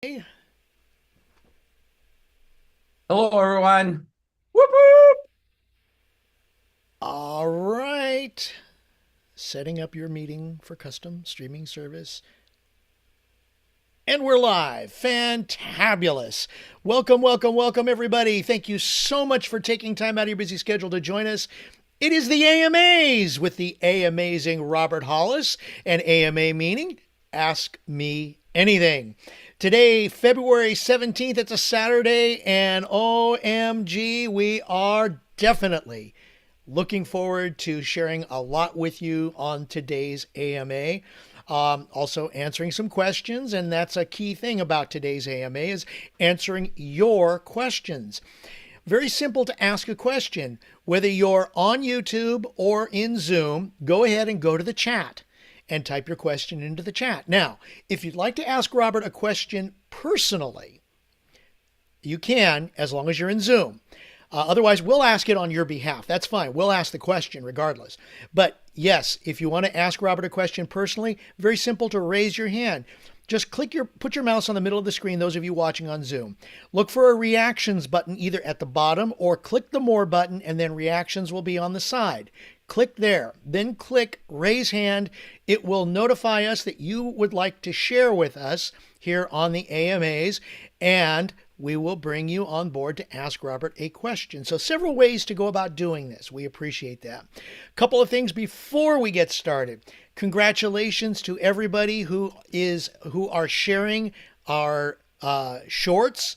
Hey. Hello, everyone. Whoop, whoop. All right. Setting up your meeting for custom streaming service. And we're live. Fantabulous. Welcome, welcome, welcome, everybody. Thank you so much for taking time out of your busy schedule to join us. It is the AMAs with the amazing Robert Hollis, and AMA meaning Ask Me Anything. Today, February 17th, it's a Saturday, and OMG, we are definitely looking forward to sharing a lot with you on today's AMA. Also answering some questions, and that's a key thing about today's AMA is answering your questions. Very simple to ask a question. Whether you're on YouTube or in Zoom, go ahead and go to the chat and type your question into the chat. Now, if you'd like to ask Robert a question personally, you can, as long as you're in Zoom. Otherwise, we'll ask it on your behalf. That's fine. We'll ask the question regardless. But yes, if you want to ask Robert a question personally, very simple to raise your hand. Just put your mouse on the middle of the screen, those of you watching on Zoom. Look for a reactions button either at the bottom or click the more button, and then reactions will be on the side. Click there, then click raise hand. It will notify us that you would like to share with us here on the AMAs, and we will bring you on board to ask Robert a question. So several ways to go about doing this. We appreciate that. A couple of things before we get started. Congratulations to everybody who are sharing our shorts.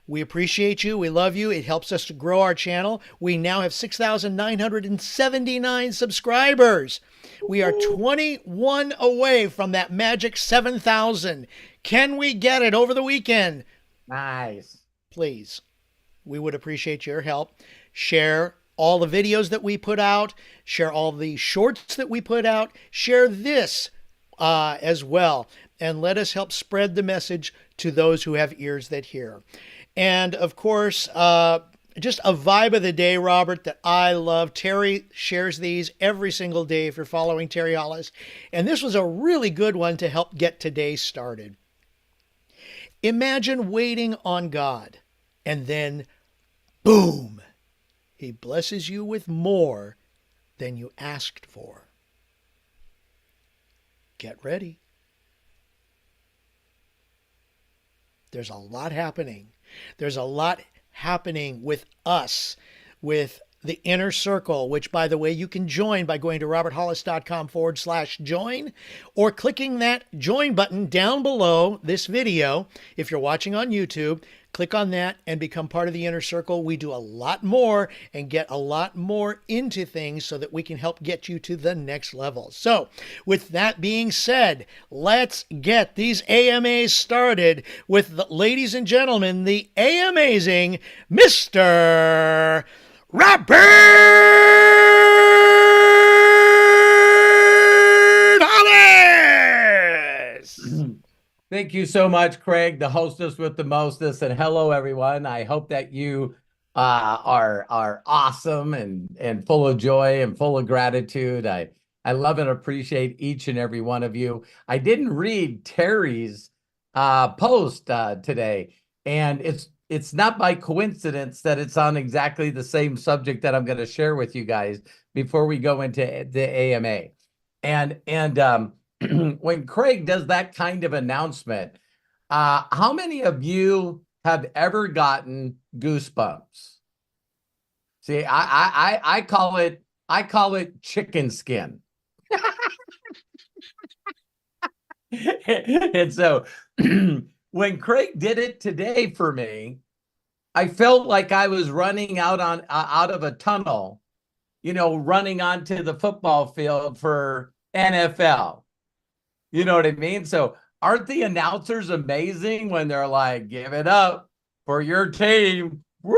We appreciate you. We love you. It helps us to grow our channel. We now have 6,979 subscribers. We are 21 away from that magic 7,000. Can we get it over the weekend? Nice. Please, we would appreciate your help. Share all the videos that we put out, share all the shorts that we put out, share this as well, and let us help spread the message to those who have ears that hear. And of course, just a vibe of the day, Robert, that I love. Terry shares these every single day if you're following Terry Hollis. And this was a really good one to help get today started. Imagine waiting on God, and then, boom, He blesses you with more than you asked for. Get ready. There's a lot happening. There's a lot happening with us, with the inner circle, which, by the way, you can join by going to roberthollis.com/join or clicking that join button down below this video. If you're watching on YouTube, click on that and become part of the inner circle. We do a lot more and get a lot more into things so that we can help get you to the next level. So, with that being said, let's get these AMAs started with, ladies and gentlemen, the amazing Mr. Robert Hollis! Thank you so much, Craig, the hostess with the mostest. And hello, everyone. I hope that you are awesome and full of joy and full of gratitude. I love and appreciate each and every one of you. I didn't read Terry's post today, and it's not by coincidence that it's on exactly the same subject that I'm going to share with you guys before we go into the AMA. And when Craig does that kind of announcement, how many of you have ever gotten goosebumps? See, I call it chicken skin. And so when Craig did it today for me, I felt like I was running out of a tunnel, running onto the football field for NFL. You know what I mean? So aren't the announcers amazing when they're like, give it up for your team? Woo!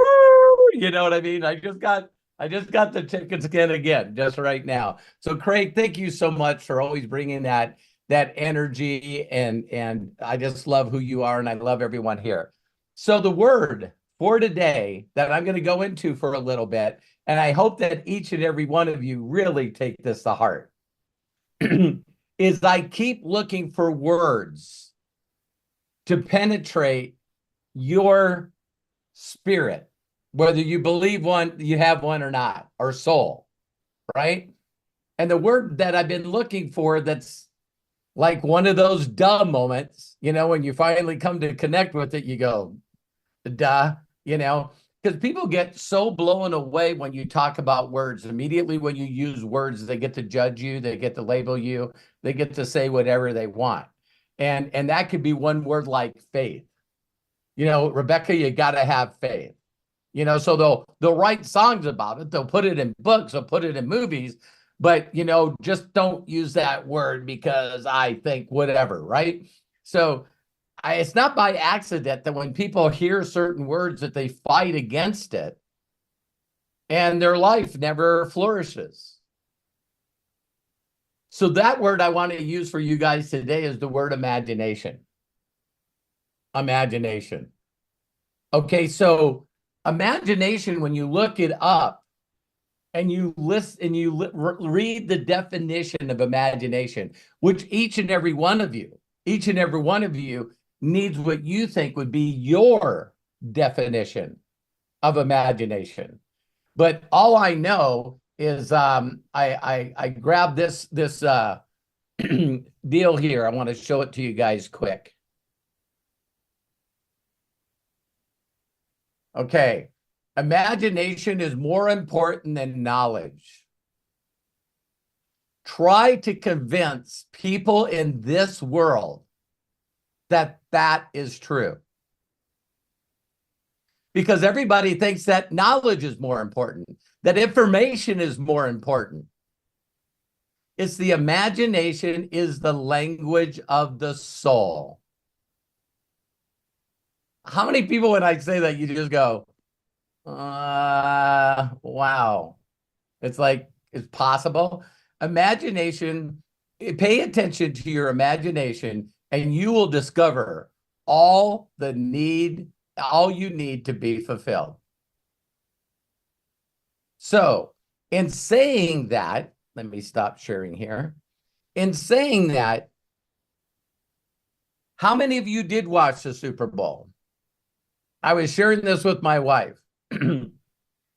You know what I mean? I just got the chicken skin again just right now. So Craig, thank you so much for always bringing that energy, and I just love who you are, and I love everyone here. So the word for today that I'm going to go into for a little bit, and I hope that each and every one of you really take this to heart, is I keep looking for words to penetrate your spirit, whether you believe you have one or not, or soul, right? And the word that I've been looking for that's like one of those duh moments, when you finally come to connect with it, you go, duh, because people get so blown away when you talk about words. Immediately when you use words, they get to judge you, they get to label you, they get to say whatever they want. And that could be one word like faith. Rebecca, you got to have faith. So they'll write songs about it, they'll put it in books, they'll put it in movies, but just don't use that word because I think whatever, right? So it's not by accident that when people hear certain words that they fight against it and their life never flourishes. So that word I want to use for you guys today is the word imagination. Imagination. Okay, so imagination, when you look it up and you listen and you read the definition of imagination, which each and every one of you needs what you think would be your definition of imagination. But all I know is I grabbed this deal here. I want to show it to you guys quick. Okay. Imagination is more important than knowledge. Try to convince people in this world that that is true. Because everybody thinks that knowledge is more important, that information is more important. It's the imagination is the language of the soul. How many people, when I say that, you just go, wow. It's like, it's possible. Imagination, pay attention to your imagination, and you will discover all you need to be fulfilled. So in saying that, let me stop sharing here. In saying that, how many of you did watch the Super Bowl? I was sharing this with my wife.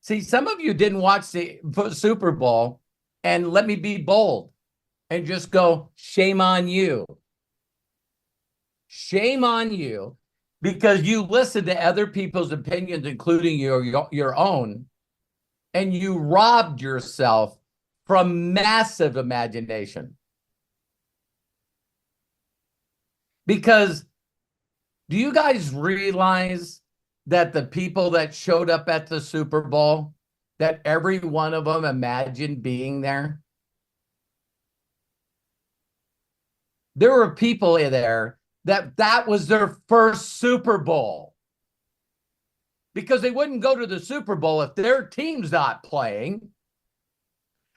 See, some of you didn't watch the Super Bowl, and let me be bold and just go, shame on you. Shame on you, because you listened to other people's opinions, including your own, and you robbed yourself from massive imagination. Because do you guys realize that the people that showed up at the Super Bowl, that every one of them imagined being there? There were people in there that was their first Super Bowl, because they wouldn't go to the Super Bowl if their team's not playing.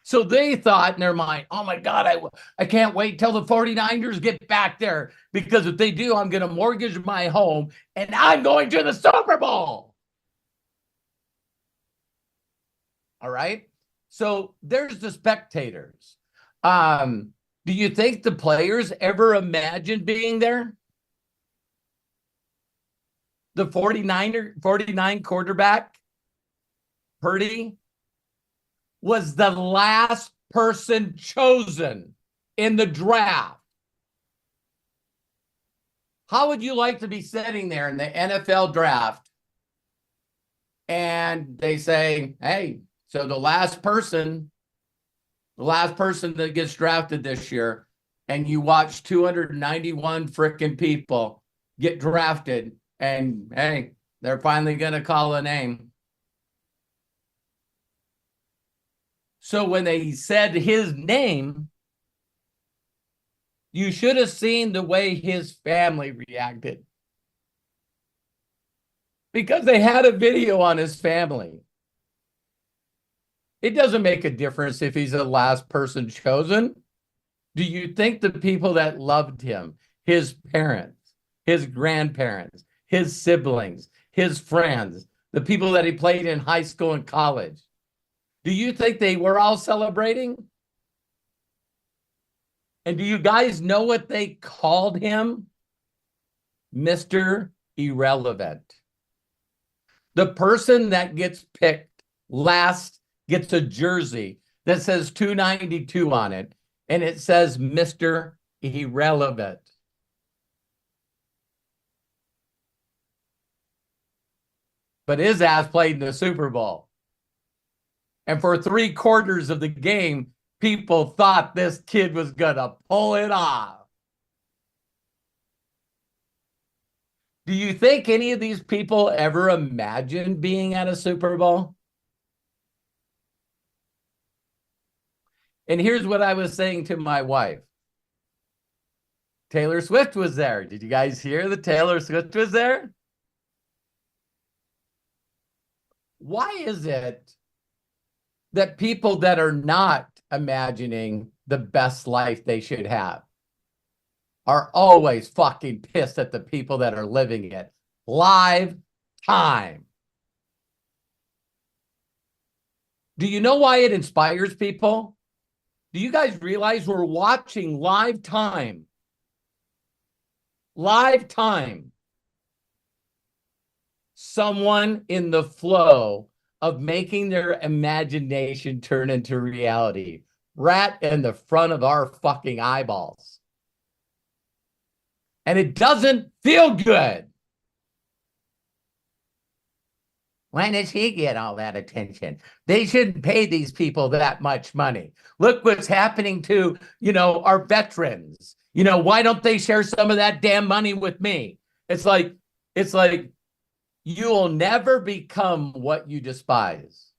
So they thought in their mind, oh my God, I can't wait till the 49ers get back there, because if they do, I'm going to mortgage my home and I'm going to the Super Bowl. All right. So there's the spectators. Do you think the players ever imagined being there? The 49 quarterback, Purdy, was the last person chosen in the draft. How would you like to be sitting there in the NFL draft and they say, hey, so the last person that gets drafted this year, and you watch 291 freaking people get drafted, and hey, they're finally going to call a name. So when they said his name, you should have seen the way his family reacted, because they had a video on his family. It doesn't make a difference if he's the last person chosen. Do you think the people that loved him, his parents, his grandparents, his siblings, his friends, the people that he played in high school and college, do you think they were all celebrating? And do you guys know what they called him? Mr. Irrelevant. The person that gets picked last gets a jersey that says 292 on it, and it says Mr. Irrelevant. But his ass played in the Super Bowl. And for 3/4 of the game, people thought this kid was going to pull it off. Do you think any of these people ever imagined being at a Super Bowl? And here's what I was saying to my wife. Taylor Swift was there. Did you guys hear that Taylor Swift was there? Why is it that people that are not imagining the best life they should have are always fucking pissed at the people that are living it? Live time. Do you know why it inspires people? Do you guys realize we're watching live time? Live time. Someone in the flow of making their imagination turn into reality, right in the front of our fucking eyeballs. And it doesn't feel good. Why does he get all that attention? They shouldn't pay these people that much money. Look what's happening to, our veterans. Why don't they share some of that damn money with me? It's like you'll never become what you despise.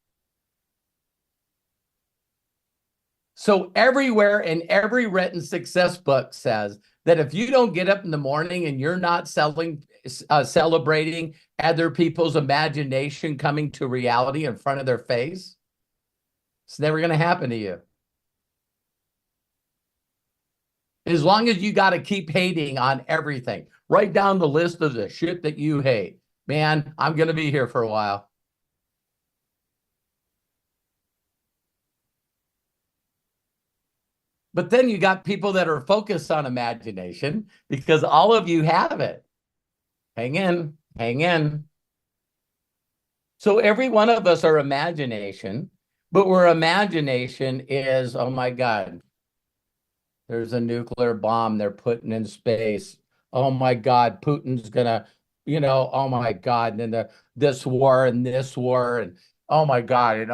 So everywhere in every written success book says that if you don't get up in the morning and you're not celebrating other people's imagination coming to reality in front of their face, it's never going to happen to you. As long as you got to keep hating on everything, write down the list of the shit that you hate. Man, I'm going to be here for a while. But then you got people that are focused on imagination because all of you have it. Hang in, hang in. So every one of us are imagination, but where imagination is, oh my God, there's a nuclear bomb they're putting in space. Oh my God, Putin's gonna, oh my God, and then this war and oh my God,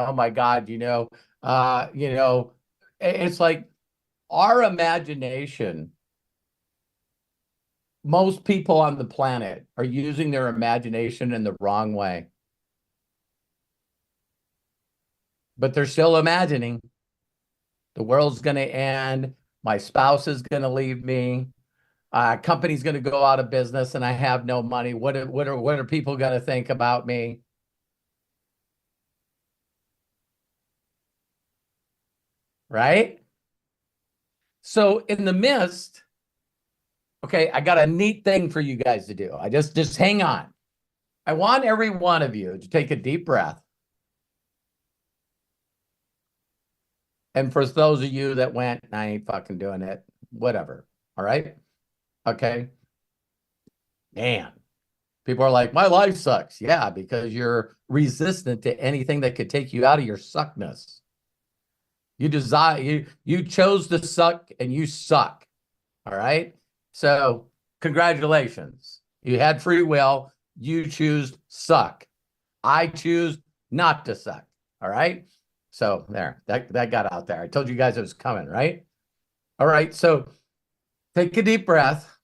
it's like our imagination. Most people on the planet are using their imagination in the wrong way. But they're still imagining the world's going to end. My spouse is going to leave me. Company's going to go out of business and I have no money. What are people going to think about me? Right? So in the midst, okay, I got a neat thing for you guys to do. I just hang on. I want every one of you to take a deep breath. And for those of you that went, I ain't fucking doing it, whatever. All right? Okay. Man, people are like, my life sucks. Yeah, because you're resistant to anything that could take you out of your suckness. You chose to suck and you suck. All right? So congratulations. You had free will. You choose suck. I choose not to suck. All right? So there, that got out there. I told you guys it was coming, right? All right, so take a deep breath,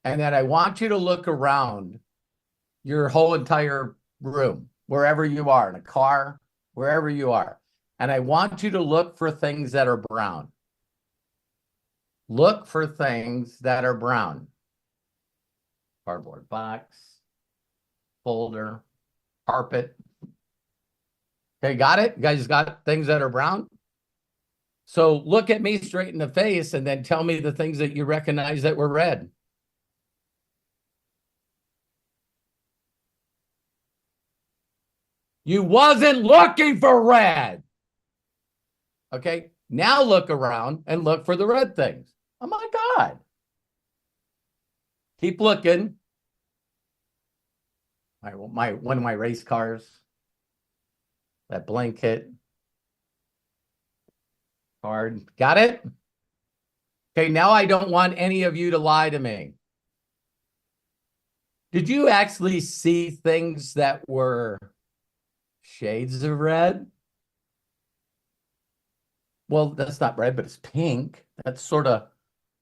and then I want you to look around your whole entire room, wherever you are, in a car, wherever you are. And I want you to look for things that are brown. Look for things that are brown. Cardboard box, folder, carpet. Okay, got it? You guys got things that are brown? So look at me straight in the face and then tell me the things that you recognize that were red. You wasn't looking for red. Okay, now look around and look for the red things. Oh my God. Keep looking. one of my race cars, that blanket card. Got it? Okay, now I don't want any of you to lie to me. Did you actually see things that were shades of red? Well, that's not red, but it's pink. That's sort of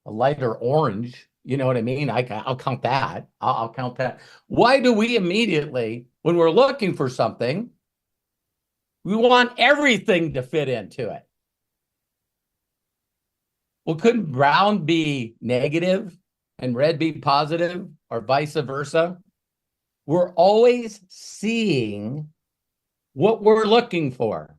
a lighter orange. You know what I mean? I'll count that. I'll count that. Why do we immediately, when we're looking for something, we want everything to fit into it? Well, couldn't brown be negative and red be positive, or vice versa? We're always seeing what we're looking for.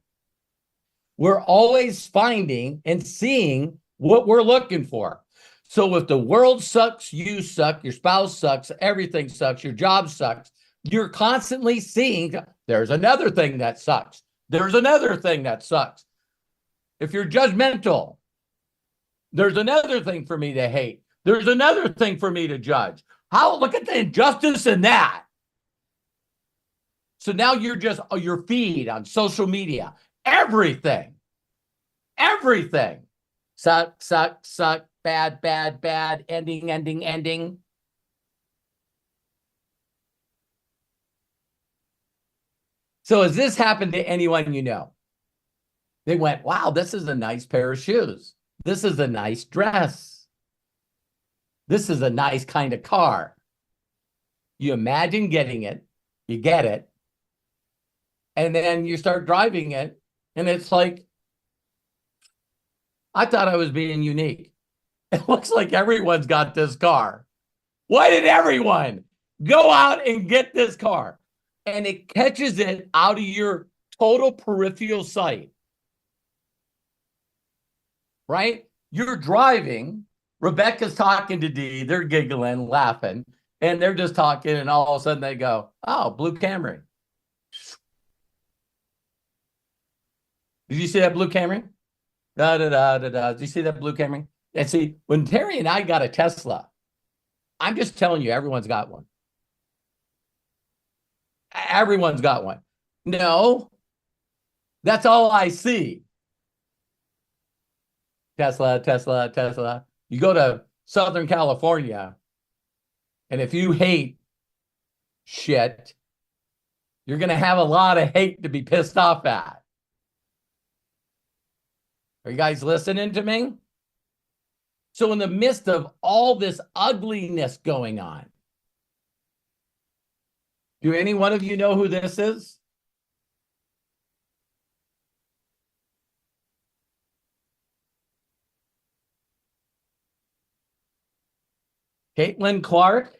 We're always finding and seeing what we're looking for. So if the world sucks, you suck, your spouse sucks, everything sucks, your job sucks, you're constantly seeing there's another thing that sucks. There's another thing that sucks. If you're judgmental, there's another thing for me to hate. There's another thing for me to judge. Look at the injustice in that. So now you're just your feed on social media. Everything. Suck, bad, ending. So has this happened to anyone you know? They went, wow, this is a nice pair of shoes. This is a nice dress. This is a nice kind of car. You imagine getting it, you get it, and then you start driving it, and it's like, I thought I was being unique. It looks like everyone's got this car. Why did everyone go out and get this car? And it catches it out of your total peripheral sight. Right? You're driving. Rebecca's talking to Dee. They're giggling, laughing, and they're just talking. And all of a sudden they go, oh, blue Camry. Did you see that blue Camry? Did you see that blue Camry? And see, when Terry and I got a Tesla, I'm just telling you, everyone's got one. Everyone's got one. No, that's all I see. Tesla. You go to Southern California, and if you hate shit, you're going to have a lot of hate to be pissed off at. Are you guys listening to me? So in the midst of all this ugliness going on, do any one of you know who this is? Caitlin Clark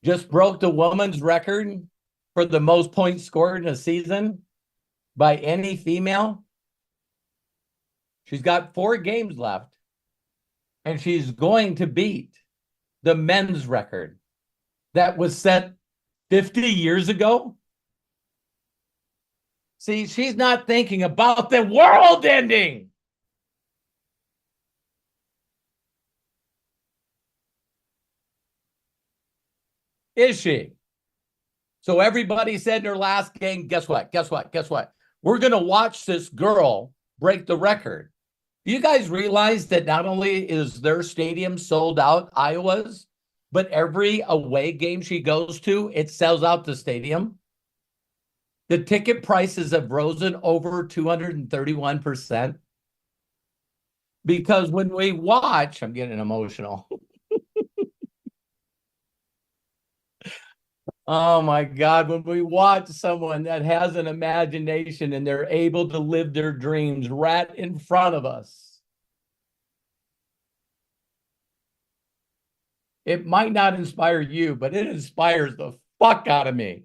just broke the woman's record for the most points scored in a season by any female. She's got 4 games left, and she's going to beat the men's record that was set 50 years ago. See, she's not thinking about the world ending. Is she? So everybody said in her last game, guess what? We're going to watch this girl break the record. Do you guys realize that not only is their stadium sold out, Iowa's, but every away game she goes to, it sells out the stadium? The ticket prices have risen over 231%. Because when we watch, I'm getting emotional. Oh my God, when we watch someone that has an imagination and they're able to live their dreams right in front of us, it might not inspire you, but it inspires the fuck out of me.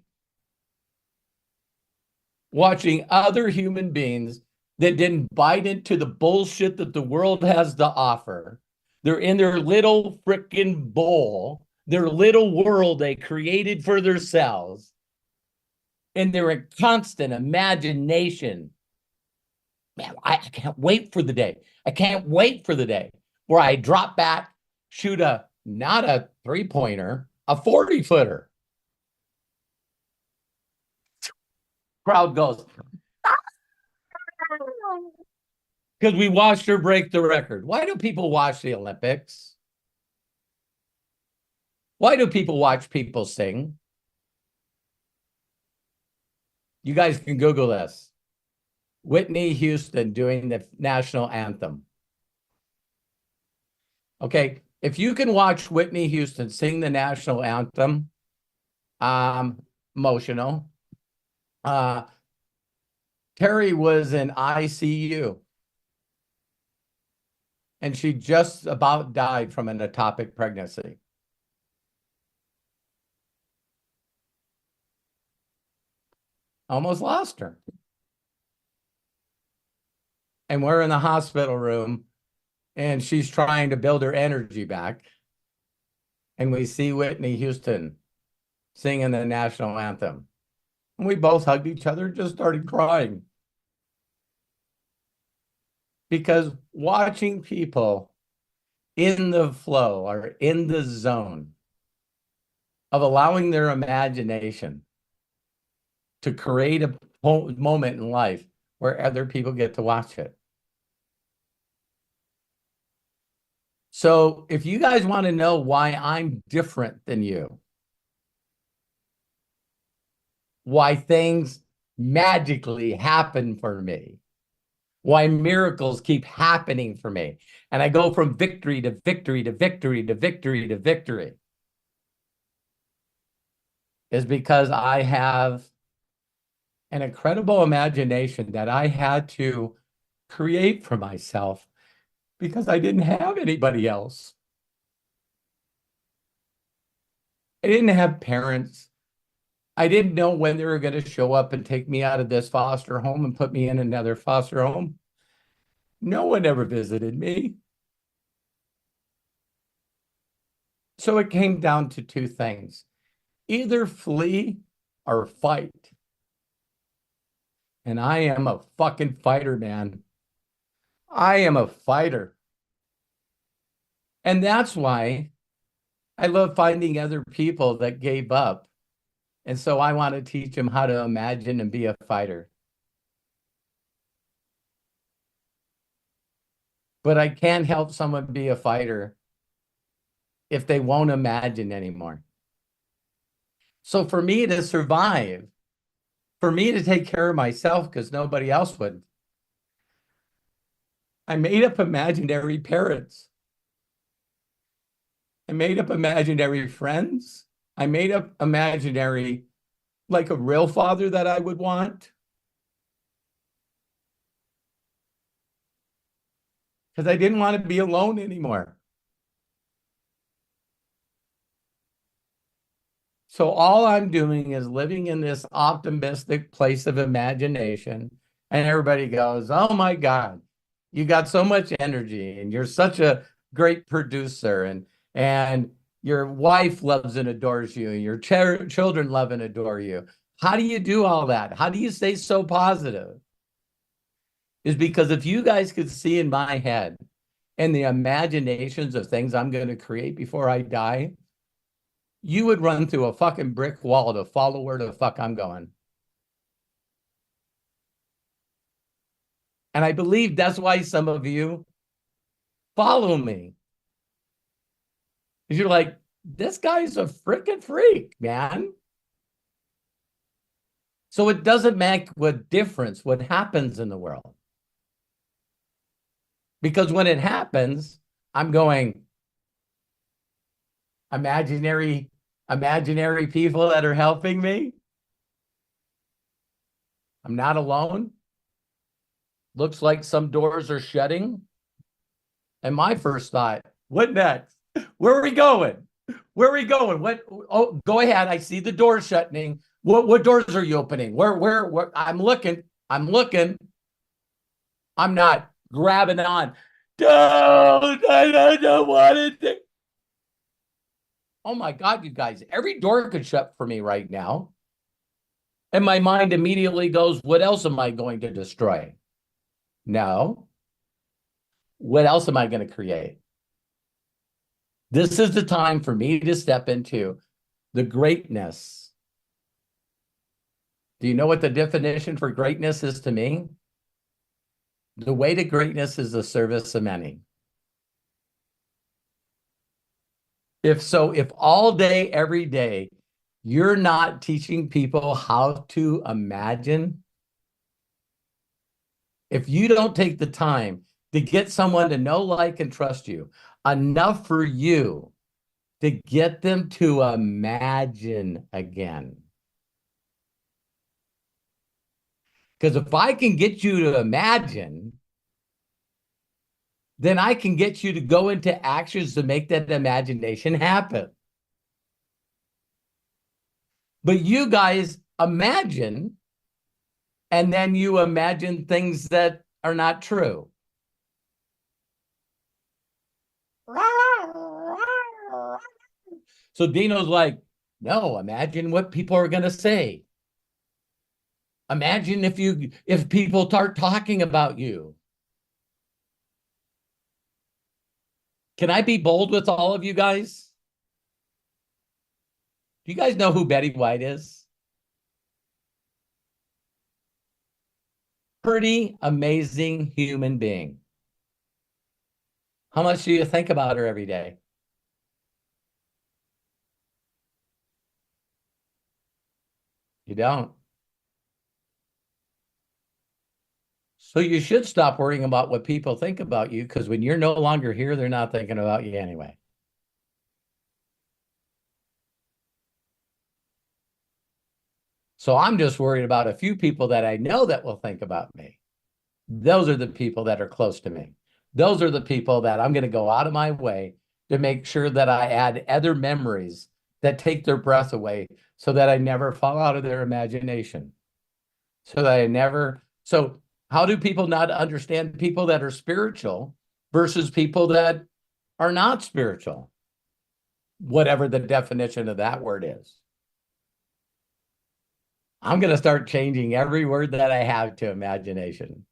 Watching other human beings that didn't bite into the bullshit that the world has to offer. They're in their little freaking bowl, their little world they created for themselves, and they're in constant imagination. Man, I can't wait for the day. I can't wait for the day where I drop back, shoot not a 3-pointer, a 40-footer. Crowd goes, because we watched her break the record. Why do people watch the Olympics? Why do people watch people sing? You guys can Google this. Whitney Houston doing the national anthem. Okay, if you can watch Whitney Houston sing the national anthem, emotional. Terry was in ICU. And she just about died from an ectopic pregnancy. Almost lost her. And we're in the hospital room, and she's trying to build her energy back. And we see Whitney Houston singing the national anthem. And we both hugged each other and just started crying. Because watching people in the flow or in the zone of allowing their imagination to create a moment in life where other people get to watch it. So if you guys want to know why I'm different than you, why things magically happen for me, why miracles keep happening for me, and I go from victory to victory to victory to victory to victory, is because I have an incredible imagination that I had to create for myself because I didn't have anybody else. I didn't have parents. I didn't know when they were going to show up and take me out of this foster home and put me in another foster home. No one ever visited me. So it came down to two things. Either flee or fight. And I am a fucking fighter, man. I am a fighter. And that's why I love finding other people that gave up. And so I want to teach them how to imagine and be a fighter. But I can't help someone be a fighter if they won't imagine anymore. So for me to survive, for me to take care of myself because nobody else would, I made up imaginary parents. I made up imaginary friends. I made up imaginary, like a real father that I would want. Because I didn't want to be alone anymore. So all I'm doing is living in this optimistic place of imagination. And everybody goes, oh my God, you got so much energy and you're such a great producer and your wife loves and adores you. And your children love and adore you. How do you do all that? How do you stay so positive? Is because if you guys could see in my head and the imaginations of things I'm going to create before I die, you would run through a fucking brick wall to follow where the fuck I'm going. And I believe that's why some of you follow me. Because you're like, this guy's a freaking freak, man. So it doesn't make what difference what happens in the world. Because when it happens, I'm going, imaginary people that are helping me. I'm not alone. Looks like some doors are shutting. And my first thought, what next? Where are we going? Where are we going? What? Oh, go ahead. I see the door shutting. What doors are you opening? Where? I'm looking. I'm not grabbing on. I don't want to. Oh my God, you guys, every door could shut for me right now. And my mind immediately goes, what else am I going to destroy? No. What else am I going to create? This is the time for me to step into the greatness. Do you know what the definition for greatness is to me? The way to greatness is the service of many. If all day, every day, you're not teaching people how to imagine, if you don't take the time to get someone to know, like, and trust you enough for you to get them to imagine again. Because if I can get you to imagine, then I can get you to go into actions to make that imagination happen. But you guys imagine, and then you imagine things that are not true. So Dino's like, no, imagine what people are going to say. Imagine if people start talking about you. Can I be bold with all of you guys? Do you guys know who Betty White is? Pretty amazing human being. How much do you think about her every day? You don't. So you should stop worrying about what people think about you, because when you're no longer here, they're not thinking about you anyway. So I'm just worried about a few people that I know that will think about me. Those are the people that are close to me. Those are the people that I'm going to go out of my way to make sure that I add other memories that take their breath away, so that I never fall out of their imagination. So that I never, so how do people not understand people that are spiritual versus people that are not spiritual? Whatever the definition of that word is. I'm going to start changing every word that I have to imagination.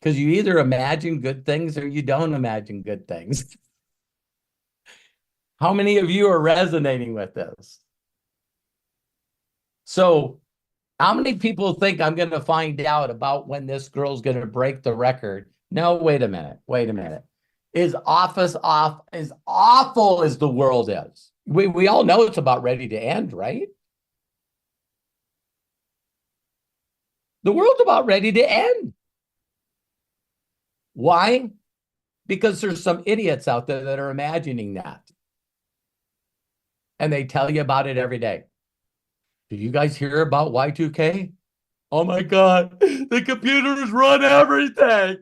Because you either imagine good things or you don't imagine good things. How many of you are resonating with this? So how many people think I'm going to find out about when this girl's going to break the record? No, wait a minute. Wait a minute. Is office off as awful as the world is? We all know it's about ready to end, right? The world's about ready to end. Why? Because there's some idiots out there that are imagining that. And they tell you about it every day. Did you guys hear about Y2K? Oh my God, the computers run everything.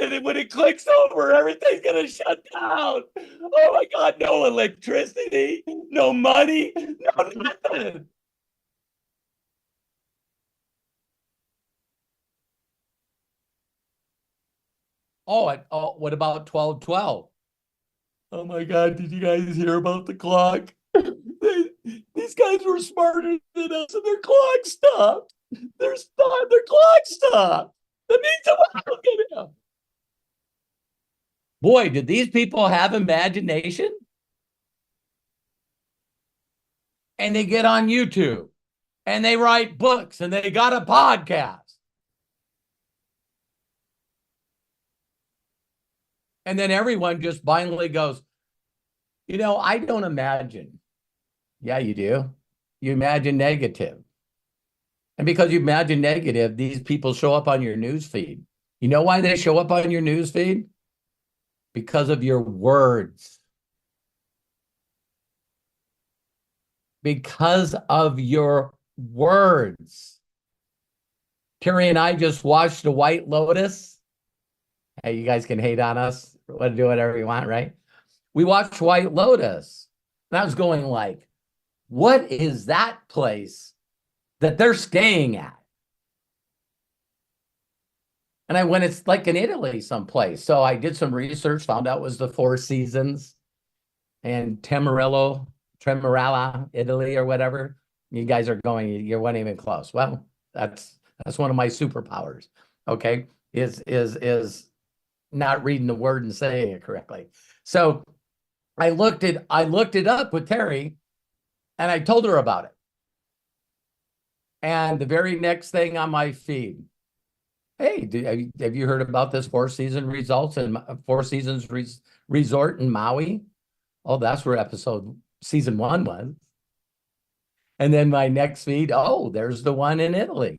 And when it clicks over, everything's going to shut down. Oh my God, no electricity, no money, no nothing. Oh, what about 1212? Oh my God, did you guys hear about the clock? These guys were smarter than us, and their clock stopped. Their clock stopped. That means someone will get it. Boy, did these people have imagination? And they get on YouTube and they write books and they got a podcast. And then everyone just finally goes, I don't imagine. Yeah, you do. You imagine negative. And because you imagine negative, these people show up on your news feed. You know why they show up on your news feed? Because of your words. Because of your words. Terry and I just watched The White Lotus. Hey, you guys can hate on us. Do whatever you want, right? We watched White Lotus. And I was going like, what is that place that they're staying at? And I went, it's like in Italy someplace. So I did some research, found out it was the Four Seasons and Tremarella, Italy or whatever. You guys are going, you weren't even close. Well, that's one of my superpowers. Okay. Is not reading the word and saying it correctly. So I looked it up with Terry, and I told her about it. And the very next thing on my feed, hey, have you heard about this Four Seasons resort in Maui? Oh, that's where season 1 was. And then my next feed, oh, there's the one in Italy.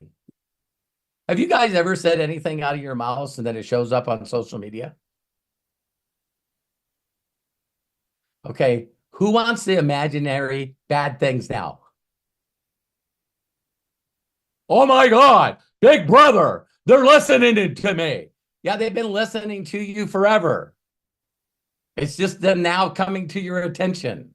Have you guys ever said anything out of your mouth and then it shows up on social media? Okay, who wants the imaginary bad things now? Oh my God, Big Brother, they're listening to me. Yeah, they've been listening to you forever. It's just them now coming to your attention.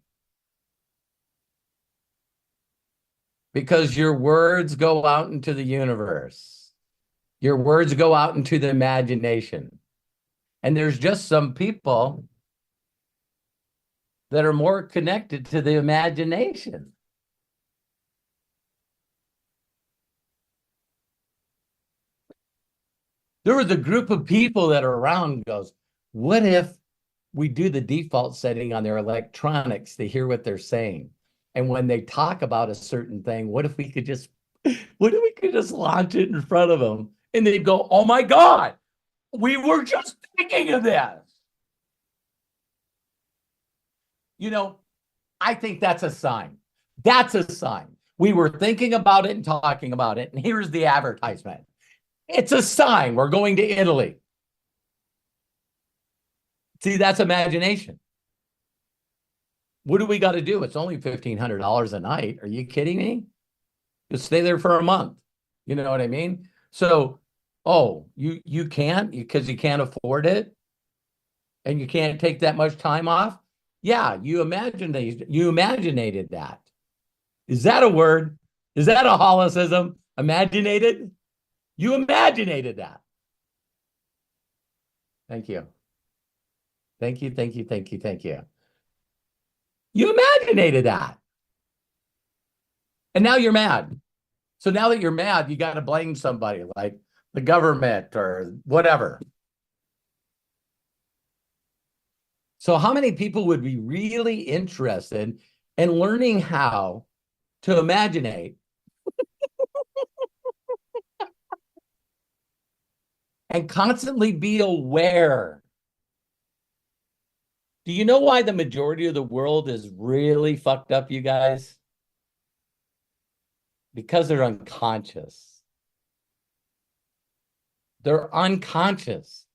Because your words go out into the universe. Your words go out into the imagination. And there's just some people that are more connected to the imagination. There was a group of people that are around goes, what if we do the default setting on their electronics to hear what they're saying? And when they talk about a certain thing, what if we could just launch it in front of them? And they'd go, oh my God, we were just thinking of this. You know, I think that's a sign. That's a sign. We were thinking about it and talking about it. And here's the advertisement. It's a sign we're going to Italy. See, that's imagination. What do we got to do? It's only $1,500 a night. Are you kidding me? Just stay there for a month. You know what I mean? So, oh, you can't because you can't afford it and you can't take that much time off. Yeah, you imaginated that. Is that a word? Is that a holicism? Imaginated? You imaginated that. Thank you. Thank you, thank you, thank you, thank you. You imaginated that. And now you're mad. So now that you're mad, you got to blame somebody like the government or whatever. So how many people would be really interested in learning how to imaginate and constantly be aware? Do you know why the majority of the world is really fucked up, you guys? Because they're unconscious. They're unconscious.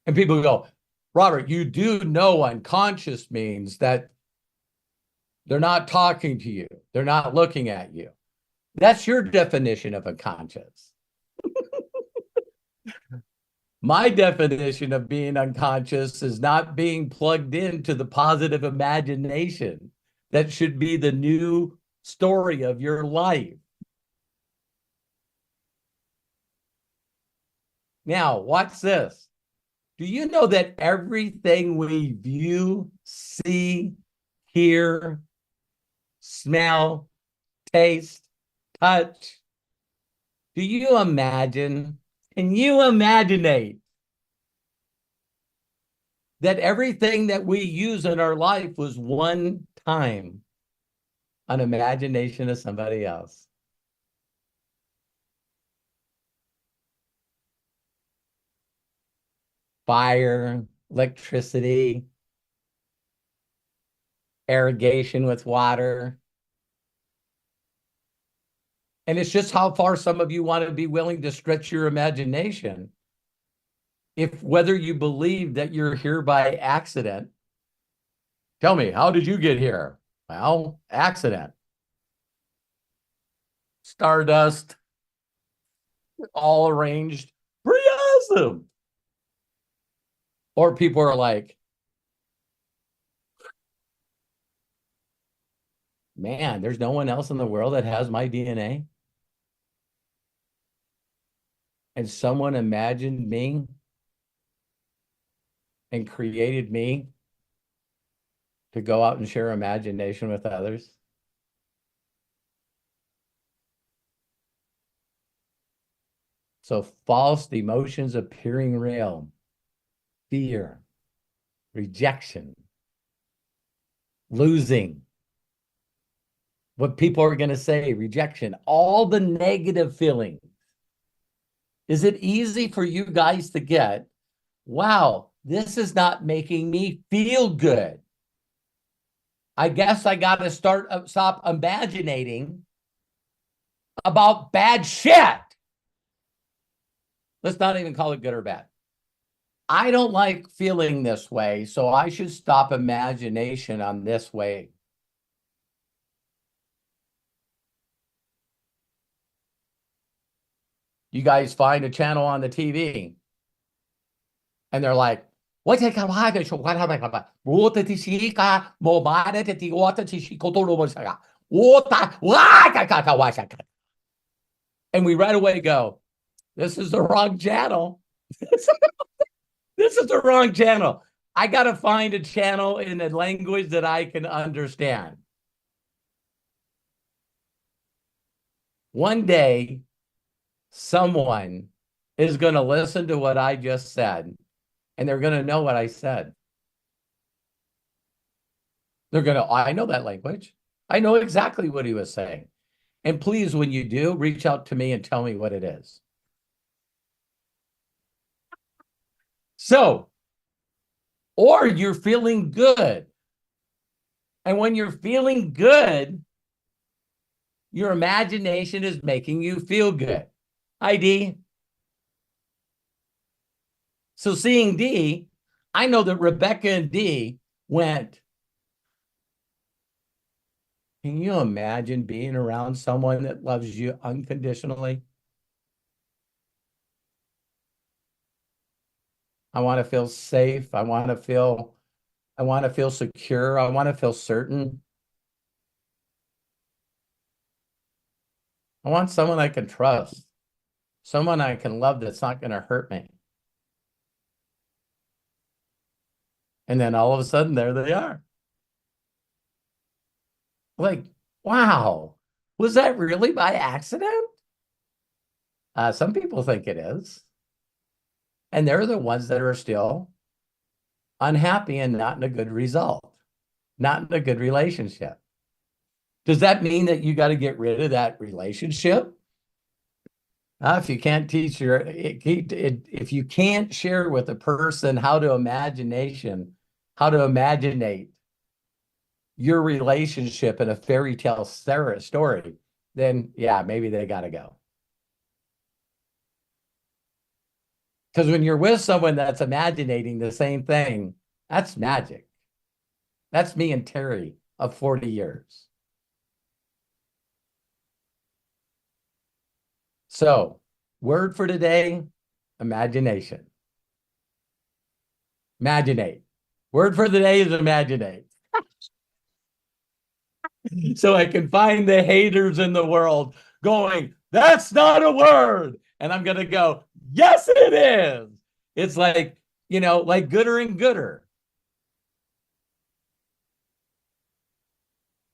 And people go, Robert, you do know unconscious means that they're not talking to you. They're not looking at you. That's your definition of unconscious. My definition of being unconscious is not being plugged into the positive imagination that should be the new story of your life. Now, watch this. Do you know that everything we view, see, hear, smell, taste, touch, do you imagine? Can you imaginate that everything that we use in our life was one time an imagination of somebody else? Fire, electricity, irrigation with water. And it's just how far some of you want to be willing to stretch your imagination. If whether you believe that you're here by accident, tell me, how did you get here? Well, accident. Stardust, all arranged. Pretty awesome. Or people are like, man, there's no one else in the world that has my DNA. And someone imagined me and created me to go out and share imagination with others. So false emotions appearing real, fear, rejection, losing, what people are going to say, rejection, all the negative feelings. Is it easy for you guys to get, wow, this is not making me feel good? I guess I got to stop imaginating about bad shit. Let's not even call it good or bad. I don't like feeling this way, so I should stop imagination on this way. You guys find a channel on the TV and they're like, what and we right away go, this is the wrong channel. This is the wrong channel. I got to find a channel in a language that I can understand. One day, someone is going to listen to what I just said, and they're going to know what I said. They're going to, I know that language. I know exactly what he was saying. And please, when you do, reach out to me and tell me what it is. So, or you're feeling good. And when you're feeling good, your imagination is making you feel good. Hi, D. So seeing D, I know that Rebecca and D went, can you imagine being around someone that loves you unconditionally? I want to feel safe. I want to feel secure. I want to feel certain. I want someone I can trust, someone I can love that's not going to hurt me. And then all of a sudden, there they are. Like, wow, was that really by accident? Some people think it is. And they're the ones that are still unhappy and not in a good result, not in a good relationship. Does that mean that you got to get rid of that relationship? If you can't teach if you can't share with a person how to imaginate your relationship in a fairy tale story, then yeah, maybe they got to go. Because when you're with someone that's imaginating the same thing, that's magic. That's me and Terry of 40 years. So, word for today, imagination. Imaginate. Word for the day is imaginate. So I can find the haters in the world going, that's not a word. And I'm going to go, yes, it is. It's like, like gooder and gooder.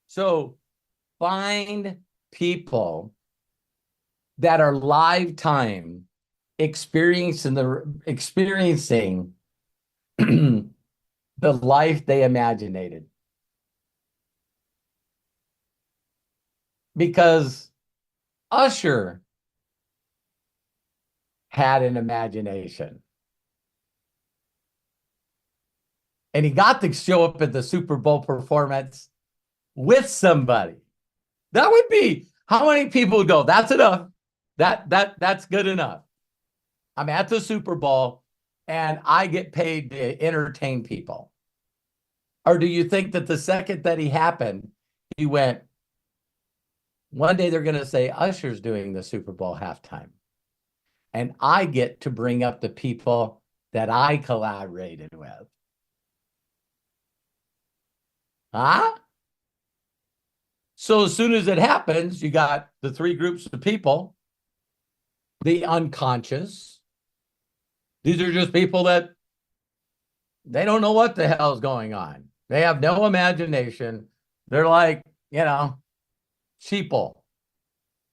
So find people that are lifetime experiencing the life they imaginated. Because Usher had an imagination. And he got to show up at the Super Bowl performance with somebody. That would be, how many people go, that's enough. That's good enough. I'm at the Super Bowl and I get paid to entertain people. Or do you think that the second that he happened, he went, one day they're going to say, Usher's doing the Super Bowl halftime. And I get to bring up the people that I collaborated with. Huh? So as soon as it happens, you got the three groups of people. The unconscious. These are just people that they don't know what the hell is going on. They have no imagination. They're like, sheeple.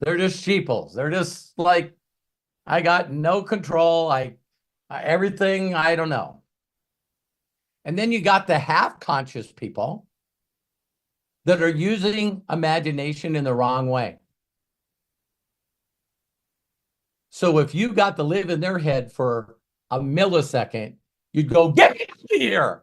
They're just sheeples. They're just like, I got no control. Everything, I don't know. And then you got the half-conscious people. that are using imagination in the wrong way. So if you got to live in their head for a millisecond, you'd go, get me out of here.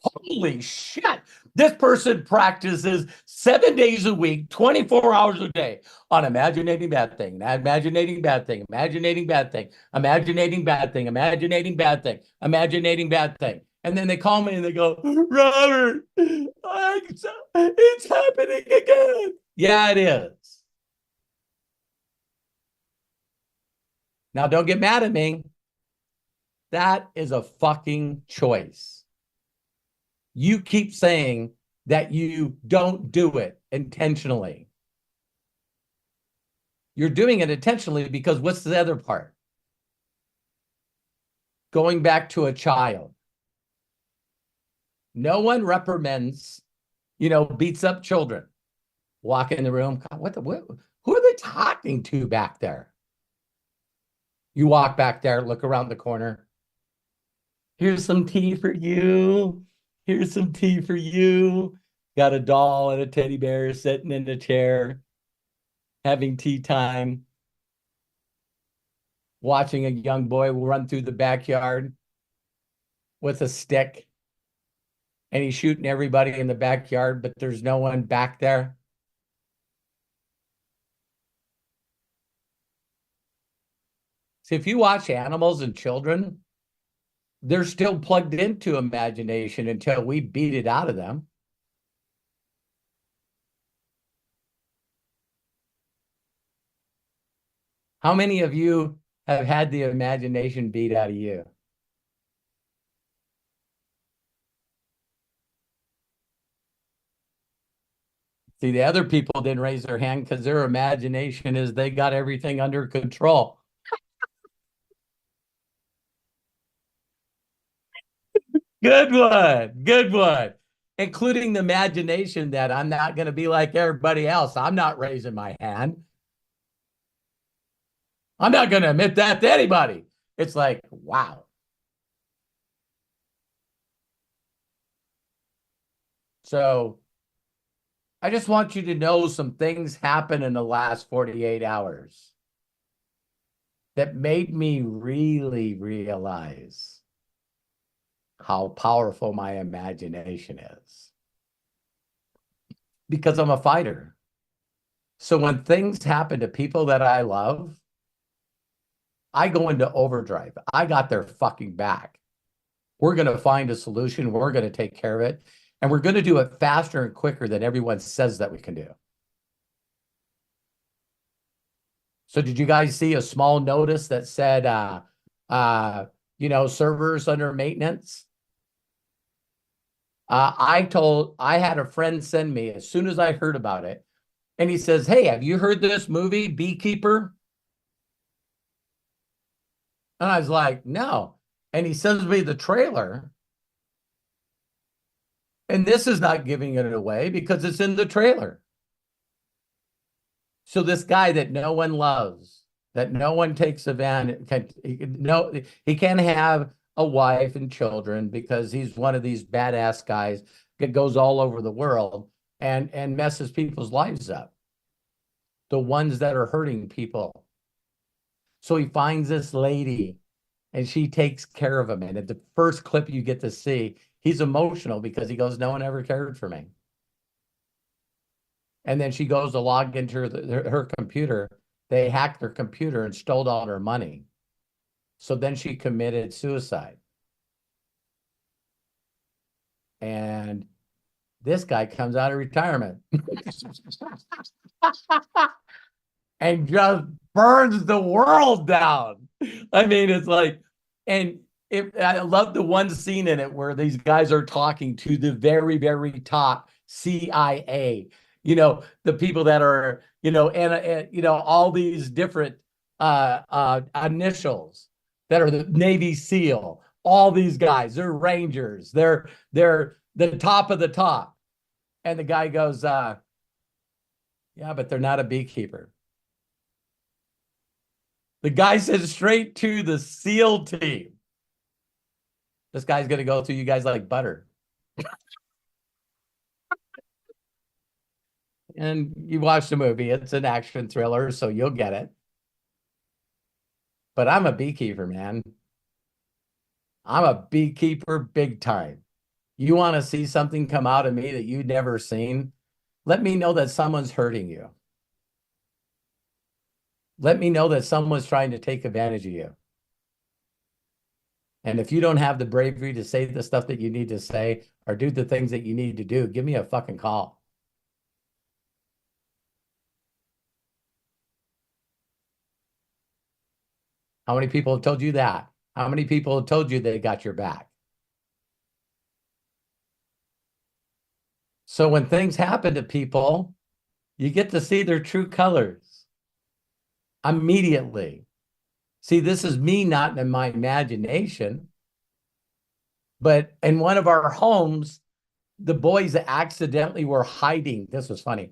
Holy shit. This person practices 7 days a week, 24 hours a day on imaginating bad thing, imaginating bad thing, imaginating bad thing, imaginating bad thing, imaginating bad thing, imaginating bad thing. And then they call me and they go, Robert, it's happening again. Yeah, it is. Now, don't get mad at me. That is a fucking choice. You keep saying that you don't do it intentionally. You're doing it intentionally because what's the other part? Going back to a child. No one reprimands, beats up children. Walk in the room. God, who are they talking to back there? You walk back there, look around the corner. Here's some tea for you. Here's some tea for you. Got a doll and a teddy bear sitting in the chair, having tea time. Watching a young boy run through the backyard with a stick. And he's shooting everybody in the backyard, but there's no one back there. See, if you watch animals and children, they're still plugged into imagination until we beat it out of them. How many of you have had the imagination beat out of you? See, the other people didn't raise their hand because their imagination is they got everything under control. Good one. Good one. Including the imagination that I'm not going to be like everybody else. I'm not raising my hand. I'm not going to admit that to anybody. It's like, wow. So I just want you to know some things happened in the last 48 hours that made me really realize how powerful my imagination is. Because I'm a fighter. So when things happen to people that I love, I go into overdrive. I got their fucking back. We're going to find a solution. We're going to take care of it. And we're going to do it faster and quicker than everyone says that we can do. So did you guys see a small notice that said, servers under maintenance? I had a friend send me as soon as I heard about it. And he says, hey, have you heard this movie, Beekeeper? And I was like, no. And he sends me the trailer. And this is not giving it away because it's in the trailer. So this guy that no one loves, that no one takes advantage, he can't have a wife and children because he's one of these badass guys that goes all over the world and messes people's lives up. The ones that are hurting people. So he finds this lady and she takes care of him. And at the first clip you get to see, he's emotional because he goes, no one ever cared for me. And then she goes to log into her computer. They hacked her computer and stole all her money. So then she committed suicide. And this guy comes out of retirement and just burns the world down. I mean, it's like, and I love the one scene in it where these guys are talking to the very, very top CIA, the people that are, and all these different initials that are the Navy SEAL, all these guys, they're Rangers, they're the top of the top. And the guy goes, yeah, but they're not a beekeeper. The guy says straight to the SEAL team. This guy's going to go through you guys like butter. And you watch the movie, it's an action thriller, so you'll get it. But I'm a beekeeper, man. I'm a beekeeper big time. You want to see something come out of me that you've never seen? Let me know that someone's hurting you. Let me know that someone's trying to take advantage of you. And if you don't have the bravery to say the stuff that you need to say or do the things that you need to do, give me a fucking call. How many people have told you that? How many people have told you they got your back? So when things happen to people, you get to see their true colors immediately. See, this is me not in my imagination, but in one of our homes, the boys accidentally were hiding. This was funny.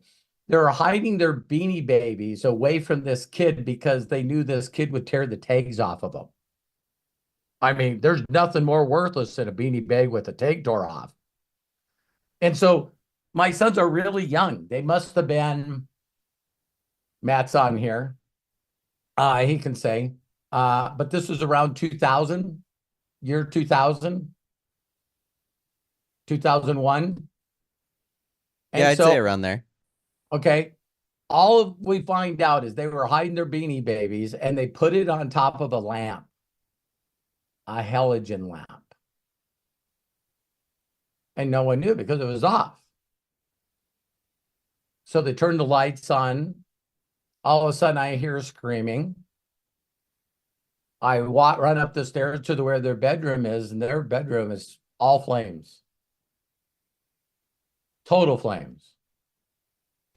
They were hiding their Beanie Babies away from this kid because they knew this kid would tear the tags off of them. I mean, there's nothing more worthless than a beanie bag with the tag tore off. And so my sons are really young. They must have been, Matt's on here. He can say, but this was around 2000, year 2000, 2001. Yeah, I'd say around there. Okay. All we find out is they were hiding their Beanie Babies and they put it on top of a lamp, a halogen lamp. And no one knew because it was off. So they turned the lights on. All of a sudden I hear screaming. I run up the stairs to where their bedroom is, and their bedroom is all flames. Total flames.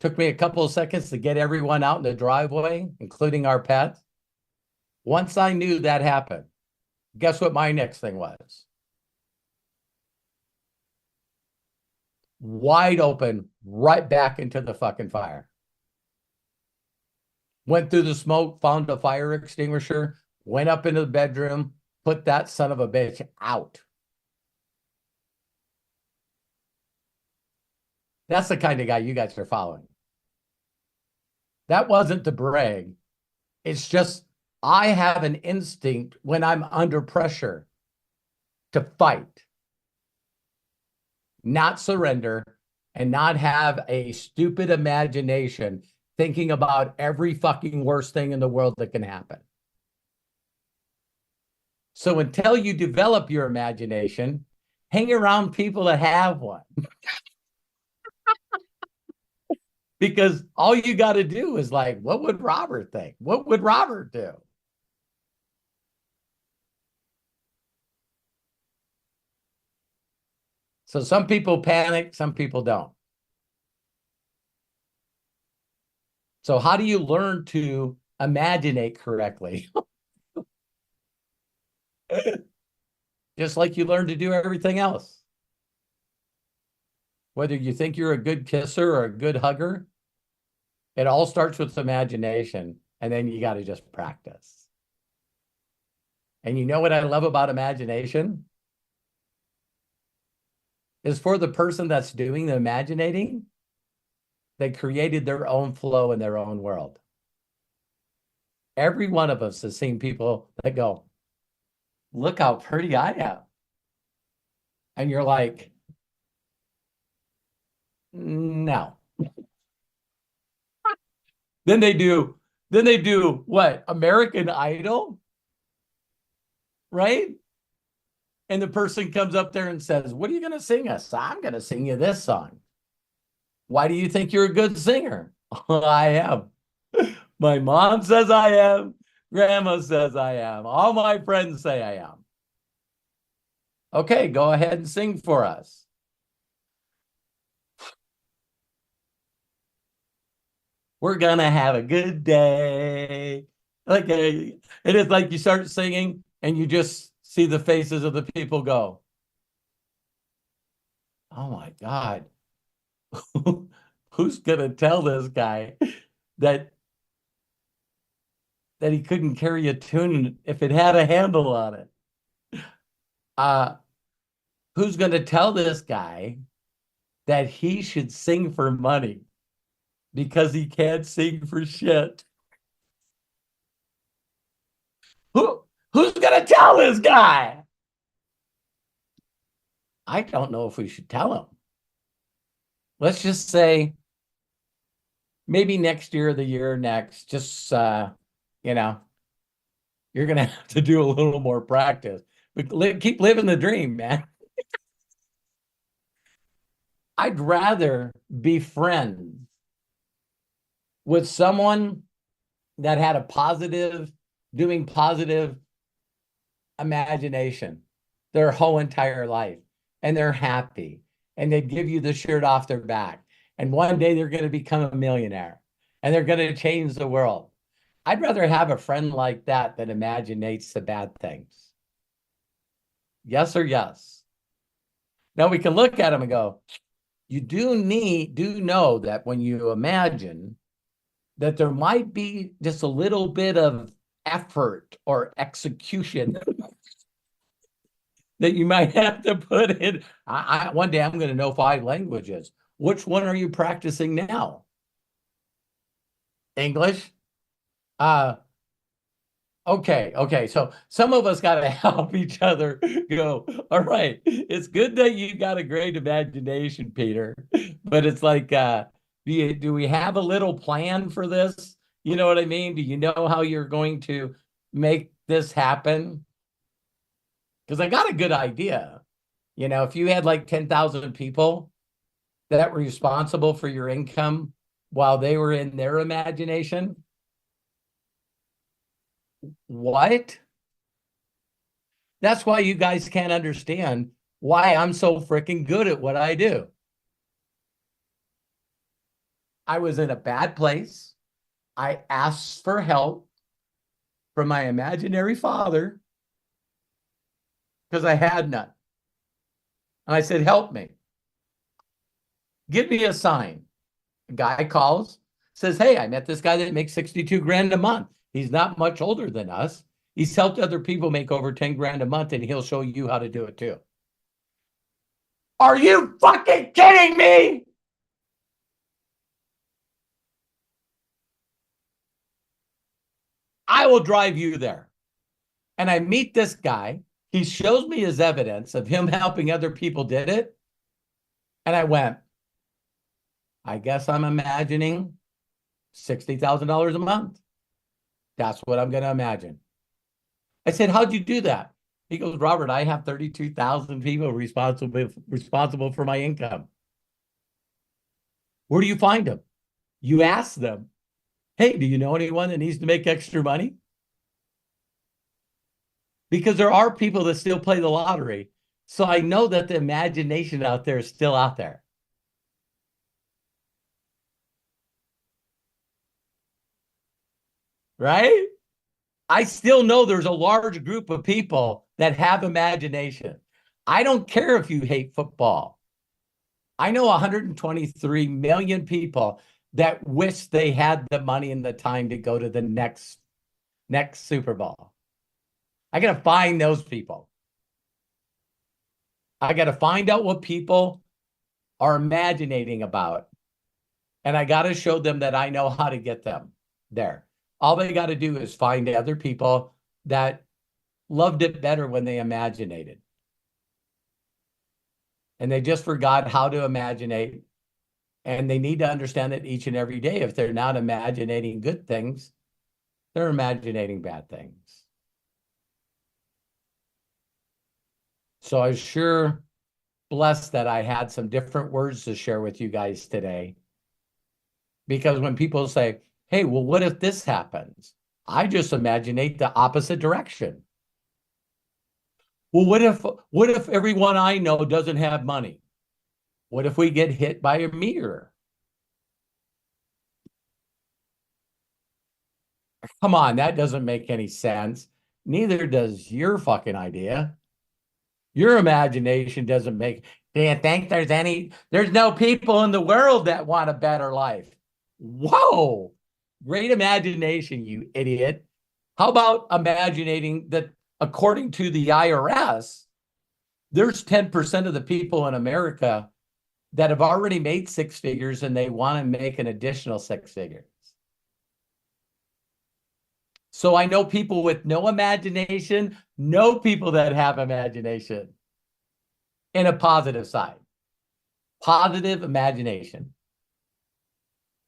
Took me a couple of seconds to get everyone out in the driveway, including our pets. Once I knew that happened, guess what my next thing was? Wide open, right back into the fucking fire. Went through the smoke, found a fire extinguisher, went up into the bedroom, put that son of a bitch out. That's the kind of guy you guys are following. That wasn't to brag. It's just I have an instinct when I'm under pressure to fight, not surrender, and not have a stupid imagination thinking about every fucking worst thing in the world that can happen. So until you develop your imagination, hang around people that have one. Because all you got to do is like, what would Robert think? What would Robert do? So some people panic, some people don't. So how do you learn to imaginate correctly? Just like you learn to do everything else. Whether you think you're a good kisser or a good hugger, it all starts with imagination, and then you got to just practice. And you know what I love about imagination? Is for the person that's doing the imaginating, they created their own flow in their own world. Every one of us has seen people that go, look how pretty I am. And you're like, no. Then they do what? American Idol? Right? And the person comes up there and says, what are you going to sing us? I'm going to sing you this song. Why do you think you're a good singer? I am. My mom says I am. Grandma says I am. All my friends say I am. Okay, go ahead and sing for us. We're going to have a good day. Okay. It is like you start singing and you just see the faces of the people go, oh my God. Who's going to tell this guy that he couldn't carry a tune if it had a handle on it? Who's going to tell this guy that he should sing for money? because he can't sing for shit. Who's gonna tell this guy? I don't know if we should tell him. Let's just say maybe next year or the year next, just you know, you're gonna have to do a little more practice. But keep living the dream, man. I'd rather be friends with someone that had doing positive imagination their whole entire life, and they're happy, and they'd give you the shirt off their back, and one day they're going to become a millionaire, and they're going to change the world. I'd rather have a friend like that than imaginates the bad things. Yes or yes? Now we can look at them and go, you do know that when you imagine that there might be just a little bit of effort or execution that you might have to put in. One day I'm going to know 5 languages. Which one are you practicing now? English? Okay. So some of us got to help each other go, all right, it's good that you got a great imagination, Peter, but it's like, do we have a little plan for this? You know what I mean? Do you know how you're going to make this happen? Because I got a good idea. You know, if you had like 10,000 people that were responsible for your income while they were in their imagination, what? That's why you guys can't understand why I'm so freaking good at what I do. I was in a bad place. I asked for help from my imaginary father because I had none. And I said, help me. Give me a sign. A guy calls, says, hey, I met this guy that makes 62 grand a month. He's not much older than us. He's helped other people make over 10 grand a month, and he'll show you how to do it too. Are you fucking kidding me? I will drive you there. And I meet this guy. He shows me his evidence of him helping other people did it. And I went, I guess I'm imagining $60,000 a month. That's what I'm going to imagine. I said, how'd you do that? He goes, Robert, I have 32,000 people responsible for my income. Where do you find them? You ask them, hey, do you know anyone that needs to make extra money? Because there are people that still play the lottery. So I know that the imagination out there is still out there. Right? I still know there's a large group of people that have imagination. I don't care if you hate football. I know 123 million people that wish they had the money and the time to go to the next Super Bowl. I got to find those people. I got to find out what people are imaginating about. And I got to show them that I know how to get them there. All they got to do is find other people that loved it better when they imaginated. And they just forgot how to imaginate. And they need to understand that each and every day, if they're not imaginating good things, they're imaginating bad things. So I was sure blessed that I had some different words to share with you guys today. Because when people say, hey, well, what if this happens? I just imaginate the opposite direction. Well, what if everyone I know doesn't have money? What if we get hit by a meteor? Come on, that doesn't make any sense. Neither does your fucking idea. Your imagination doesn't make, do you think there's no people in the world that want a better life? Whoa, great imagination, you idiot. How about imagining that according to the IRS, there's 10% of the people in America that have already made 6 figures and they want to make an additional 6 figures. So I know people with no imagination, know people that have imagination in a positive side. Positive imagination.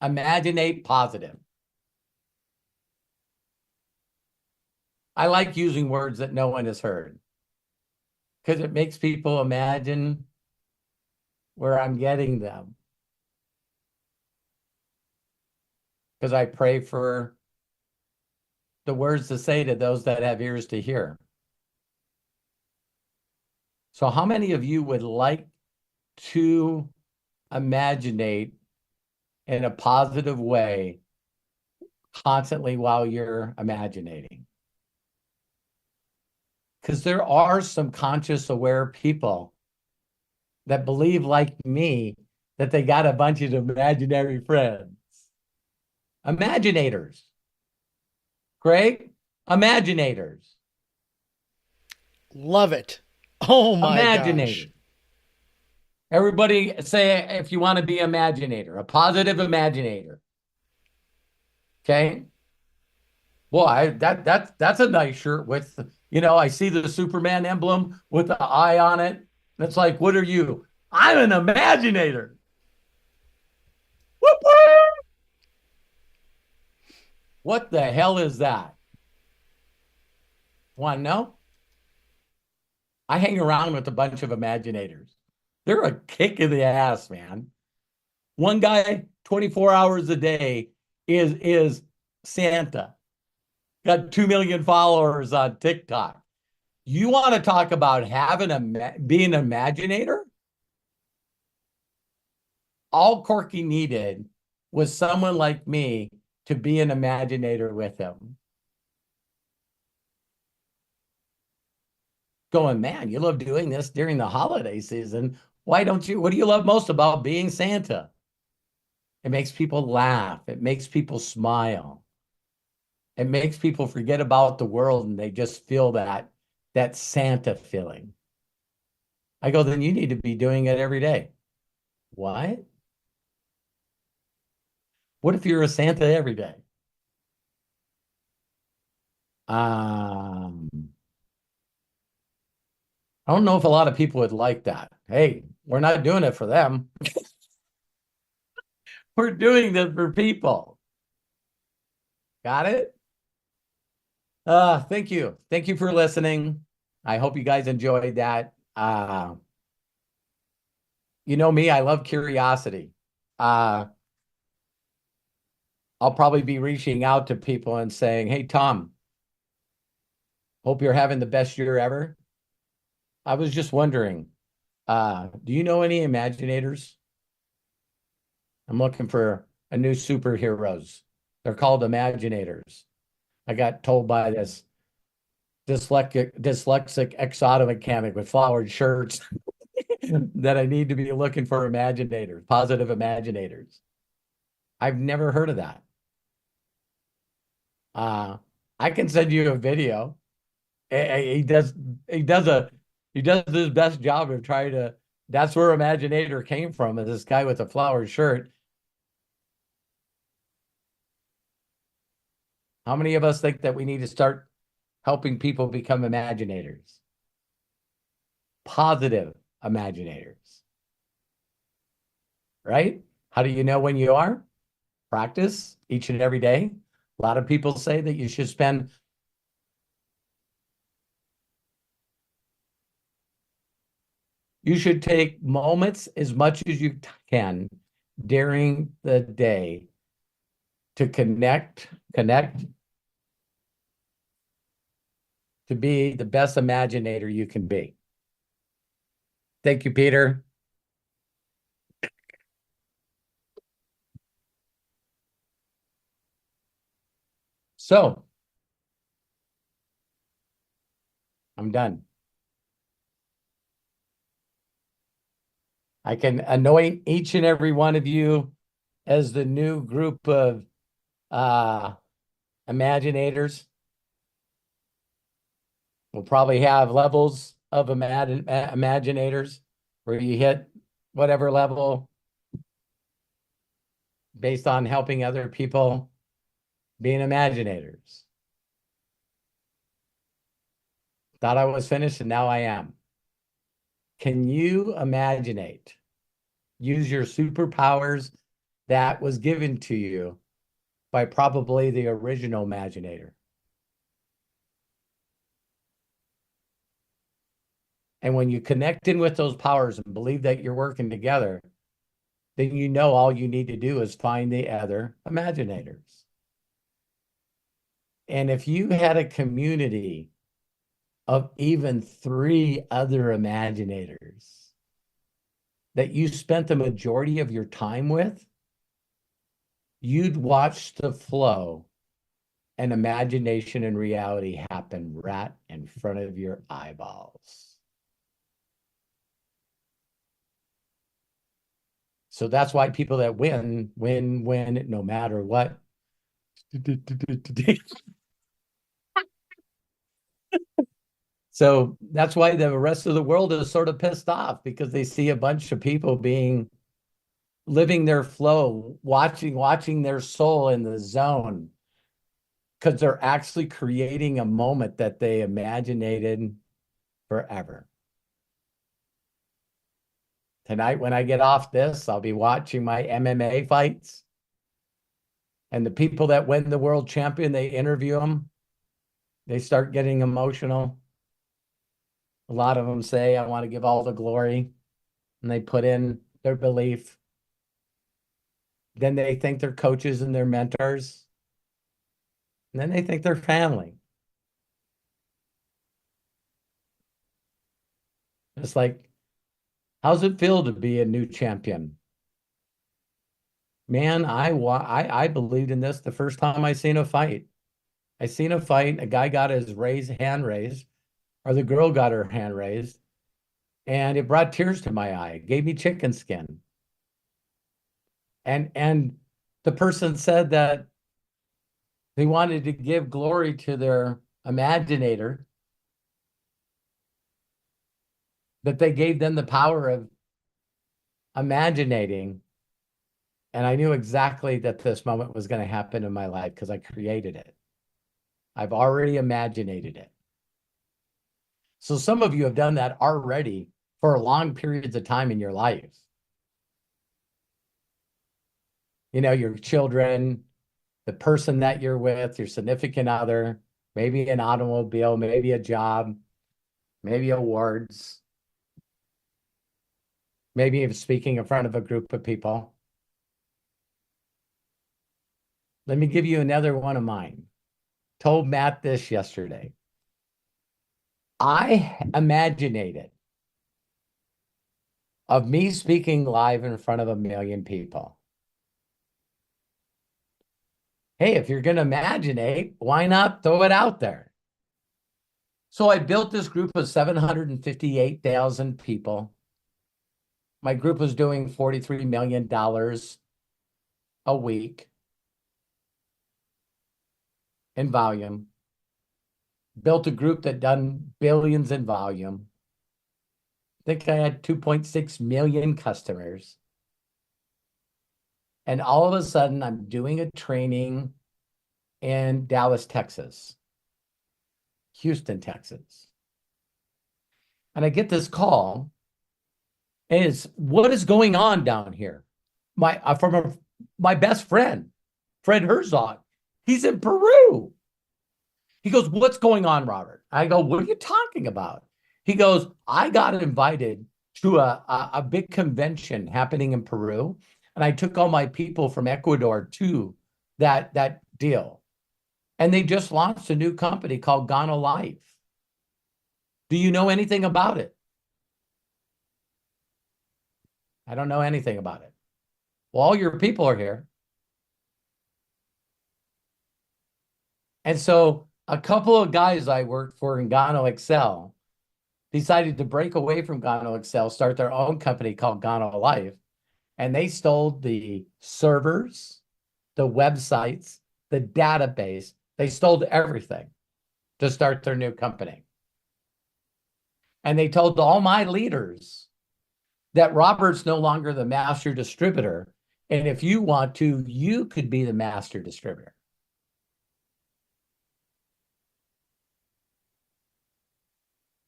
Imaginate positive. I like using words that no one has heard because it makes people imagine where I'm getting them. Because I pray for the words to say to those that have ears to hear. So how many of you would like to imaginate in a positive way constantly while you're imaginating? Because there are some conscious, aware people that believe, like me, that they got a bunch of imaginary friends. Imaginators. Greg, imaginators. Love it. Oh my Imaginators. gosh. Everybody say if you want to be imaginator, a positive imaginator. Okay. Boy, that's a nice shirt with, I see the Superman emblem with the eye on it. It's like, what are you? I'm an imaginator. Whoop-whoop! What the hell is that? Want to know? I hang around with a bunch of imaginators. They're a kick in the ass, man. One guy, 24 hours a day, is Santa. Got 2 million followers on TikTok. You want to talk about being an imaginator? All Corky needed was someone like me to be an imaginator with him. Going, man, you love doing this during the holiday season. Why don't you? What do you love most about being Santa? It makes people laugh. It makes people smile. It makes people forget about the world and they just feel that Santa feeling. I go, then you need to be doing it every day. What? What if you're a Santa every day? I don't know if a lot of people would like that. Hey, we're not doing it for them. We're doing this for people. Got it? Thank you. Thank you for listening. I hope you guys enjoyed that. You know me, I love curiosity. I'll probably be reaching out to people and saying, hey, Tom, hope you're having the best year ever. I was just wondering, do you know any Imaginators? I'm looking for a new superheroes. They're called Imaginators. I got told by this dyslexic ex-auto mechanic with flowered shirts that I need to be looking for Imaginators, positive Imaginators. I've never heard of that. I can send you a video. He does his best job of trying to. That's where Imaginator came from, is this guy with a flowered shirt. How many of us think that we need to start helping people become Imaginators? Positive Imaginators. Right? How do you know when you are? Practice each and every day. A lot of people say that you should spend take moments as much as you can during the day to connect to be the best Imaginator you can be. Thank you, Peter. So, I'm done. I can anoint each and every one of you as the new group of Imaginators. We'll probably have levels of Imaginators where you hit whatever level, based on helping other people, being imaginators. Thought I was finished, and now I am. Can you imaginate? Use your superpowers that was given to you by probably the original Imaginator. And when you connect in with those powers and believe that you're working together, then you know all you need to do is find the other Imaginators. And if you had a community of even 3 other Imaginators that you spent the majority of your time with, you'd watch the flow and imagination and reality happen right in front of your eyeballs. So that's why people that win, no matter what. So that's why the rest of the world is sort of pissed off, because they see a bunch of people living their flow, watching their soul in the zone, because they're actually creating a moment that they imaginated forever. Tonight, when I get off this, I'll be watching my MMA fights. And the people that win the world champion, they interview them. They start getting emotional. A lot of them say, I want to give all the glory. And they put in their belief. Then they think they're coaches and they're mentors. And then they think they're family. It's like, how's it feel to be a new champion? Man, I believed in this the first time I seen a fight. I seen a fight, a guy got his hand raised, or the girl got her hand raised, and it brought tears to my eye. It gave me chicken skin. And the person said that they wanted to give glory to their Imaginator, that they gave them the power of imaginating. And I knew exactly that this moment was going to happen in my life because I created it. I've already imaginated it. So some of you have done that already for long periods of time in your life. You know, your children, the person that you're with, your significant other, maybe an automobile, maybe a job, maybe awards, maybe even speaking in front of a group of people. Let me give you another one of mine. Told Matt this yesterday. I imaginated of me speaking live in front of 1 million people. Hey, if you're going to imaginate, why not throw it out there? So I built this group of 758,000 people. My group was doing $43 million a week in volume. Built a group that done billions in volume. I think I had 2.6 million customers. And all of a sudden, I'm doing a training in Dallas, Texas, Houston, Texas. And I get this call, and it's, what is going on down here? From my best friend, Fred Herzog. He's in Peru. He goes, what's going on, Robert? I go, what are you talking about? He goes, I got invited to a big convention happening in Peru, and I took all my people from Ecuador to that deal. And they just launched a new company called Gano Life. Do you know anything about it? I don't know anything about it. Well, all your people are here. And so a couple of guys I worked for in Gano Excel decided to break away from Gano Excel, start their own company called Gano Life. And they stole the servers, the websites, the database. They stole everything to start their new company. And they told all my leaders that Robert's no longer the master distributor. And if you want to, you could be the master distributor.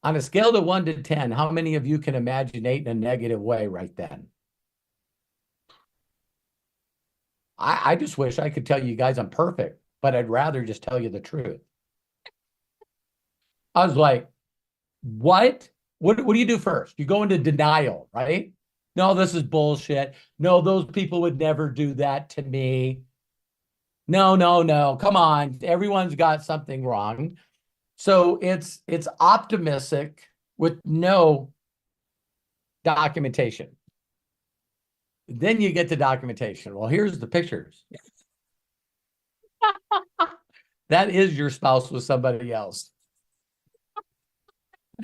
On a scale of 1 to 10, how many of you can imaginate in a negative way right then? I just wish I could tell you guys I'm perfect, but I'd rather just tell you the truth. I was like, what? What do you do first? You go into denial, right? No, this is bullshit. No, those people would never do that to me. No, no, no. Come on. Everyone's got something wrong. So it's optimistic with no documentation. Then you get the documentation. Well, here's the pictures. That is your spouse with somebody else.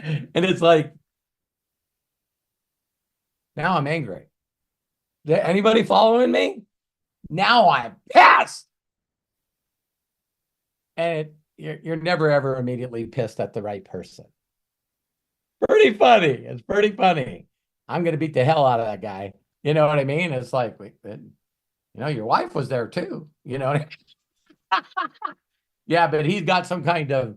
And it's like, now I'm angry. Anybody following me? Now I'm pissed. And you're never, ever immediately pissed at the right person. Pretty funny. It's pretty funny. I'm going to beat the hell out of that guy. You know what I mean? It's like, your wife was there too. You know what I mean? Yeah, but he's got some kind of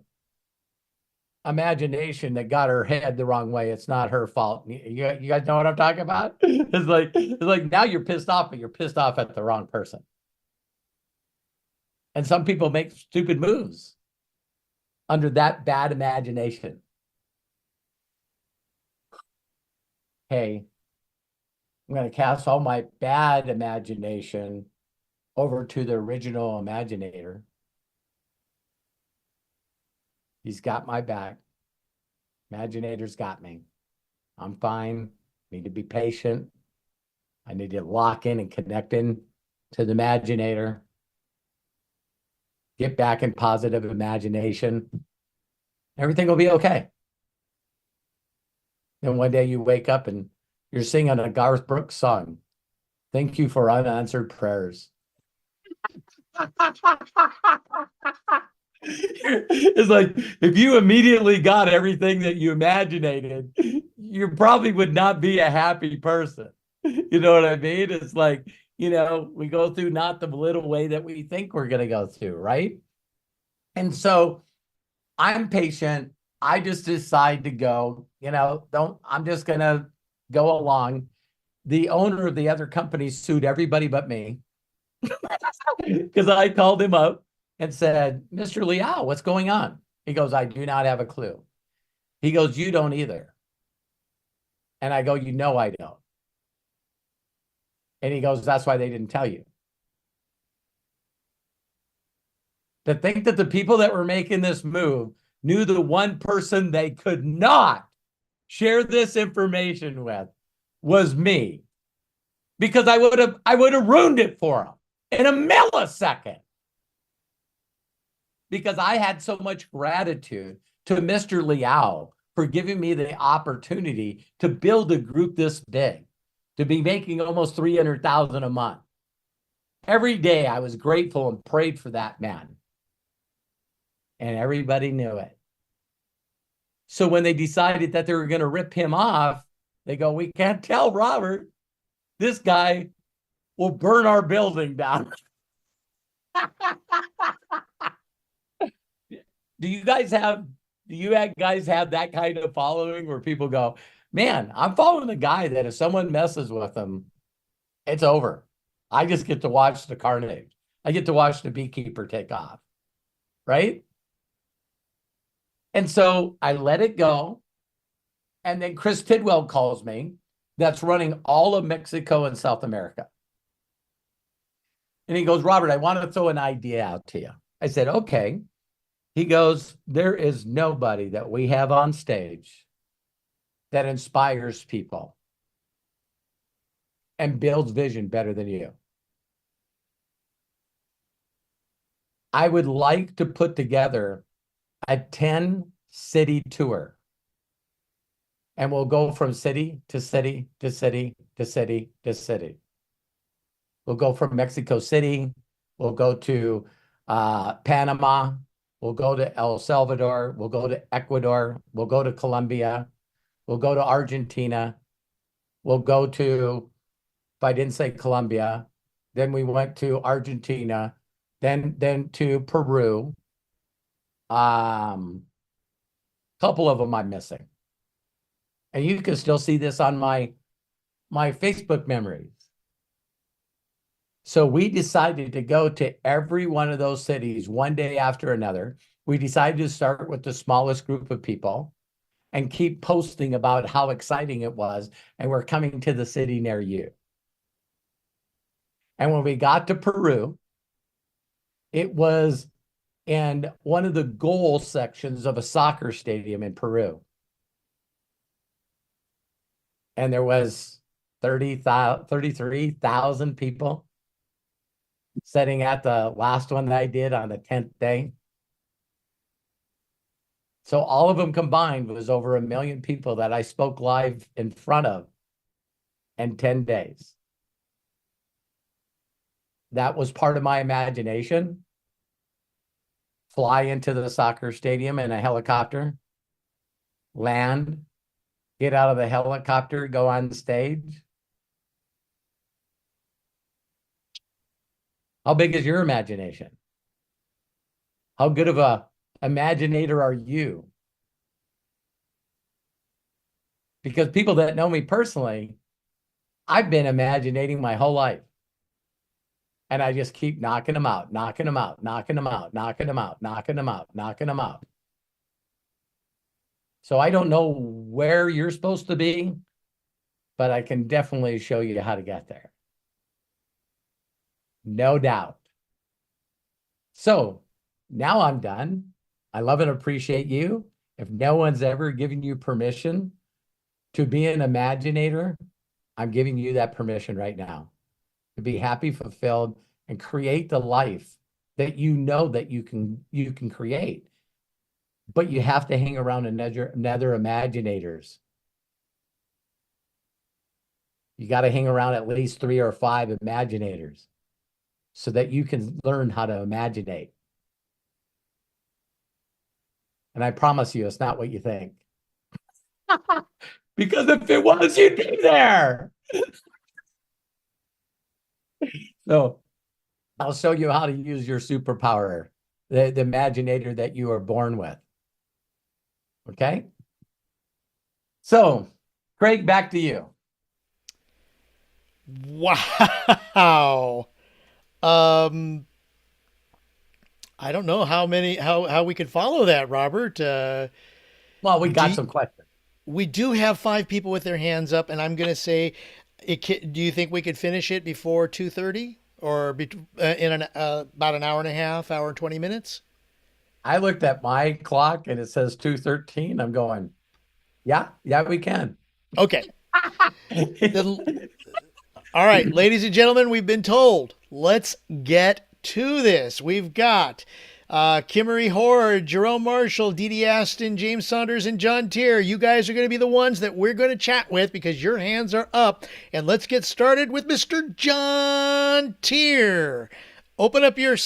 imagination that got her head the wrong way. It's not her fault. You guys know what I'm talking about? It's like now you're pissed off, but you're pissed off at the wrong person. And some people make stupid moves under that bad imagination. Hey, I'm going to cast all my bad imagination over to the original Imaginator. He's got my back. Imaginator's got me. I'm fine. Need to be patient. I need to lock in and connect in to the Imaginator. Get back in positive imagination. Everything will be okay. Then one day you wake up and you're singing a Garth Brooks song. Thank you for unanswered prayers. It's like, if you immediately got everything that you imaginated, you probably would not be a happy person. You know what I mean? It's like, we go through not the little way that we think we're going to go through, right? And so I'm patient. I just decide to go, I'm just going to go along. The owner of the other company sued everybody but me because I called him up and said, Mr. Liao, what's going on? He goes, I do not have a clue. He goes, you don't either. And I go, I don't. And he goes, that's why they didn't tell you. To think that the people that were making this move knew the one person they could not share this information with was me. Because I would have ruined it for them in a millisecond. Because I had so much gratitude to Mr. Liao for giving me the opportunity to build a group this big, to be making almost $300,000 a month. Every day I was grateful and prayed for that man. And everybody knew it. So when they decided that they were going to rip him off, they go, we can't tell Robert. This guy will burn our building down. Do you guys have that kind of following where people go, man, I'm following the guy that if someone messes with him, it's over. I just get to watch the carnage. I get to watch the beekeeper take off, right? And so I let it go. And then Chris Tidwell calls me, that's running all of Mexico and South America. And he goes, Robert, I want to throw an idea out to you. I said, okay. He goes, there is nobody that we have on stage that inspires people and builds vision better than you. I would like to put together a 10-city tour. And we'll go from city to city to city to city to city. We'll go from Mexico City. We'll go to Panama. We'll go to El Salvador. We'll go to Ecuador. We'll go to Colombia. We'll go to Argentina. We'll go to, if I didn't say Colombia, then we went to Argentina, then to Peru. Couple of them I'm missing. And you can still see this on my Facebook memories. So we decided to go to every one of those cities one day after another. We decided to start with the smallest group of people and keep posting about how exciting it was. And we're coming to the city near you. And when we got to Peru, it was in one of the goal sections of a soccer stadium in Peru. And there was 33,000 people sitting at the last one that I did on the 10th day. So all of them combined was over 1 million people that I spoke live in front of in 10 days. That was part of my imagination. Fly into the soccer stadium in a helicopter, land, get out of the helicopter, go on stage. How big is your imagination? How good of a imaginator are you? Because people that know me personally, I've been imaginating my whole life. And I just keep knocking them out, knocking them out, knocking them out, knocking them out, knocking them out, knocking them out. So I don't know where you're supposed to be, but I can definitely show you how to get there. No doubt. So now I'm done. I love and appreciate you. If no one's ever given you permission to be an imaginator, I'm giving you that permission right now to be happy, fulfilled, and create the life that you know that you can create. But you have to hang around another imaginators. You got to hang around at least 3 or 5 imaginators so that you can learn how to imaginate. And I promise you, it's not what you think. Because if it was, you'd be there. So I'll show you how to use your superpower, the Imaginator that you are born with. Okay? So, Craig, back to you. Wow. I don't know how we could follow that, Robert. Well, we got some questions. We do have 5 people with their hands up, and I'm going to say, do you think we could finish it before 2:30 or in about an hour and a half, hour and 20 minutes? I looked at my clock and it says 2:13. I'm going, yeah, we can. Okay. All right, ladies and gentlemen, we've been told. Let's get to this. We've got Kimmery Horde, Jerome Marshall, Dee Dee Aston, James Saunders, and John Tier. You guys are going to be the ones that we're going to chat with because your hands are up. And let's get started with Mr. John Tier. Open up your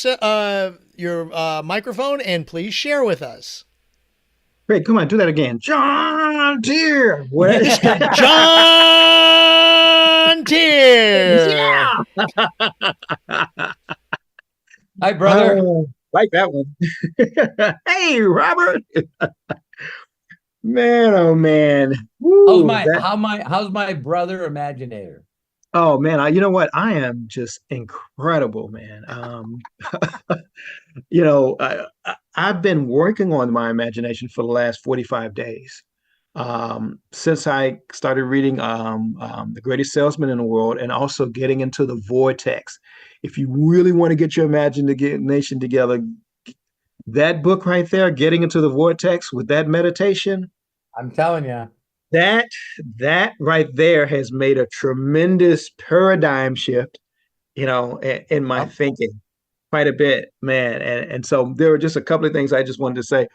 microphone and please share with us. Great, come on, do that again. John Tier. Mr. John Tier. Yeah. Hi, brother. Like that one. Hey, Robert. Man, oh man. Woo, how's my brother Imaginator? Oh man, you know what? I am just incredible, man. I've been working on my imagination for the last 45 days. Since I started reading The Greatest Salesman in the World and also getting into the vortex. If you really want to get your imagination together, that book right there, Getting into the Vortex with that meditation, I'm telling you. That right there has made a tremendous paradigm shift, in my thinking quite a bit, man. And so there were just a couple of things I just wanted to say.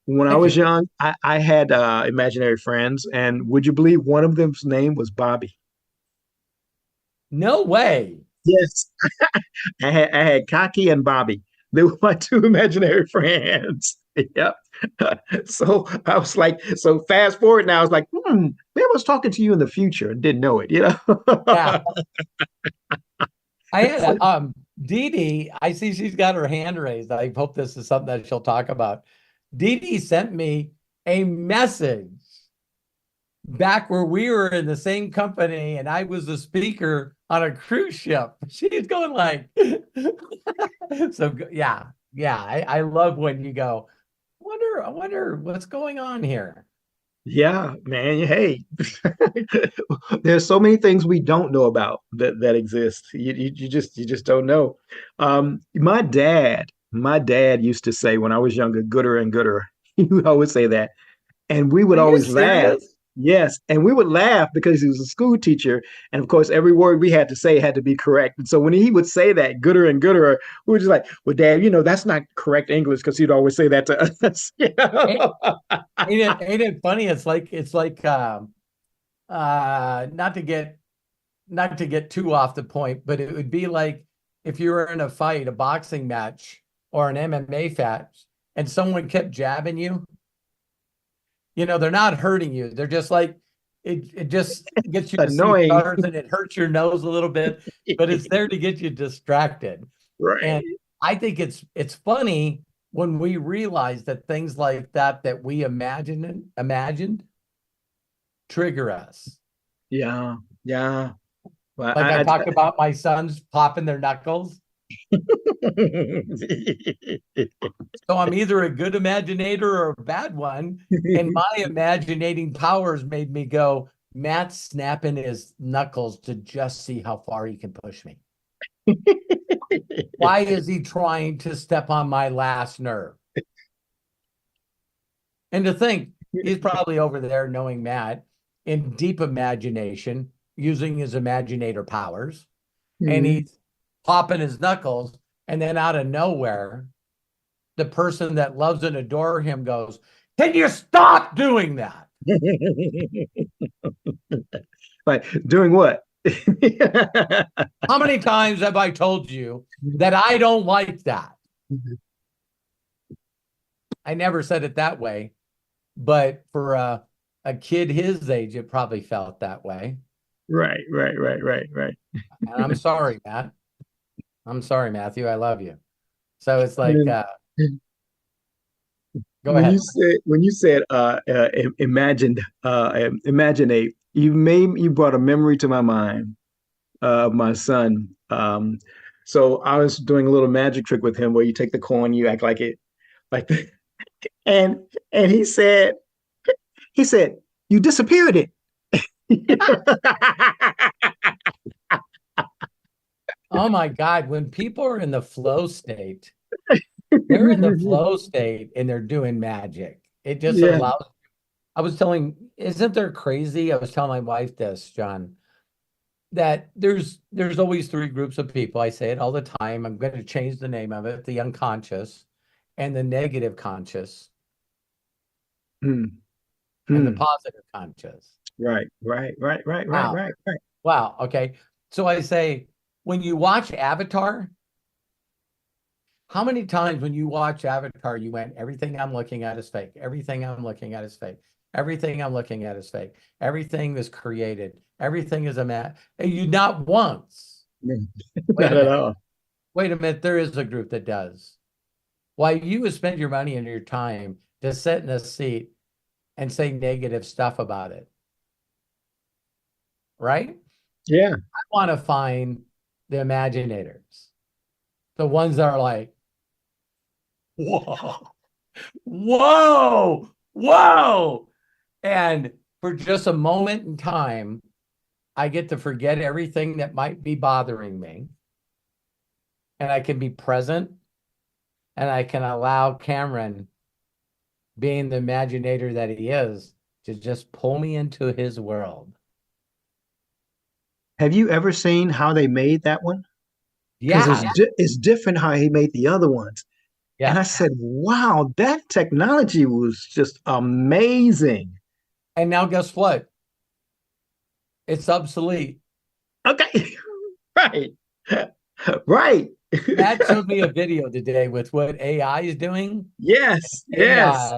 When I was young, I had imaginary friends, and would you believe one of them's name was Bobby? No way. Yes. I had Kaki and Bobby. They were my 2 imaginary friends. Yep. So I was like, so fast forward now, I was like, maybe I was talking to you in the future and didn't know it, you Yeah. know? I had Dee Dee, I see she's got her hand raised. I hope this is something that she'll talk about. Dee Dee sent me a message back where we were in the same company and I was the speaker on a cruise ship. She's going like, so yeah, I love when you go, I wonder what's going on here. Yeah, man. Hey, there's so many things we don't know about that exist. You just don't know. My dad used to say when I was younger, gooder and gooder. He would always say that. And we Are would you always laugh. serious? Yes. And we would laugh because he was a school teacher. And of course, every word we had to say had to be correct. And so when he would say that, gooder and gooder, we were just like, well, Dad, that's not correct English because he'd always say that to us. Ain't, ain't it funny? It's like not to get too off the point, but it would be like if you were in a fight, a boxing match or an MMA match, and someone kept jabbing you. They're not hurting you. They're just like it just gets you to see Annoying. stars and it hurts your nose a little bit, but it's there to get you distracted. Right. And I think it's funny when we realize that things like that we imagined trigger us. Yeah. Yeah. Well, Like I talked about my sons popping their knuckles. So I'm either a good imaginator or a bad one. And my imaginating powers made me go, Matt's snapping his knuckles to just see how far he can push me. Why is he trying to step on my last nerve? And to think, he's probably over there knowing Matt in deep imagination, using his imaginator powers, and he's popping his knuckles, and then out of nowhere, the person that loves and adores him goes, can you stop doing that? Like, doing what? How many times have I told you that I don't like that? I never said it that way, but for a kid his age, it probably felt that way. Right. And I'm sorry, Matt. I'm sorry, Matthew. I love you. So it's like, go ahead. When you said imagined, imaginate, you brought a memory to my mind of my son. So I was doing a little magic trick with him where you take the coin, you act like it, like the, and he said you disappeared it. Oh my God, when people are in the flow state, they're in the flow state and they're doing magic. It just Yeah. allows. I was isn't there crazy? I was telling my wife this, John, that there's always three groups of people. I say it all the time. I'm going to change the name of it: the unconscious and the negative conscious and the positive conscious. Right. Wow. Okay. So I say, when you watch Avatar, how many times when you watch Avatar, you went, everything I'm looking at is fake. Everything I'm looking at is fake. Everything I'm looking at is fake. Everything is created. Everything is you not once. Not at all. Wait a minute. There is a group that does. Why you would spend your money and your time to sit in a seat and say negative stuff about it. Right? Yeah. I want to find the Imaginators. The ones that are like, whoa, whoa, whoa. And for just a moment in time, I get to forget everything that might be bothering me. And I can be present. And I can allow Cameron, being the Imaginator that he is, to just pull me into his world. Have you ever seen how they made that one? Yeah. Because it's different how he made the other ones. Yeah. And I said, wow, that technology was just amazing. And now guess what? It's obsolete. Okay. Right. Right. Matt showed me a video today with what AI is doing. Yes, yes.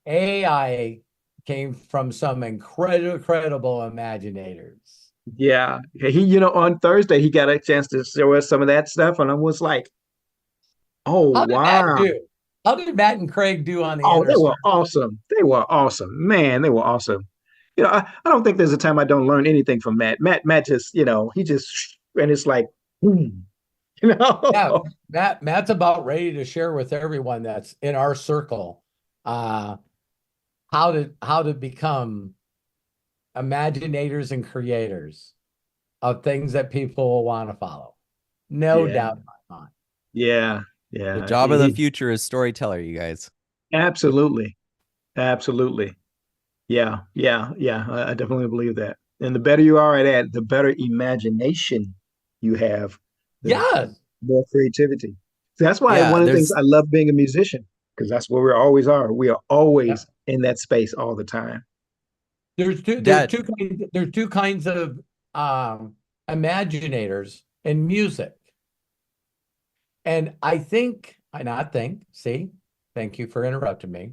AI came from some incredible imaginators. Yeah. On Thursday, he got a chance to show us some of that stuff. And I was like, oh, How did Matt wow. do? How did Matt and Craig do on the Oh, they inner were circle? awesome. They were awesome. Man, they were awesome. I don't think there's a time I don't learn anything from Matt. Matt just, he just, and it's like, boom, you Yeah, know? Matt's about ready to share with everyone that's in our circle uh, how to become imaginators and creators of things that people will want to follow. No Yeah, doubt in my mind. yeah, The yeah. job of the future is storyteller, you guys. Absolutely. Absolutely. Yeah, yeah, yeah. I definitely believe that. And the better you are at that, the better imagination you have, the Yes. more creativity. So that's why Yeah, one of the things there's I love being a musician, because that's where we always are. We are Yeah. always in that space all the time. that. There's two kinds of imaginators in music. And see, thank you for interrupting me.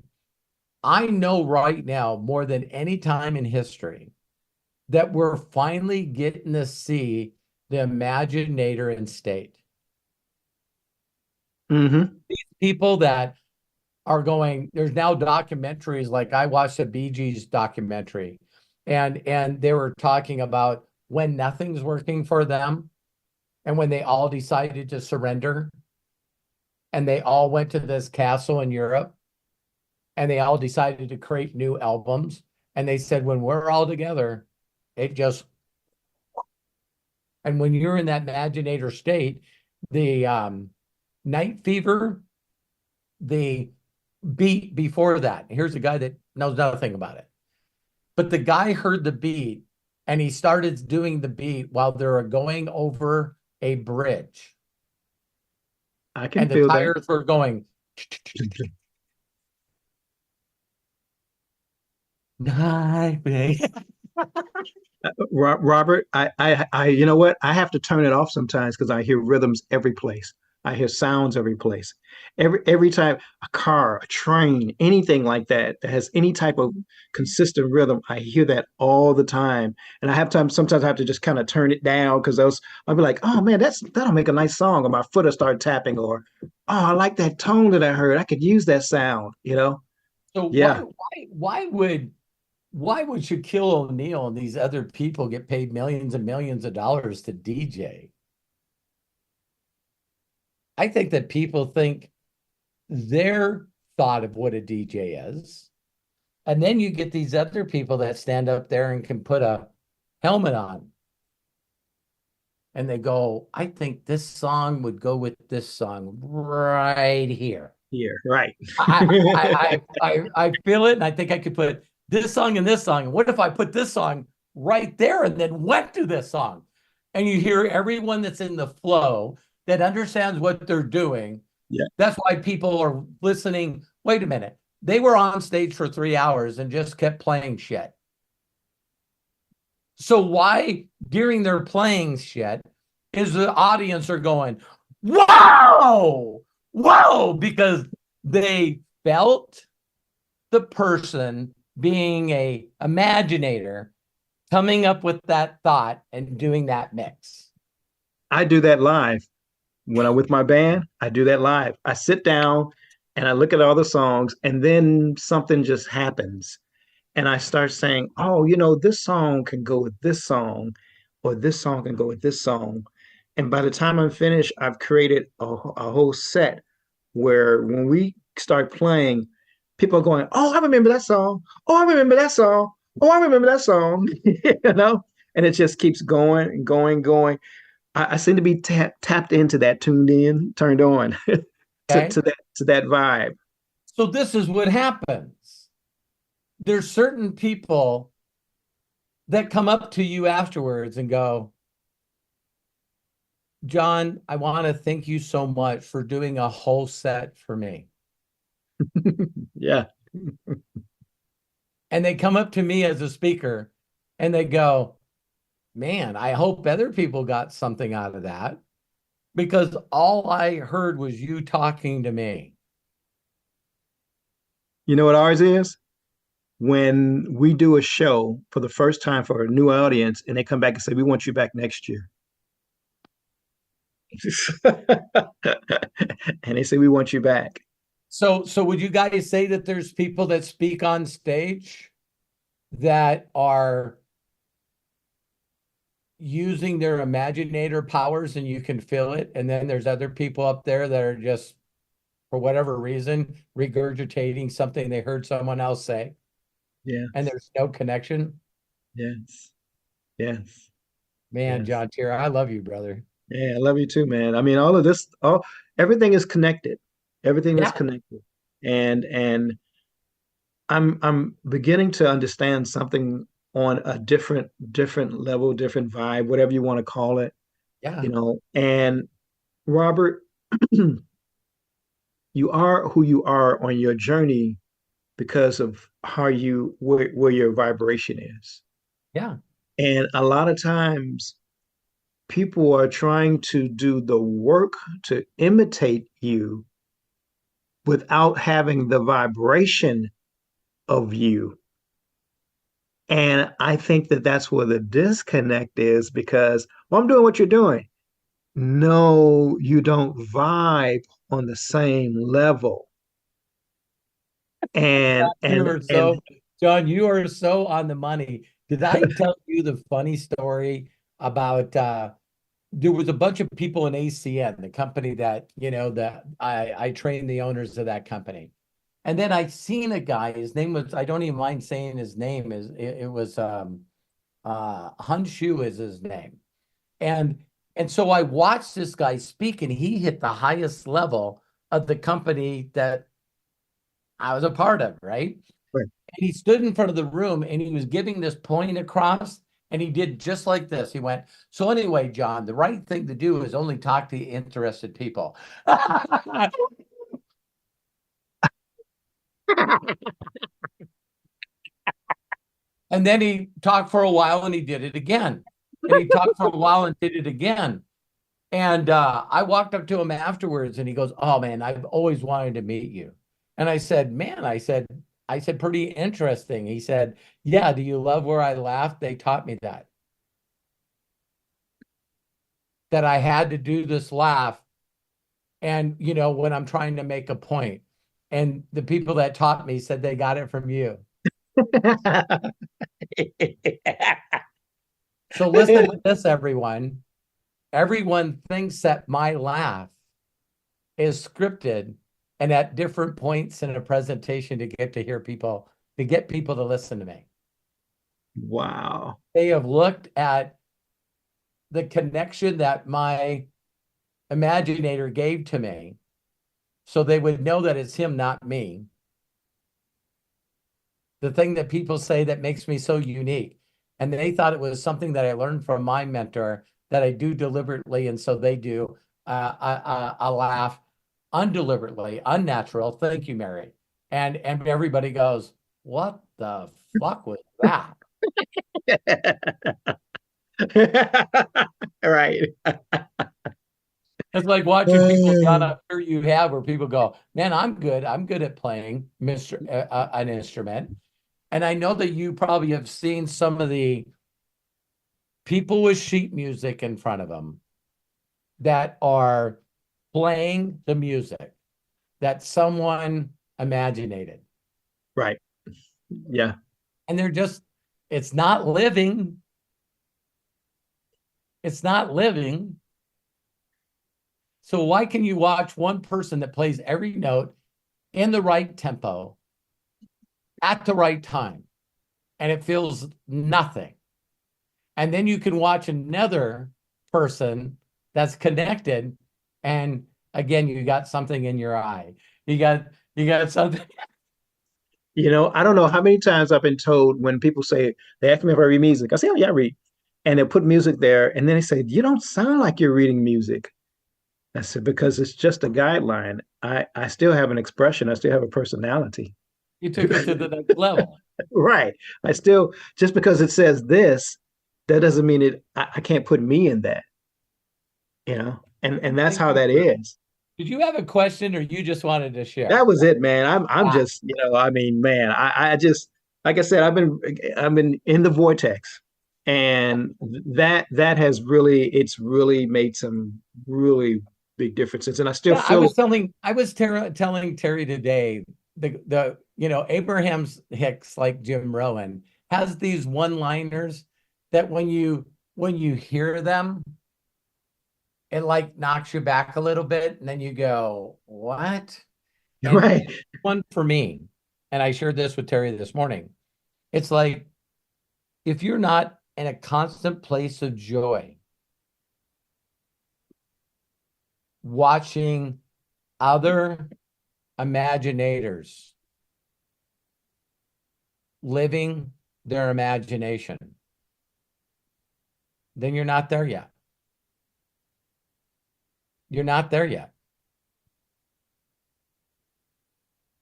I know right now more than any time in history that we're finally getting to see the Imaginator in state. Mm-hmm. People that are going, there's now documentaries, like I watched a Bee Gees documentary, and they were talking about when nothing's working for them and when they all decided to surrender and they all went to this castle in Europe and they all decided to create new albums. And they said, when we're all together, it just, and when you're in that imaginator state, the night fever, the beat before that. Here's a guy that knows nothing about it. But the guy heard the beat and he started doing the beat while they were going over a bridge. I can And the feel that. tires were going. Robert, you know what? I have to turn it off sometimes because I hear rhythms every place. I hear sounds every place. Every time a car, a train, anything like that that has any type of consistent rhythm, I hear that all the time. And I have time. Sometimes I have to just kind of turn it down because I'll be like, oh man, that'll make a nice song, or my foot will start tapping, or oh, I like that tone that I heard. I could use that sound. So Yeah. why would Shaquille O'Neal and these other people get paid millions and millions of dollars to DJ? I think that people think their thought of what a DJ is. And then you get these other people that stand up there and can put a helmet on. And they go, I think this song would go with this song right here. Here, right. I feel it, and I think I could put this song and this song. And what if I put this song right there and then went to this song? And you hear everyone that's in the flow that understands what they're doing. Yeah. That's why people are listening. Wait a minute. They were on stage for 3 hours and just kept playing shit. So why during their playing shit is the audience are going, wow, whoa, because they felt the person being a imaginator coming up with that thought and doing that mix. I do that live. When I'm with my band, I do that live. I sit down and I look at all the songs, and then something just happens. And I start saying, oh, this song can go with this song, or this song can go with this song. And by the time I'm finished, I've created a whole set where when we start playing, people are going, oh, I remember that song. Oh, I remember that song. Oh, I remember that song. And it just keeps going and going, going. I seem to be tapped into that, tuned in, turned on to, Okay. to that vibe. So this is what happens. There's certain people that come up to you afterwards and go, John, I want to thank you so much for doing a whole set for me. Yeah. And they come up to me as a speaker and they go, man, I hope other people got something out of that. because all I heard was you talking to me. You know what ours is? When we do a show for the first time for a new audience and they come back and say, we want you back next year. And they say, we want you back. So would you guys say that there's people that speak on stage that are using their Imaginator powers and you can feel it, and then there's other people up there that are just, for whatever reason, regurgitating something they heard someone else say? Yeah. And there's no connection? Yes. Yes. Man, Yes. John Tier, I love you, brother. Yeah, I love you too, man. I mean, all of this, everything is connected. Everything is connected. And I'm beginning to understand something on a different level, different vibe, whatever you want to call it. Yeah. You know, and Robert, you are who you are on your journey because of where your vibration is. Yeah. And a lot of times people are trying to do the work to imitate you without having the vibration of you. And I think that that's where the disconnect is, because, well, I'm doing what you're doing. No, you don't vibe on the same level. And John, you are so on the money. Did I tell you the funny story about there was a bunch of people in ACN, the company that, that I trained the owners of that company. And then I seen a guy, his name was, I don't even mind saying his name, it was Hun Shu is his name. And so I watched this guy speak, and he hit the highest level of the company that I was a part of, right? Right. And he stood in front of the room and he was giving this point across, and he did just like this. He went, so anyway, John, the right thing to do is only talk to interested people. And then he talked for a while and he did it again. And he talked for a while and did it again. And I walked up to him afterwards and he goes, oh man, I've always wanted to meet you. And I said, man, I said, pretty interesting. He said, yeah, do you love where I laughed? They taught me that I had to do this laugh. And, when I'm trying to make a point, and the people that taught me said they got it from you. So listen to this, everyone. Everyone thinks that my laugh is scripted and at different points in a presentation to get people to listen to me. Wow. They have looked at the connection that my Imaginator gave to me, so they would know that it's him, not me. The thing that people say that makes me so unique. And they thought it was something that I learned from my mentor that I do deliberately. And so they do a laugh undeliberately, unnatural. Thank you, Mary. And everybody goes, what the fuck was that? Right. It's like watching people, John, I'm sure you have, where people go, man, I'm good at playing an instrument. And I know that you probably have seen some of the people with sheet music in front of them that are playing the music that someone imaginated. Right. Yeah. And they're just, it's not living. It's not living. So why can you watch one person that plays every note in the right tempo at the right time and it feels nothing? And then you can watch another person that's connected, and again, you got something in your eye. You got something. I don't know how many times I've been told, when people say, they ask me if I read music, I say, oh yeah, I read. And they put music there, and then they say, you don't sound like you're reading music. I said, because it's just a guideline. I still have an expression. I still have a personality. You took it to the next level. Right. I still, just because it says this, that doesn't mean I can't put me in that. And that's Thank how you. that is. Did you have a question or you just wanted to share? That was it, man. I'm Wow. just, I mean, man, I just, like I said, I've been in the vortex, and that has really, it's really made some really big differences. And I still Yeah, feel, I was telling Terry today, Abraham's Hicks, like Jim Rowan, has these one-liners that when you hear them, it like knocks you back a little bit, and then you go, what? And right. one for me, and I shared this with Terry this morning. It's like, if you're not in a constant place of joy, watching other imaginators living their imagination, then you're not there yet. You're not there yet.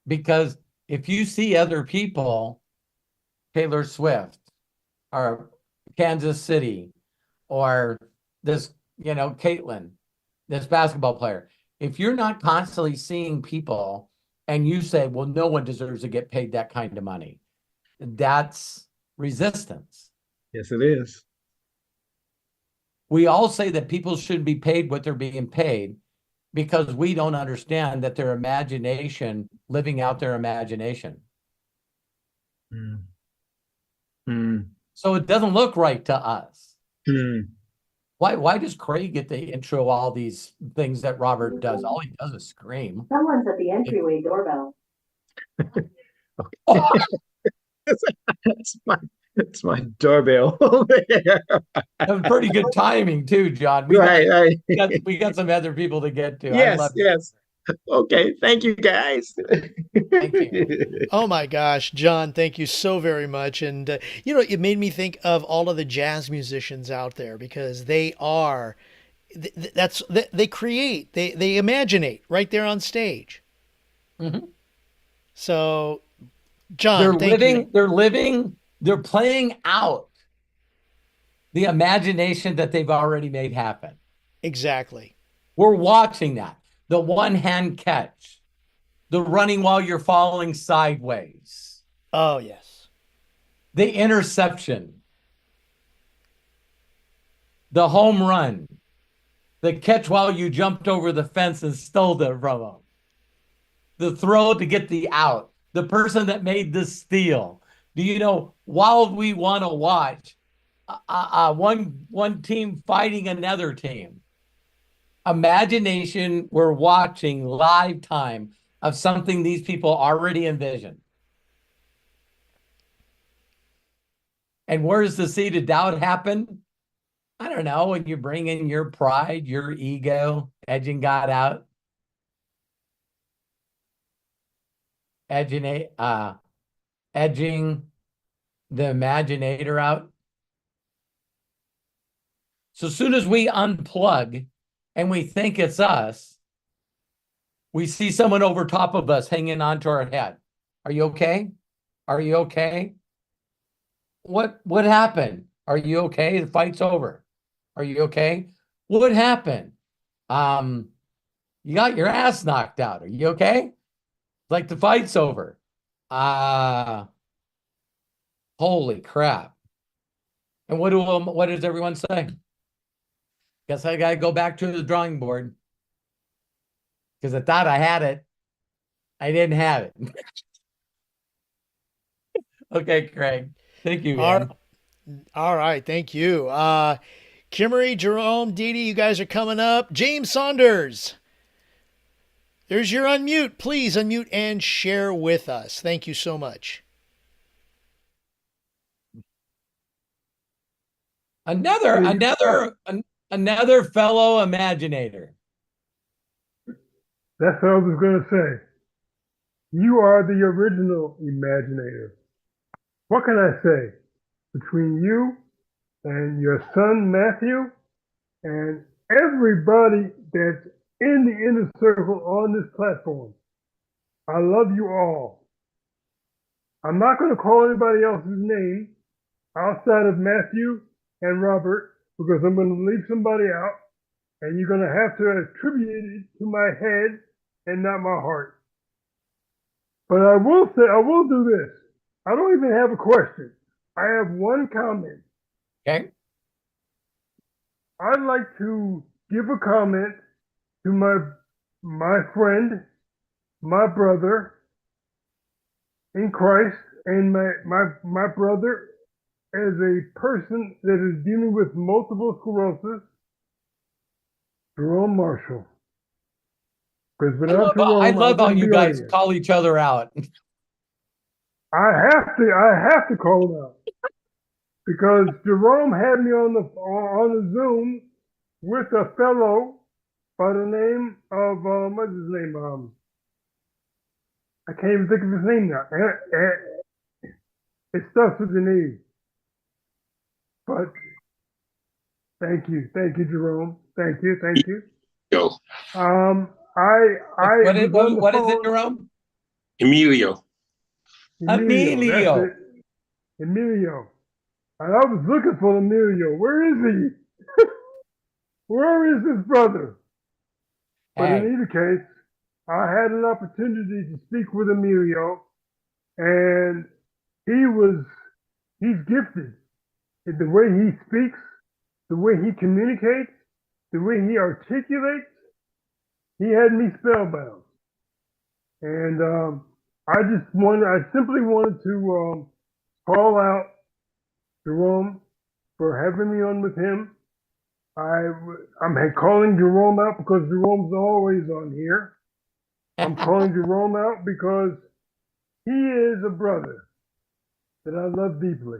Because if you see other people, Taylor Swift or Kansas City or this, Caitlin, this basketball player, if you're not constantly seeing people and you say, well, no one deserves to get paid that kind of money, that's resistance. Yes, it is. We all say that people should be paid what they're being paid because we don't understand that their imagination, living out their imagination. Mm. Mm. So it doesn't look right to us. Mm. Why does Craig get to intro all these things that Robert does? All he does is scream. Someone's at the entryway doorbell. Oh, It's my doorbell over there. that was pretty good timing too, John. Right. We got some other people to get to. I Yes, love yes. Okay. Thank you, guys. Thank you. Oh my gosh, John, thank you so very much. And, it made me think of all of the jazz musicians out there because they are, they create, they imaginate right there on stage. Mm-hmm. So, John, thank you. They're playing out the imagination that they've already made happen. Exactly. We're watching that. The one hand catch, the running while you're falling sideways, Oh, yes. the interception, the home run, the catch while you jumped over the fence and stole it from them, the throw to get the out, the person that made the steal. Do you know, while we want to watch one team fighting another team, imagination, we're watching live time of something these people already envisioned. And where does the seed of doubt happen? I don't know, when you bring in your pride, your ego, edging God out, edging the Imaginator out. So as soon as we unplug and we think it's us, we see someone over top of us hanging onto our head. Are you okay? Are you okay? What happened? Are you okay? The fight's over. Are you okay? What happened? You got your ass knocked out. Are you okay? Like the fight's over. Holy crap. And what does everyone say? Guess I gotta go back to the drawing board. Because I thought I had it. I didn't have it. Okay, Craig. Thank you, man. All right. Thank you. Kimmery, Jerome, Dee Dee, you guys are coming up. James Saunders. There's your unmute. Please unmute and share with us. Thank you so much. Another fellow Imaginator. That's what I was going to say. You are the original Imaginator. What can I say? Between you and your son Matthew and everybody that's in the inner circle on this platform, I love you all. I'm not going to call anybody else's name outside of Matthew and Robert because I'm going to leave somebody out. and you're going to have to attribute it to my head and not my heart. But I will do this. I don't even have a question. I have one comment. Okay. I'd like to give a comment to my friend, my brother in Christ, and my brother as a person that is dealing with multiple sclerosis, Jerome Marshall. Because without Jerome, I love how wouldn't you be on guys here. call each other out. I have to call him out because Jerome had me on the Zoom with a fellow by the name of what's his name? I can't even think of his name now. It starts with an E. But thank you, Jerome. Thank you. Yo, What is, was on the what is it, phone. Jerome? Emilio. Emilio. That's it. Emilio. And I was looking for Emilio. Where is he? Where is his brother? But in either case, I had an opportunity to speak with Emilio, and he's gifted in the way he speaks, the way he communicates, the way he articulates. He had me spellbound. And I simply wanted to call out Jerome for having me on with him. I'm calling Jerome out because Jerome's always on here. I'm calling Jerome out because he is a brother that I love deeply.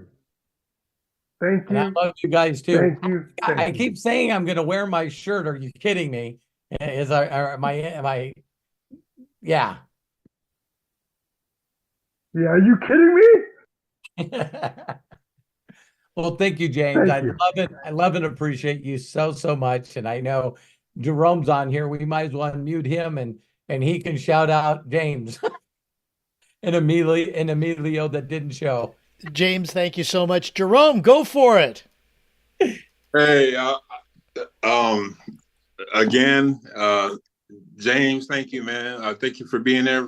Thank you. And I love you guys too. Thank you. I keep saying I'm going to wear my shirt. Are you kidding me? Am I? Yeah. Yeah, are you kidding me? Well, thank you, James. Thank you. Love it. I love and appreciate you so much. And I know Jerome's on here. We might as well unmute him and he can shout out James and Emilio that didn't show. James, thank you so much. Jerome, go for it. Hey, again, James, thank you, man. Thank you for being there.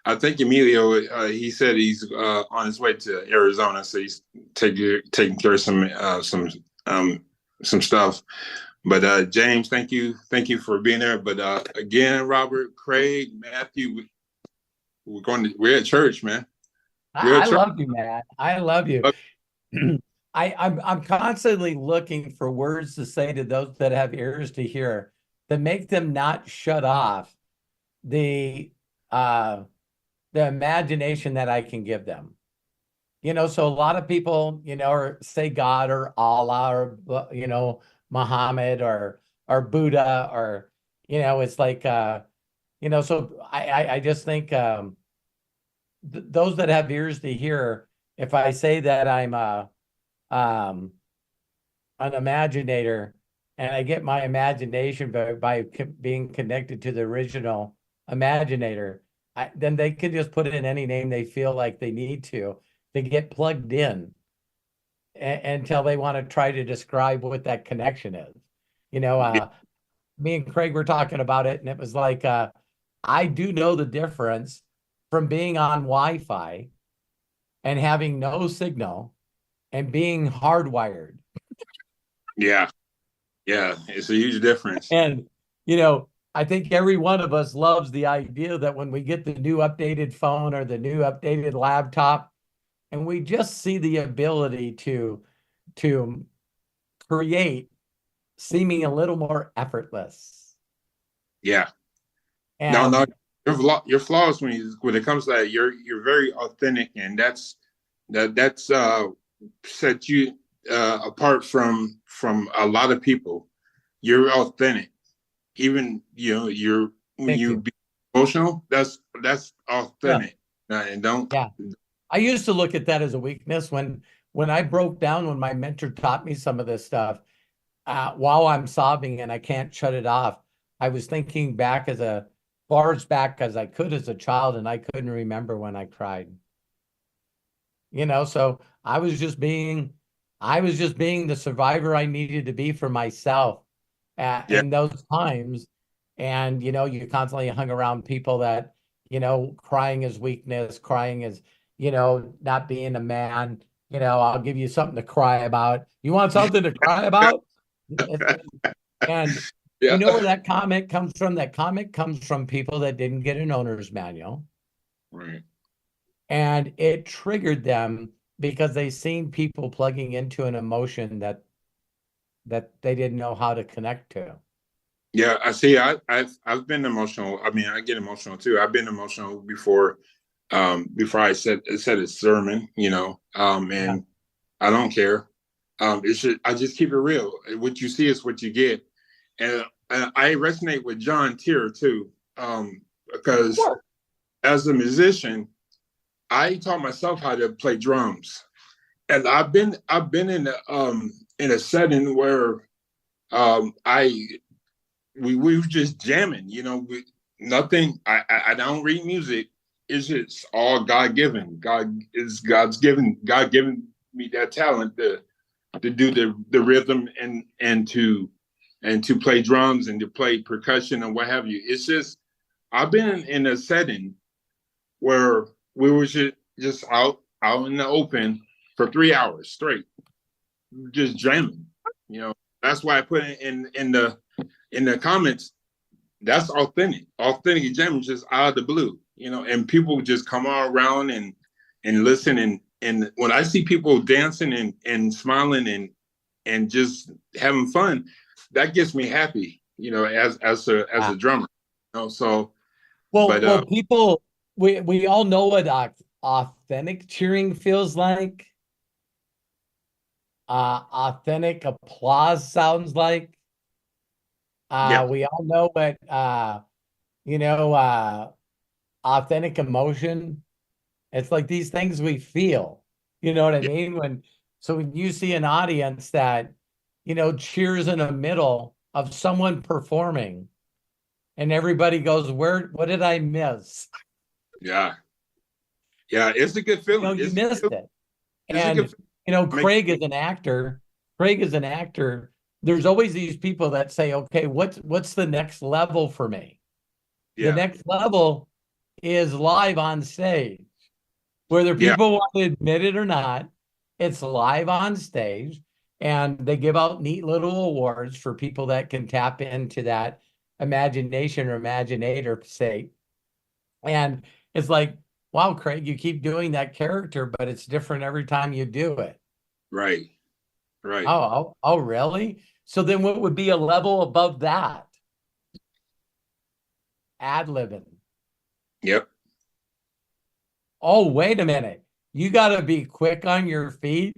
I think Emilio, he said he's on his way to Arizona, so he's taking care of some stuff. But James, thank you for being there. But again, Robert, Craig, Matthew, we're at church, man. I love you, man. I love you. I'm constantly looking for words to say to those that have ears to hear that make them not shut off the imagination that I can give them. So a lot of people, or say God or Allah or Muhammad or Buddha or it's like so I just think those that have ears to hear, if I say that I'm an imaginator and I get my imagination by being connected to the original imaginator, then they can just put in any name they feel like they need to get plugged in until they want to try to describe what that connection is. Me and Craig were talking about it, and it was like, I do know the difference from being on Wi-Fi and having no signal and being hardwired. Yeah, it's a huge difference. And, I think every one of us loves the idea that when we get the new updated phone or the new updated laptop, and we just see the ability to create seeming a little more effortless. Yeah. And No, your flaws when it comes to that, you're very authentic, and that's set you apart from a lot of people. You're authentic. Even when you be emotional, that's authentic. Yeah. And don't. Yeah. I used to look at that as a weakness when I broke down, when my mentor taught me some of this stuff, while I'm sobbing and I can't shut it off. I was thinking back as far back as I could as a child, and I couldn't remember when I cried. So I was just being the survivor I needed to be for myself. in those times. And, you know, you constantly hung around people that, you know, crying is weakness, crying is, you know, not being a man. You know, I'll give you something to cry about. You want something to cry about? And Yeah. you know where that comment comes from? That comment comes from people that didn't get an owner's manual. Right. And it triggered them because they seen people plugging into an emotion that they didn't know how to connect to. Yeah, I see. I've been emotional. I mean, I get emotional too. I've been emotional before I said a sermon, you know, and I don't care. I just keep it real. What you see is what you get. And I resonate with John Tier too, because as a musician, I taught myself how to play drums, and I've been in a setting where we were just jamming, you know, nothing. I don't read music. It's just all God given. God given me that talent to do the rhythm and to play drums and to play percussion and what have you. It's just, I've been in a setting where we were just out in the open for 3 hours straight, just jamming. You know, that's why I put it in the comments. That's authentic jamming, just out of the blue, you know, and people just come all around and listen. And when I see people dancing and smiling and just having fun, that gets me happy, you know, as a drummer, you know. So well, people, we all know what authentic cheering feels like. Authentic applause sounds like. We all know what authentic emotion. It's like these things we feel. You know what I mean? When you see an audience that, you know, cheers in the middle of someone performing, and everybody goes, what did I miss? Yeah, it's a good feeling. You know, you missed it. And you know, Craig is an actor. There's always these people that say, okay, what's the next level for me? The next level is live on stage. Whether people want to admit it or not, it's live on stage, and they give out neat little awards for people that can tap into that imagination or imaginator state. And it's like, wow, Craig, you keep doing that character, but it's different every time you do it. Right. Oh, really? So then what would be a level above that? Ad-libbing. Yep. Oh, wait a minute. You got to be quick on your feet.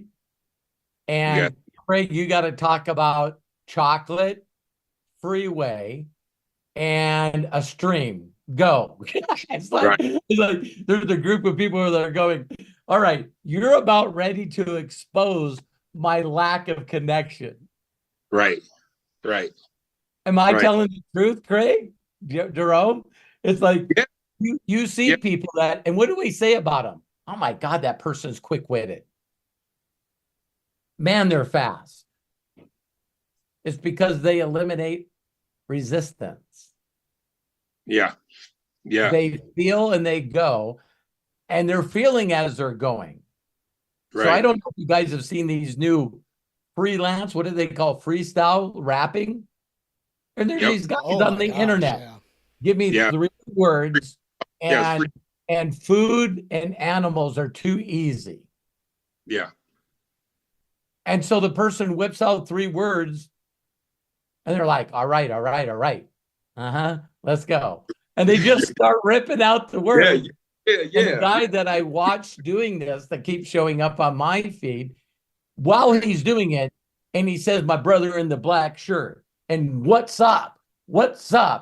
And Craig, you got to talk about chocolate, freeway, and a stream. Go. It's like there's a group of people that are going, all right, you're about ready to expose my lack of connection. Right. Am I telling the truth, Craig? Jerome? It's like you see people that, and what do we say about them? Oh my God, that person's quick-witted. Man, they're fast. It's because they eliminate resistance. Yeah. They feel and they go, and they're feeling as they're going. Right. So I don't know if you guys have seen these new freelance, what do they call freestyle rapping? And there's these guys on the internet. Give me 3 words, and food and animals are too easy. Yeah. And so the person whips out 3 words, and they're like, all right. Let's go. And they just start ripping out the words. And the guy that I watched doing this, that keeps showing up on my feed, while he's doing it, and he says, my brother in the black shirt, and what's up?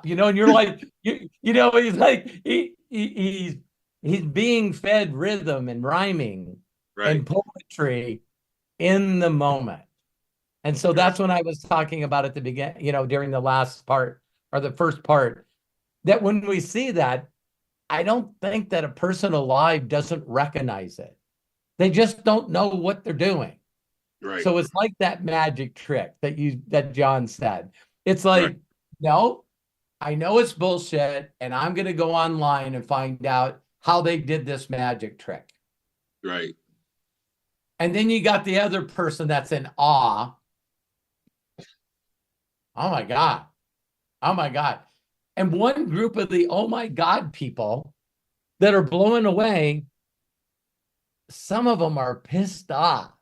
You know, and you're like, you know, he's like, he's being fed rhythm and rhyming and poetry in the moment. And so that's when I was talking about at the beginning, you know, during the last part or the first part, that when we see that, I don't think that a person alive doesn't recognize it. They just don't know what they're doing. Right. So it's like that magic trick that John said. It's like, no, I know it's bullshit, and I'm going to go online and find out how they did this magic trick. Right. And then you got the other person that's in awe. Oh my God. Oh my God. And one group of the oh my God people that are blown away, some of them are pissed off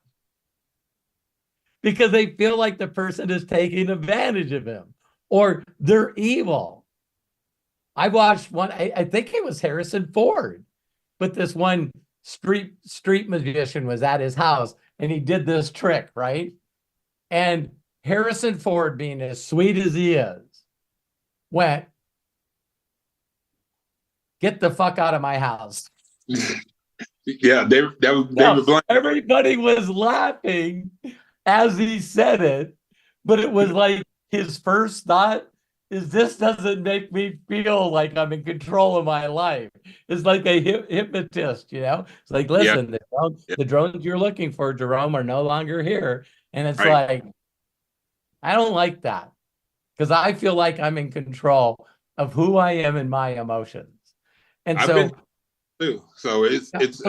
because they feel like the person is taking advantage of him or they're evil. I watched one, I think it was Harrison Ford, but this one street magician was at his house and he did this trick, right? And Harrison Ford, being as sweet as he is, went, "Get the fuck out of my house." Yeah, David Blunt. Everybody was laughing as he said it, but it was like his first thought is, this doesn't make me feel like I'm in control of my life. It's like a hypnotist, you know? It's like, listen, the drones you're looking for, Jerome, are no longer here. And it's like, I don't like that because I feel like I'm in control of who I am and my emotions. And so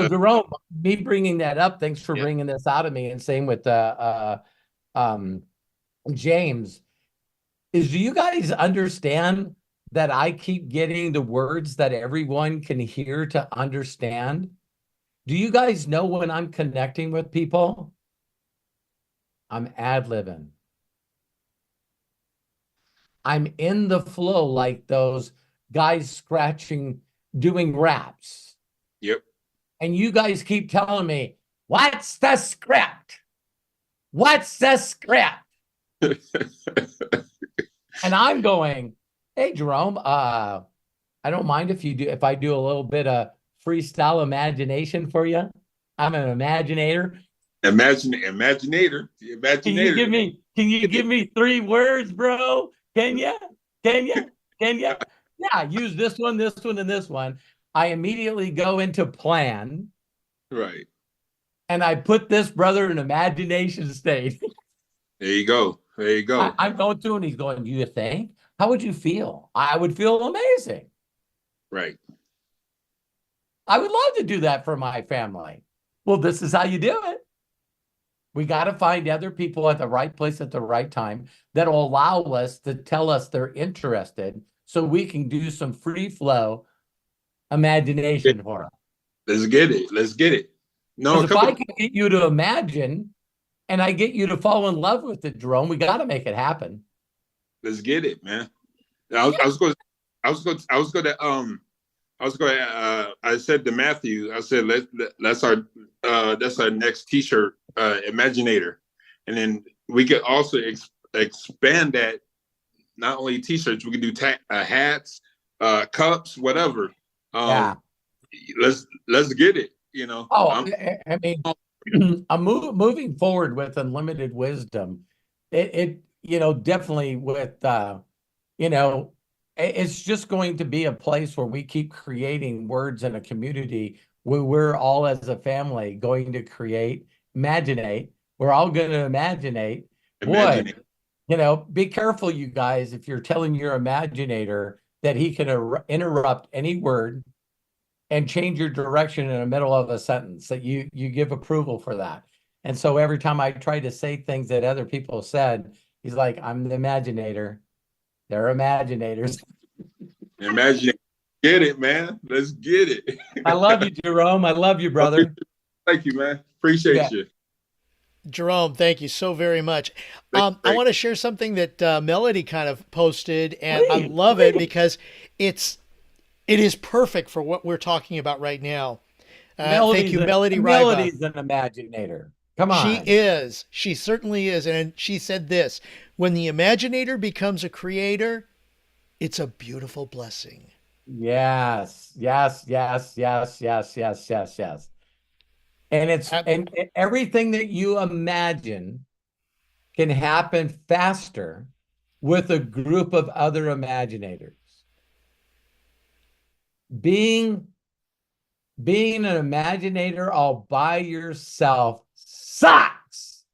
Jerome, me bringing that up, thanks for bringing this out of me, and same with James, is, do you guys understand that I keep getting the words that everyone can hear to understand? Do you guys know when I'm connecting with people? I'm ad-libbing. I'm in the flow like those guys scratching, doing raps. Yep. And you guys keep telling me, what's the script? What's the script? And I'm going, hey, Jerome, I don't mind if I do a little bit of freestyle imagination for you. I'm an imaginator. Imaginator. Can you give me 3 words, bro? Can you? Yeah, use this one, and this one. I immediately go into plan. Right. And I put this brother in imagination state. There you go. I'm going to, and he's going, do you think? How would you feel? I would feel amazing. Right. I would love to do that for my family. Well, this is how you do it. We got to find other people at the right place at the right time that will allow us to tell us they're interested so we can do some free flow imagination for them. Let's get it. No, if I can get you to imagine and I get you to fall in love with it, Jerome, we got to make it happen. Let's get it, man. I said to Matthew, I said, that's our next t-shirt, Imaginator. And then we could also expand that, not only t-shirts, we could do hats, cups, whatever. Let's get it, you know. I mean, I'm moving forward with unlimited wisdom. It definitely with, it's just going to be a place where we keep creating words in a community where we're all as a family going to imaginate. We're all going to imaginate. Boy, be careful, you guys, if you're telling your imaginator that he can interrupt any word and change your direction in the middle of a sentence, that you give approval for that. And so every time I try to say things that other people said, he's like, I'm the imaginator. They're imaginators. Imagine. Get it, man. Let's get it. I love you, Jerome. I love you, brother. Thank you, man. Appreciate you. Jerome, thank you so very much. I want to share something that Meladee kind of posted, and I love it because it is perfect for what we're talking about right now. Thank you, Meladee Ryba. Meladee's an imaginator. Come on. She is. She certainly is. And she said this, when the imaginator becomes a creator, it's a beautiful blessing. Yes. And everything that you imagine can happen faster with a group of other imaginators. Being an imaginator all by yourself sucks.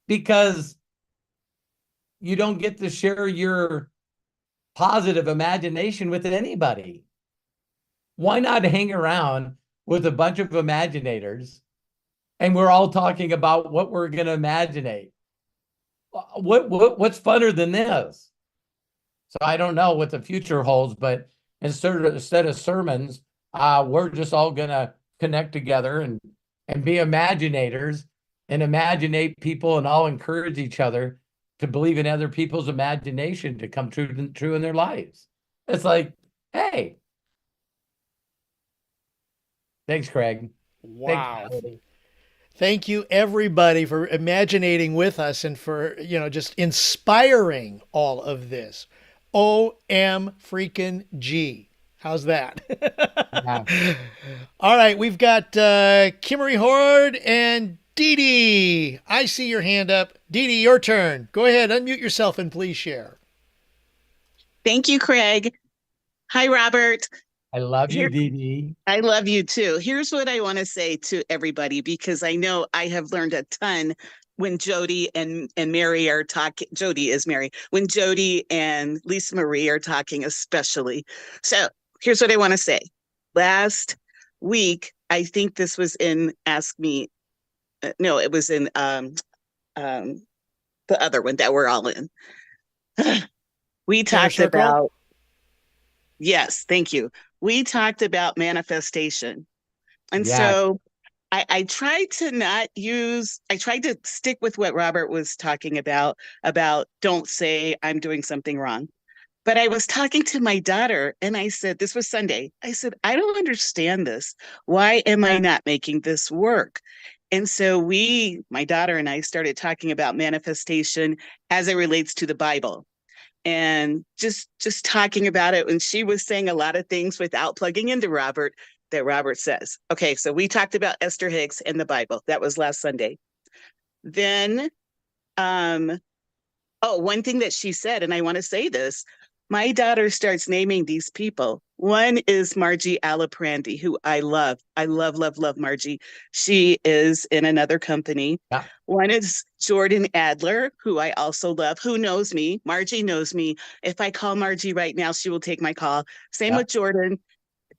Because you don't get to share your positive imagination with anybody. Why not hang around with a bunch of imaginators and we're all talking about what we're going to imaginate? What's funner than this? So I don't know what the future holds, but instead of sermons, we're just all going to connect together and be imaginators and imaginate people and all encourage each other to believe in other people's imagination to come true in their lives. It's like, hey, thanks, Craig. Wow. Thanks, Thank you, everybody, for imaginating with us and for, just inspiring all of this. OM freaking G. How's that? Yeah. All right, we've got Kimmery Horde and Dee Dee. I see your hand up. Dee Dee, your turn. Go ahead, unmute yourself and please share. Thank you, Craig. Hi, Robert. I love you, Dee Dee. I love you too. Here's what I want to say to everybody, because I know I have learned a ton when Jody and Mary are talking. Jody is Mary. When Jody and Lisa Marie are talking, especially. So here's what I want to say. Last week, I think this was in Ask Me. No, it was in the other one that we're all in. We talked about. Yes, thank you. We talked about manifestation. And so I tried to stick with what Robert was talking about don't say I'm doing something wrong. But I was talking to my daughter and I said, this was Sunday. I said, I don't understand this. Why am I not making this work? And so my daughter and I started talking about manifestation as it relates to the Bible. And just talking about it, and she was saying a lot of things without plugging into Robert that Robert says. Okay, so we talked about Esther Hicks and the Bible. That was last Sunday. Then, one thing that she said, and I want to say this, my daughter starts naming these people. One is Margie Aliprandi, who I love. I love, love, love Margie. She is in another company. Yeah. One is Jordan Adler, who I also love, who knows me. Margie knows me. If I call Margie right now, she will take my call. Same with Jordan.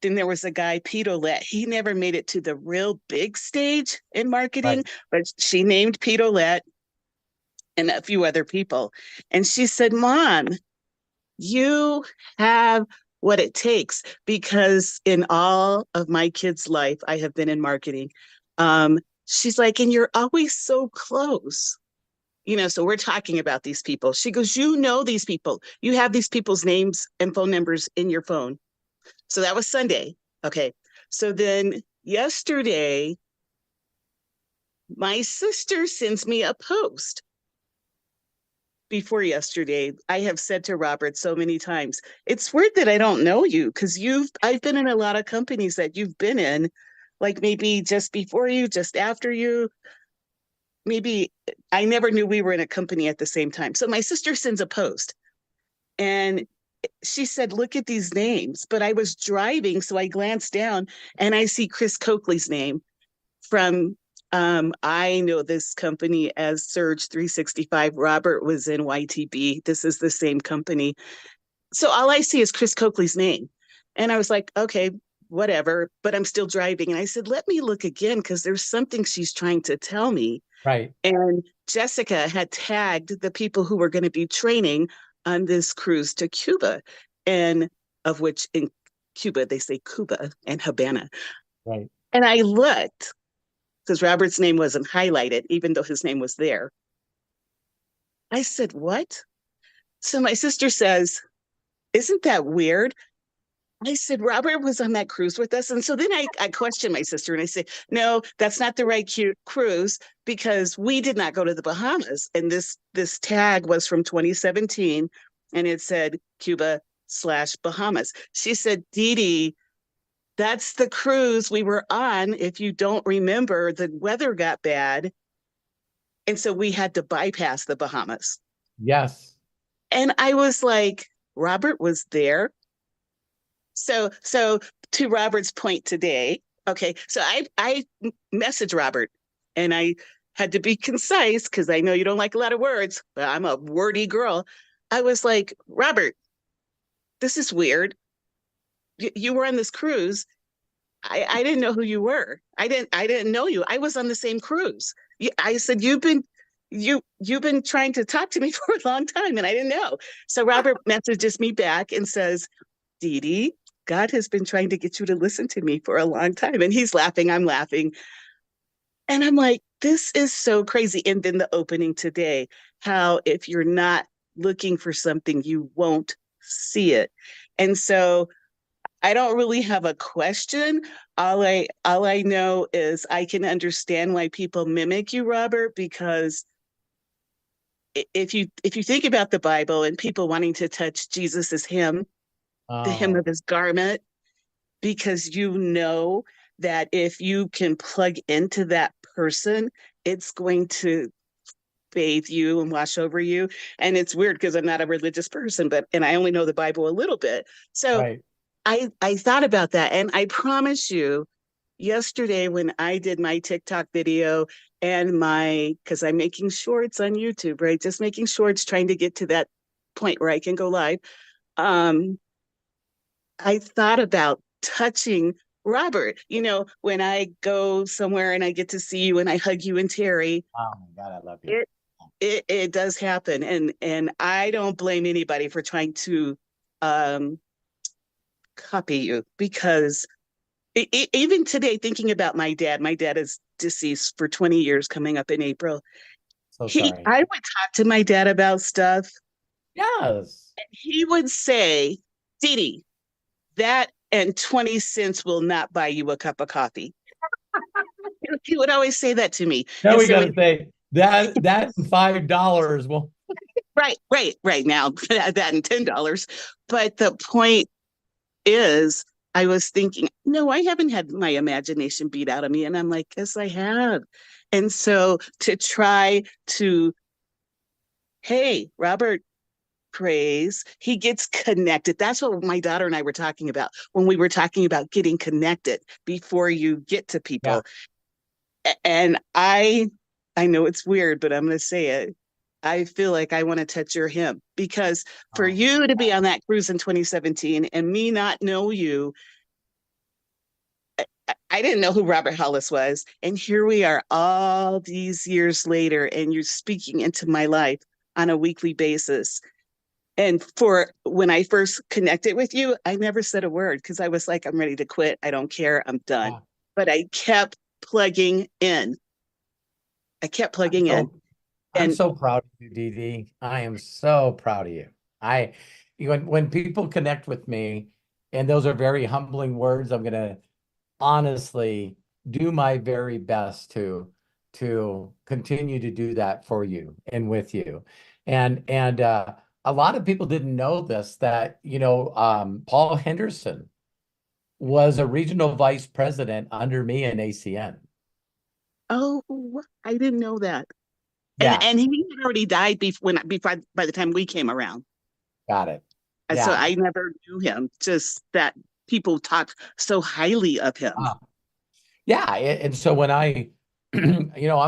Then there was a guy, Pete Olette. He never made it to the real big stage in marketing, but she named Pete Olette and a few other people. And she said, Mom, you have what it takes, because in all of my kids' life, I have been in marketing. She's like, and you're always so close. So we're talking about these people. She goes, you know these people. You have these people's names and phone numbers in your phone. So that was Sunday. Okay. So then yesterday, my sister sends me a post. Before yesterday, I have said to Robert so many times, it's weird that I don't know you, because I've been in a lot of companies that you've been in, like maybe just before you, just after you. Maybe I never knew we were in a company at the same time. So my sister sends a post and she said, look at these names. But I was driving, so I glanced down and I see Chris Coakley's name from I know this company as Surge 365. Robert was in YTB. This is the same company. So all I see is Chris Coakley's name. And I was like, okay, whatever, but I'm still driving. And I said, let me look again, because there's something she's trying to tell me. Right. And Jessica had tagged the people who were going to be training on this cruise to Cuba, and of which in Cuba, they say Cuba and Havana. Right. And I looked, because Robert's name wasn't highlighted, even though his name was there. I said, what? So my sister says, isn't that weird? I said, Robert was on that cruise with us. And so then I questioned my sister and I said, no, that's not the right cruise, because we did not go to the Bahamas. And this tag was from 2017 and it said Cuba/Bahamas. She said, Dee Dee, that's the cruise we were on. If you don't remember, the weather got bad. And so we had to bypass the Bahamas. Yes. And I was like, Robert was there. So to Robert's point today, okay, so I messaged Robert and I had to be concise because I know you don't like a lot of words, but I'm a wordy girl. I was like, Robert, this is weird. You were on this cruise. I didn't know who you were. I didn't know you. I was on the same cruise. I said, you've been trying to talk to me for a long time, and I didn't know. So Robert messages me back and says, Dee Dee, God has been trying to get you to listen to me for a long time. And he's laughing, I'm laughing. And I'm like, this is so crazy. And then the opening today, how if you're not looking for something, you won't see it. And so I don't really have a question. All I know is I can understand why people mimic you, Robert, because if you think about the Bible and people wanting to touch Jesus's hem, the hem of his garment, because you know that if you can plug into that person, it's going to bathe you and wash over you. And it's weird because I'm not a religious person, and I only know the Bible a little bit. So Right. I thought about that, and I promise you, yesterday when I did my TikTok video and because I'm making shorts on YouTube, right? Just making shorts, trying to get to that point where I can go live. I thought about touching Robert. When I go somewhere and I get to see you and I hug you and Terry. Oh my God, I love you. It does happen, and I don't blame anybody for trying to copy you, because even today, thinking about my dad is deceased for 20 years coming up in April. So sorry. I would talk to my dad about stuff. Yes. And he would say, Dee Dee, that and 20 cents will not buy you a cup of coffee. He would always say that to me. Now And we so got to say that and $5 will. right now, that and $10. But the point is, I was thinking, no, I haven't had my imagination beat out of me. And I'm like, yes, I have. And so to try to, hey, Robert prays, he gets connected. That's what my daughter and I were talking about when we were talking about getting connected before you get to people. Yeah. And I know it's weird, but I'm going to say it. I feel like I want to touch your hem, because for you to be on that cruise in 2017 and me not know you, I didn't know who Robert Hollis was. And here we are all these years later, and you're speaking into my life on a weekly basis. And for when I first connected with you, I never said a word because I was like, I'm ready to quit. I don't care. I'm done. Yeah. But I kept plugging in. I'm so proud of you, Dee Dee. I am so proud of you. When people connect with me, and those are very humbling words, I'm going to honestly do my very best to continue to do that for you and with you. And a lot of people didn't know this, that, Paul Henderson was a regional vice president under me in ACN. Oh, I didn't know that. Yeah. And he had already died by the time we came around. Got it. Yeah. So I never knew him, just that people talk so highly of him. Yeah. And so when I'm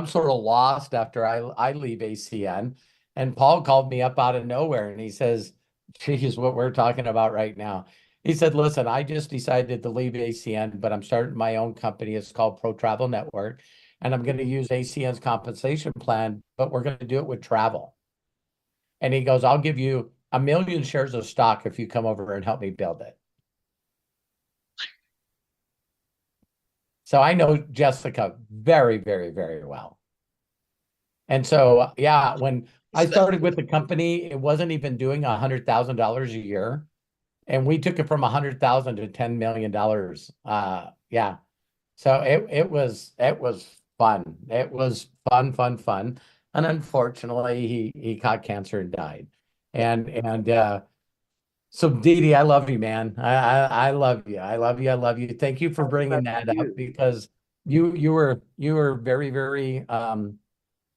sort of lost after I leave ACN, and Paul called me up out of nowhere and he says, geez, what we're talking about right now. He said, listen, I just decided to leave ACN, but I'm starting my own company. It's called Pro Travel Network. And I'm going to use ACN's compensation plan, but we're going to do it with travel. And he goes, I'll give you 1 million shares of stock if you come over and help me build it. So I know Jessica very, very, very well. And so, yeah, when I started with the company, it wasn't even doing $100,000 a year. And we took it from $100,000 to $10 million. Yeah. So it was fun. It was fun. And unfortunately, he caught cancer and died. And so Dee Dee, I love you, man. I love you. I love you. Thank you for bringing that up, because you were very, very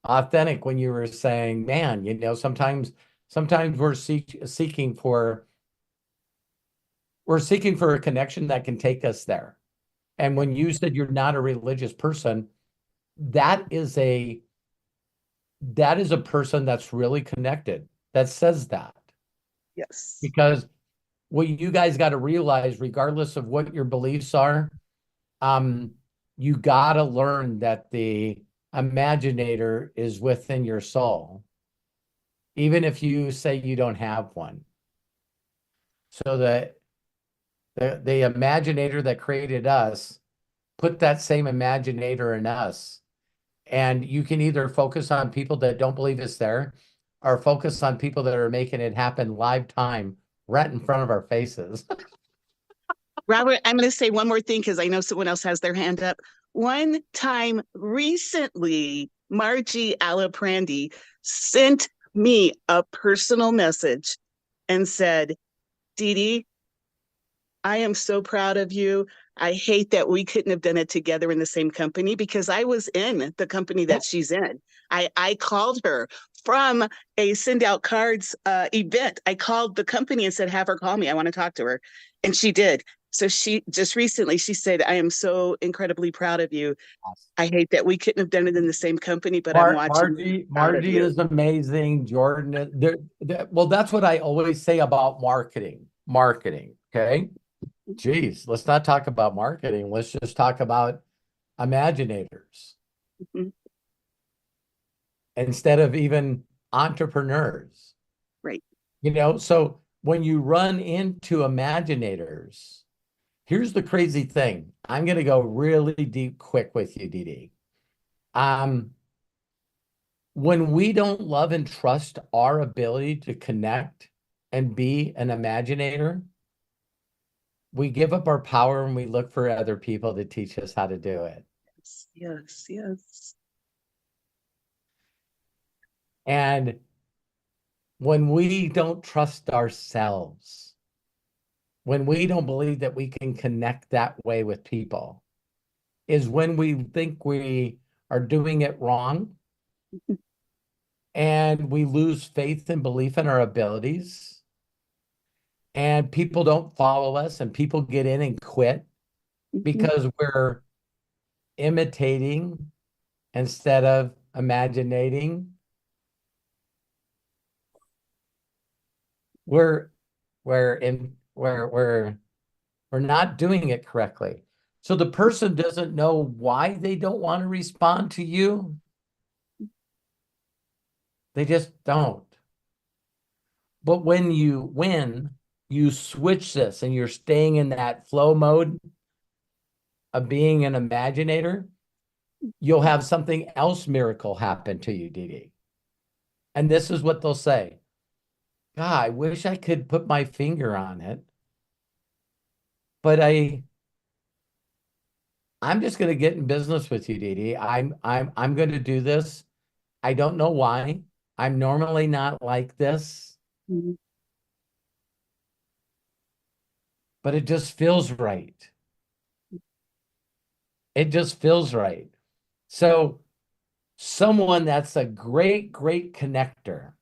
authentic when you were saying, man, sometimes we're seeking for a connection that can take us there. And when you said you're not a religious person, that is a that is a person that's really connected, that says that. Yes. Because what you guys got to realize, regardless of what your beliefs are, you got to learn that the Imaginator is within your soul, even if you say you don't have one. So that the Imaginator that created us put that same Imaginator in us. And you can either focus on people that don't believe it's there, or focus on people that are making it happen live time right in front of our faces. Robert, I'm going to say one more thing because I know someone else has their hand up. One time recently, Margie Aliprandi sent me a personal message and said, Dee Dee, I am so proud of you. I hate that we couldn't have done it together in the same company, because I was in the company that she's in. I called her from a send out cards event. I called the company and said, have her call me. I want to talk to her. And she did. So she just recently, she said, I am so incredibly proud of you. I hate that we couldn't have done it in the same company, but I'm watching. Margie is amazing. Jordan is well, that's what I always say about marketing. Okay. Geez, let's not talk about marketing. Let's just talk about Imaginators. Mm-hmm. Instead of even entrepreneurs. Right. You know, so when you run into Imaginators, here's the crazy thing. I'm going to go really deep quick with you, Dee Dee. When we don't love and trust our ability to connect and be an Imaginator, we give up our power and we look for other people to teach us how to do it. Yes, yes. And when we don't trust ourselves, when we don't believe that we can connect that way with people, is when we think we are doing it wrong and we lose faith and belief in our abilities. And people don't follow us and people get in and quit because we're imitating instead of imaginating. We're not doing it correctly. So the person doesn't know why they don't want to respond to you. They just don't. But when you switch this and you're staying in that flow mode of being an Imaginator, you'll have something else miracle happen to you, Dee Dee. And this is what they'll say. God, I wish I could put my finger on it, but I'm just going to get in business with you, Dee Dee. I'm going to do this. I don't know why. I'm normally not like this. Mm-hmm. But it just feels right. It just feels right. So someone that's a great, great connector,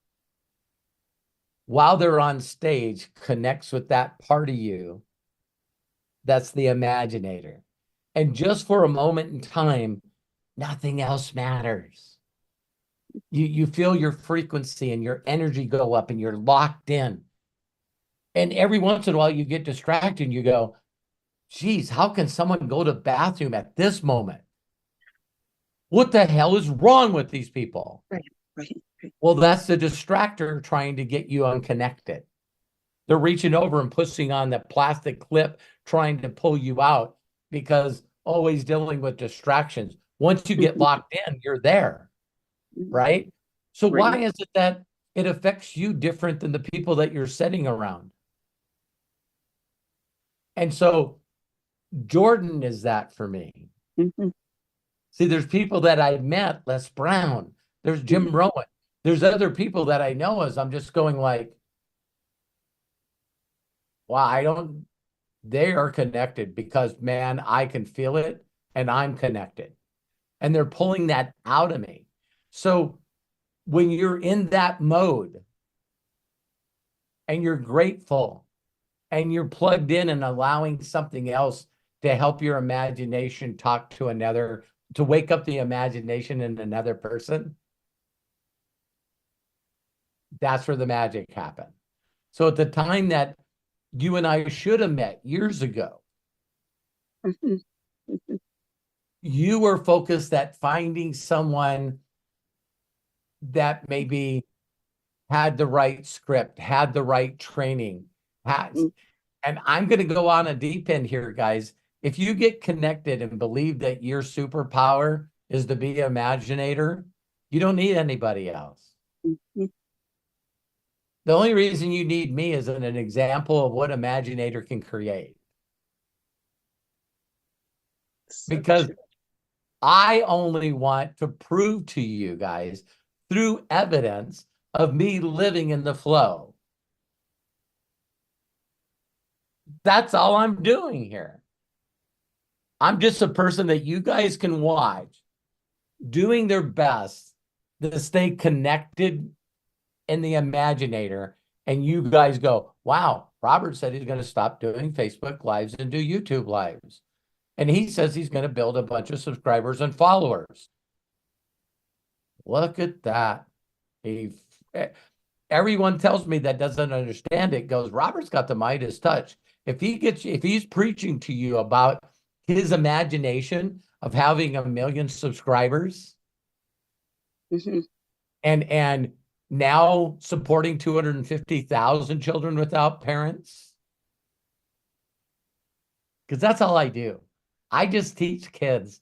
while they're on stage, connects with that part of you that's the Imaginator. And just for a moment in time, nothing else matters. You feel your frequency and your energy go up and you're locked in. And every once in a while you get distracted and you go, geez, how can someone go to the bathroom at this moment? What the hell is wrong with these people? Right. Well, that's the distractor trying to get you unconnected. They're reaching over and pushing on the plastic clip, trying to pull you out because always dealing with distractions. Once you get locked in, you're there, right? So why is it that it affects you different than the people that you're sitting around? And so Jordan is that for me. Mm-hmm. See, there's people that I met, Les Brown, there's Jim Rowan, there's other people that I know as I'm just going like, wow, they are connected because, man, I can feel it and I'm connected. And they're pulling that out of me. So when you're in that mode and you're grateful and you're plugged in and allowing something else to help your imagination talk to another, to wake up the imagination in another person, That's where the magic happened. So at the time that you and I should have met years ago, you were focused at finding someone that maybe had the right script, had the right training, and I'm going to go on a deep end here, guys. If you get connected and believe that your superpower is to be an imaginator, you don't need anybody else. The only reason you need me is an example of what Imaginator can create. Because I only want to prove to you guys through evidence of me living in the flow. That's all I'm doing here. I'm just a person that you guys can watch doing their best to stay connected in the Imaginator. And you guys go, wow, Robert said he's going to stop doing Facebook Lives and do YouTube Lives. And he says he's going to build a bunch of subscribers and followers. Look at that. Everyone tells me that doesn't understand it goes, Robert's got the Midas touch. If he's preaching to you about his imagination of having 1 million subscribers and now supporting 250,000 children without parents, because that's all I do. I just teach kids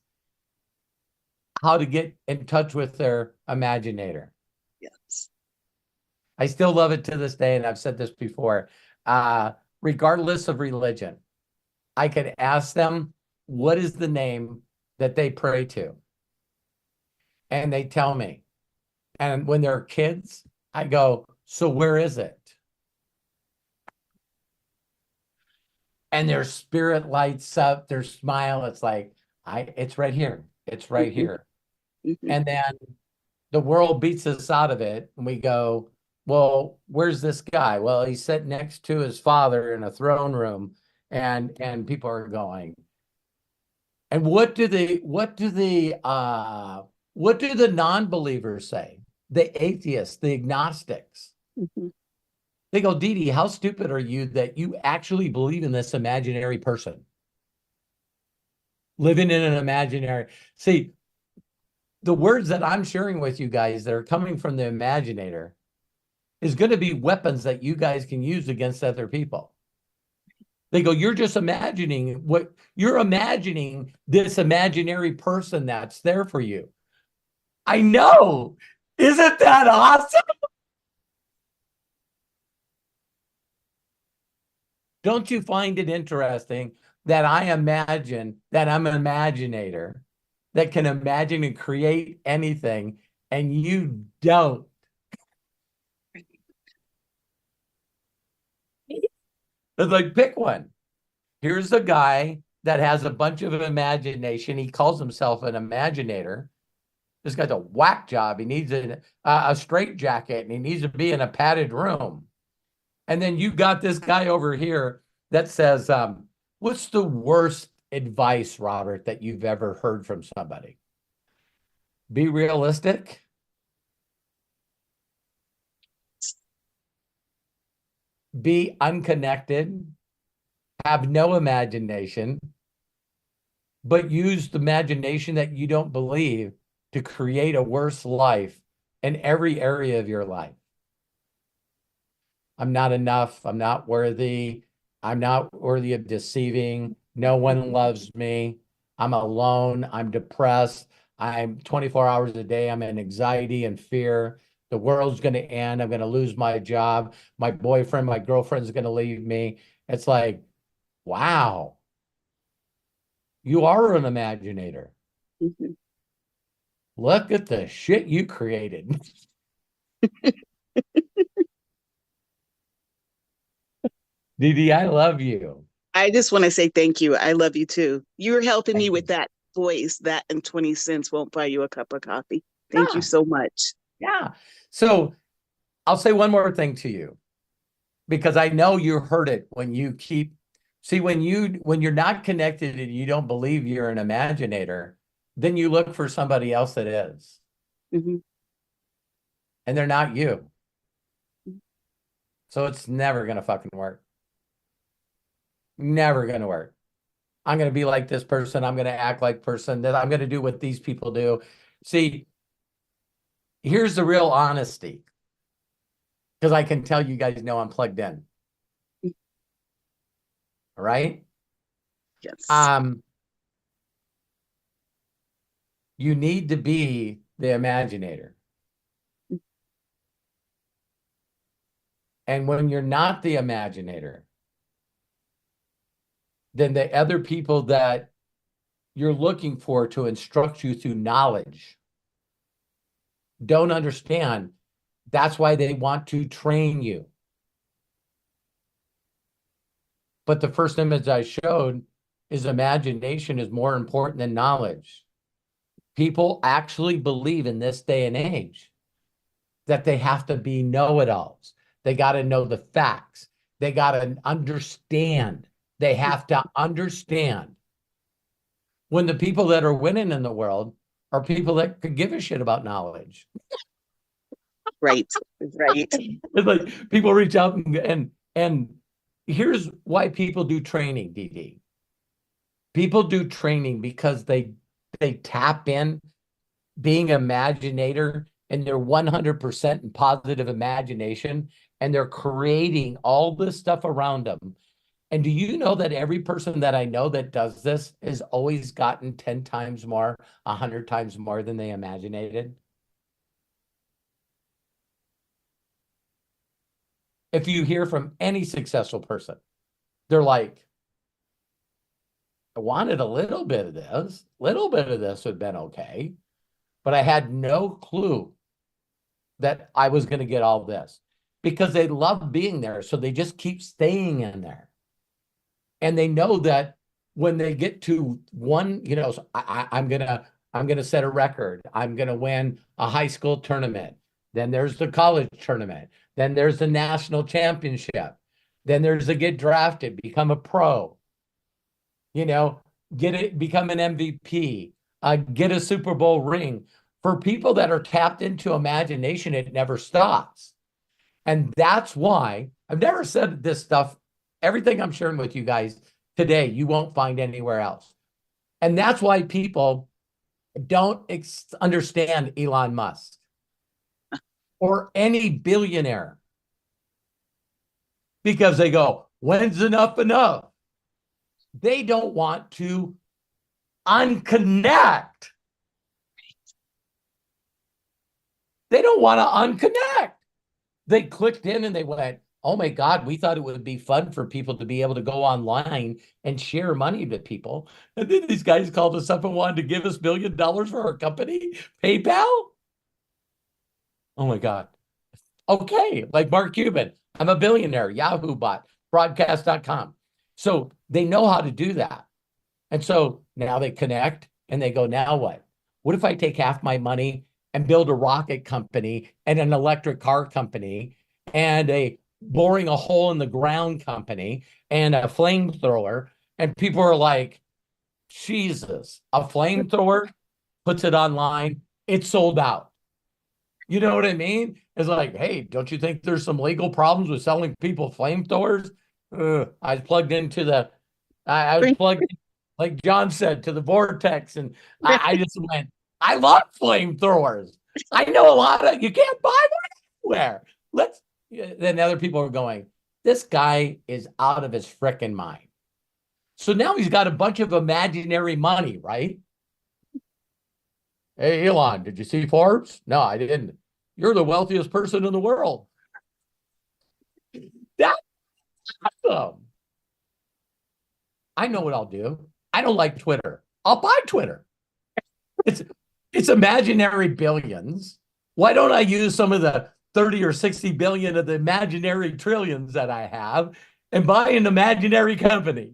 how to get in touch with their Imaginator. Yes. I still love it to this day, and I've said this before. Regardless of religion, I could ask them, what is the name that they pray to? And they tell me. And when they're kids, I go, so where is it? And their spirit lights up, their smile. It's like, it's right here. It's right here. And then the world beats us out of it. And we go, well, where's this guy? Well, he's sitting next to his father in a throne room, and people are going. And what do the non-believers say? The atheists, the agnostics. They go, Dee Dee, how stupid are you that you actually believe in this imaginary person? Living in an imaginary. See, the words that I'm sharing with you guys that are coming from the Imaginator is going to be weapons that you guys can use against other people. They go, you're just imagining this imaginary person that's there for you. I know. Isn't that awesome? Don't you find it interesting that I imagine that I'm an imaginator that can imagine and create anything, and you don't? It's like, pick one. Here's a guy that has a bunch of imagination. He calls himself an imaginator. This guy's a whack job. He needs a straight jacket, and he needs to be in a padded room. And then you got this guy over here that says, what's the worst advice, Robert, that you've ever heard from somebody? Be realistic. Be unconnected. Have no imagination. But use the imagination that you don't believe to create a worse life in every area of your life. I'm not enough. I'm not worthy. I'm not worthy of deceiving. No one loves me. I'm alone. I'm depressed. I'm 24 hours a day. I'm in anxiety and fear. The world's going to end. I'm going to lose my job. My boyfriend, my girlfriend's going to leave me. It's like, wow. You are an imaginator. Look at the shit you created. Dee Dee, I love you. I just want to say thank you. I love you too. You're helping me with that voice. That and 20 cents won't buy you a cup of coffee. Thank you so much. Yeah. So I'll say one more thing to you, because I know you heard it when you keep, see, when you're not connected and you don't believe you're an imaginator, then you look for somebody else that is. And they're not you. So it's never going to fucking work. Never going to work. I'm going to be like this person. I'm going to act like person. That I'm going to do what these people do. See, here's the real honesty. Because I can tell you guys know I'm plugged in. All right? Yes. You need to be the Imaginator. And when you're not the Imaginator, then the other people that you're looking for to instruct you through knowledge don't understand. That's why they want to train you. But the first image I showed is imagination is more important than knowledge. People actually believe in this day and age that they have to be know-it-alls. They got to know the facts. They got to understand. They have to understand. When the people that are winning in the world are people that could give a shit about knowledge. Right. Right. It's like people reach out and here's why people do training, DD. People do training because they tap in being an imaginator and they're 100% in positive imagination and they're creating all this stuff around them. And do you know that every person that I know that does this has always gotten 10 times more, 100 times more than they imaginated? If you hear from any successful person, they're like, I wanted a little bit of this would have been okay, but I had no clue that I was going to get all this because they love being there. So they just keep staying in there. And they know that when they get to one, you know, so I'm gonna set a record. I'm gonna win a high school tournament. Then there's the college tournament. Then there's the national championship. Then there's the get drafted, become a pro. You know, become an MVP. Get a Super Bowl ring. For people that are tapped into imagination, it never stops. And that's why I've never said this stuff. Everything I'm sharing with you guys today, you won't find anywhere else. And that's why people don't understand Elon Musk or any billionaire. Because they go, when's enough enough? They don't want to unconnect. They don't want to unconnect. They clicked in and they went, oh my God, we thought it would be fun for people to be able to go online and share money to people. And then these guys called us up and wanted to give us $1 billion for our company, PayPal. Oh my God. Okay, like Mark Cuban, I'm a billionaire, Yahoo bot, broadcast.com. So they know how to do that. And so now they connect and they go, now what? What if I take half my money and build a rocket company and an electric car company and a boring a hole in the ground company and a flamethrower? And people are like, Jesus, a flamethrower, puts it online, it's sold out. You know what I mean? It's like, hey, don't you think there's some legal problems with selling people flamethrowers? I was plugged into I was plugged in, like John said, to the vortex. And I just went, I love flamethrowers. I know a lot of, you can't buy one anywhere. Then other people are going, this guy is out of his frickin' mind. So now he's got a bunch of imaginary money, right? Hey, Elon, did you see Forbes? No, I didn't. You're the wealthiest person in the world. That's awesome. I know what I'll do. I don't like Twitter. I'll buy Twitter. It's imaginary billions. Why don't I use some of the 30 or 60 billion of the imaginary trillions that I have and buy an imaginary company?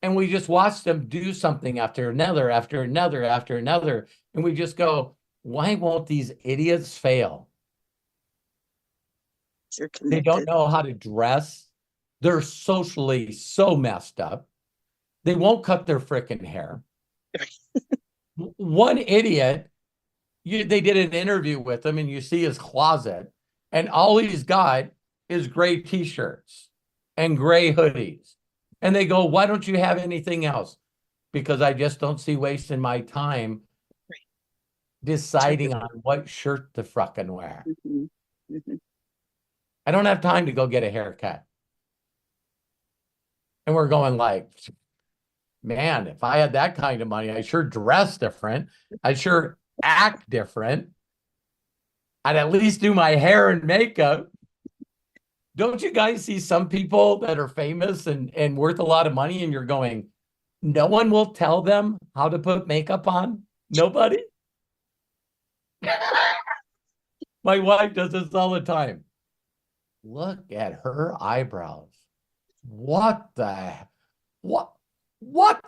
And we just watch them do something after another, after another, after another. And we just go, why won't these idiots fail? They don't know how to dress. They're socially so messed up. They won't cut their frickin' hair. One idiot they did an interview with him, and you see his closet, and all he's got is gray t-shirts and gray hoodies. And they go, why don't you have anything else? Because I just don't see wasting my time deciding on what shirt to fucking wear. I don't have time to go get a haircut. And we're going like, man, if I had that kind of money, I sure dress different. I sure act different. I'd at least do my hair and makeup. Don't you guys see some people that are famous and worth a lot of money, and you're going, no one will tell them how to put makeup on? Nobody? My wife does this all the time. Look at her eyebrows. What the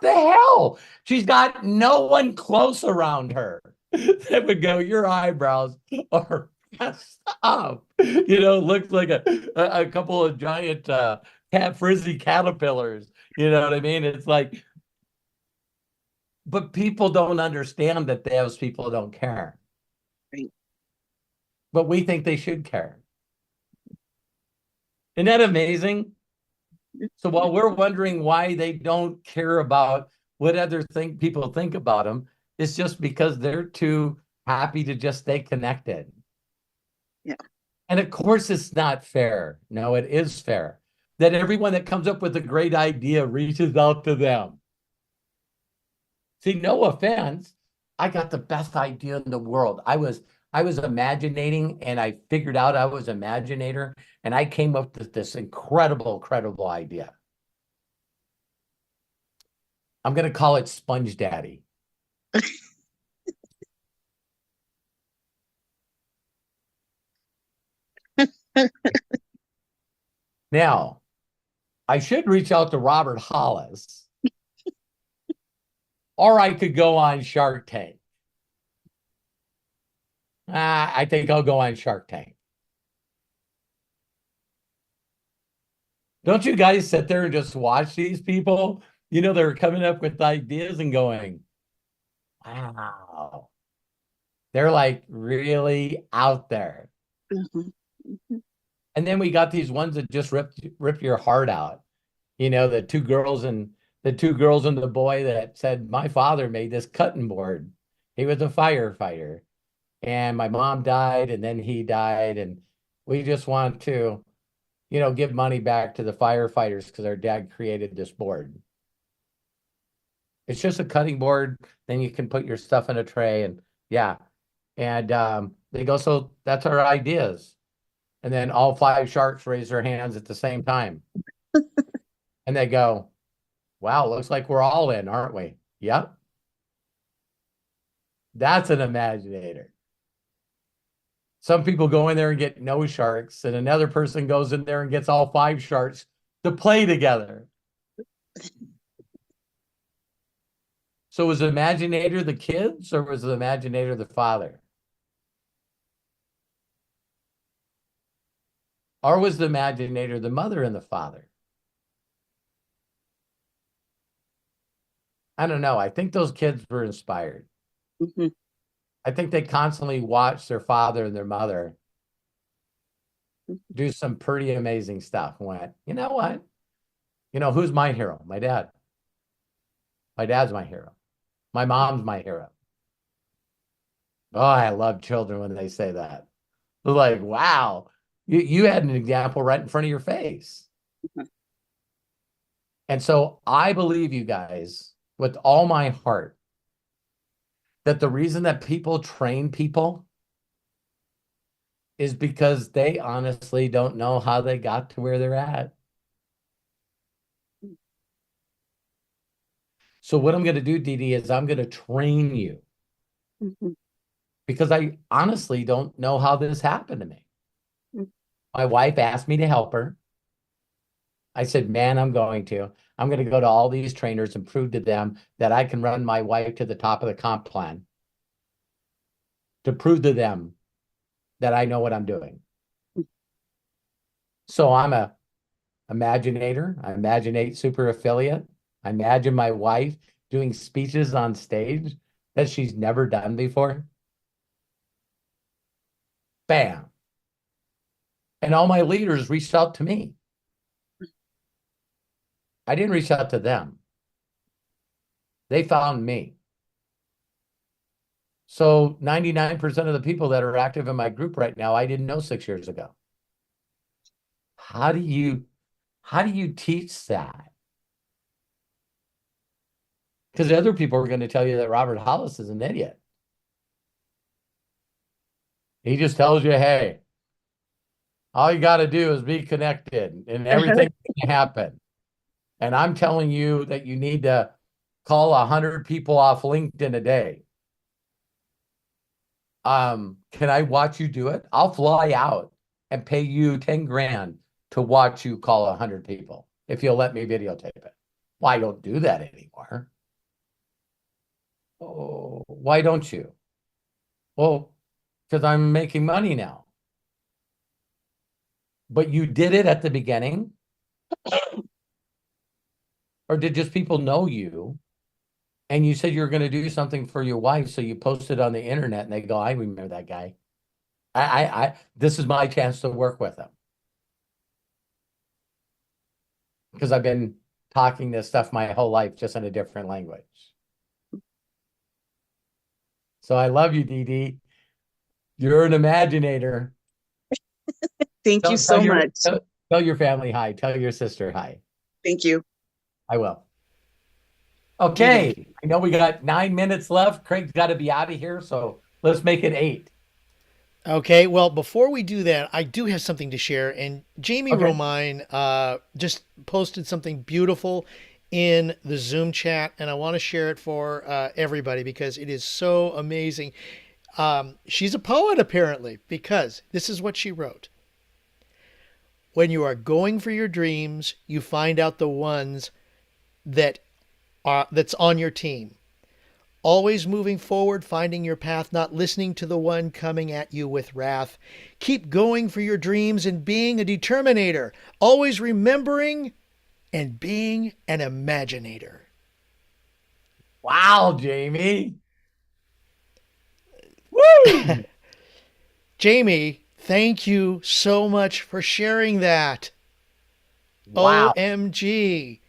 hell? She's got no one close around her that would go, your eyebrows are messed up. Looks like a couple of giant frizzy caterpillars. You know what I mean? It's like, but people don't understand that those people don't care. Right. But we think they should care. Isn't that amazing? So while we're wondering why they don't care about what other people think about them, it's just because they're too happy to just stay connected. Yeah. And of course it's not fair. No, it is fair that everyone that comes up with a great idea reaches out to them. See, no offense, I got the best idea in the world. I was imaginating, and I figured out I was Imaginator, and I came up with this incredible idea. I'm going to call it Sponge Daddy. Now, I should reach out to Robert Hollis, or I could go on Shark Tank. I think I'll go on Shark Tank. Don't you guys sit there and just watch these people? They're coming up with ideas and going, wow. They're like really out there. And then we got these ones that just rip your heart out. The two girls and the boy that said, my father made this cutting board. He was a firefighter. And my mom died, and then he died, and we just want to, give money back to the firefighters because our dad created this board. It's just a cutting board. Then you can put your stuff in a tray, and yeah. And they go, so that's our ideas. And then all 5 sharks raise their hands at the same time. And they go, wow, looks like we're all in, aren't we? Yep. That's an Imaginator. Some people go in there and get no sharks, and another person goes in there and gets all 5 sharks to play together. So was Imaginator the kids, or was the Imaginator the father? Or was the Imaginator the mother and the father? I don't know. I think those kids were inspired. I think they constantly watched their father and their mother do some pretty amazing stuff and went, you know what? Who's my hero? My dad. My dad's my hero. My mom's my hero. Oh, I love children when they say that. They're like, wow, you had an example right in front of your face. And so I believe, you guys, with all my heart, that the reason that people train people is because they honestly don't know how they got to where they're at. So what I'm going to do, Dee Dee, is I'm going to train you. Because I honestly don't know how this happened to me. My wife asked me to help her. I said, man, I'm going to go to all these trainers and prove to them that I can run my wife to the top of the comp plan, to prove to them that I know what I'm doing. So I'm a Imaginator. I Imaginate super affiliate. I imagine my wife doing speeches on stage that she's never done before. Bam. And all my leaders reached out to me. I didn't reach out to them. They found me. So 99% of the people that are active in my group right now, I didn't know 6 years ago. How do you teach that? Because other people are going to tell you that Robert Hollis is an idiot. He just tells you, hey, all you got to do is be connected and everything's going to happen. And I'm telling you that you need to call 100 people off LinkedIn a day. Can I watch you do it? I'll fly out and pay you 10 grand to watch you call 100 people if you'll let me videotape it. Well, I don't do that anymore. Oh, why don't you? Well, because I'm making money now. But you did it at the beginning? Or did just people know you? And you said you were going to do something for your wife, so you posted on the internet, and they go, I remember that guy. This is my chance to work with him. Because I've been talking this stuff my whole life, just in a different language. So I love you, Dee Dee. You're an Imaginator. Thank you so much. Tell your family hi. Tell your sister hi. Thank you. I will. Okay. I know we got 9 minutes left. Craig's got to be out of here, so let's make it 8. Okay, well, before we do that, I do have something to share. And Jamie Romine just posted something beautiful in the Zoom chat, and I want to share it for everybody because it is so amazing. She's a poet, apparently, because this is what she wrote. When you are going for your dreams, you find out the ones that's on your team. Always moving forward, finding your path, not listening to the one coming at you with wrath. Keep going for your dreams and being a determinator. Always remembering and being an imaginator. Wow, Jamie. Woo! Jamie, thank you so much for sharing that. Wow. OMG.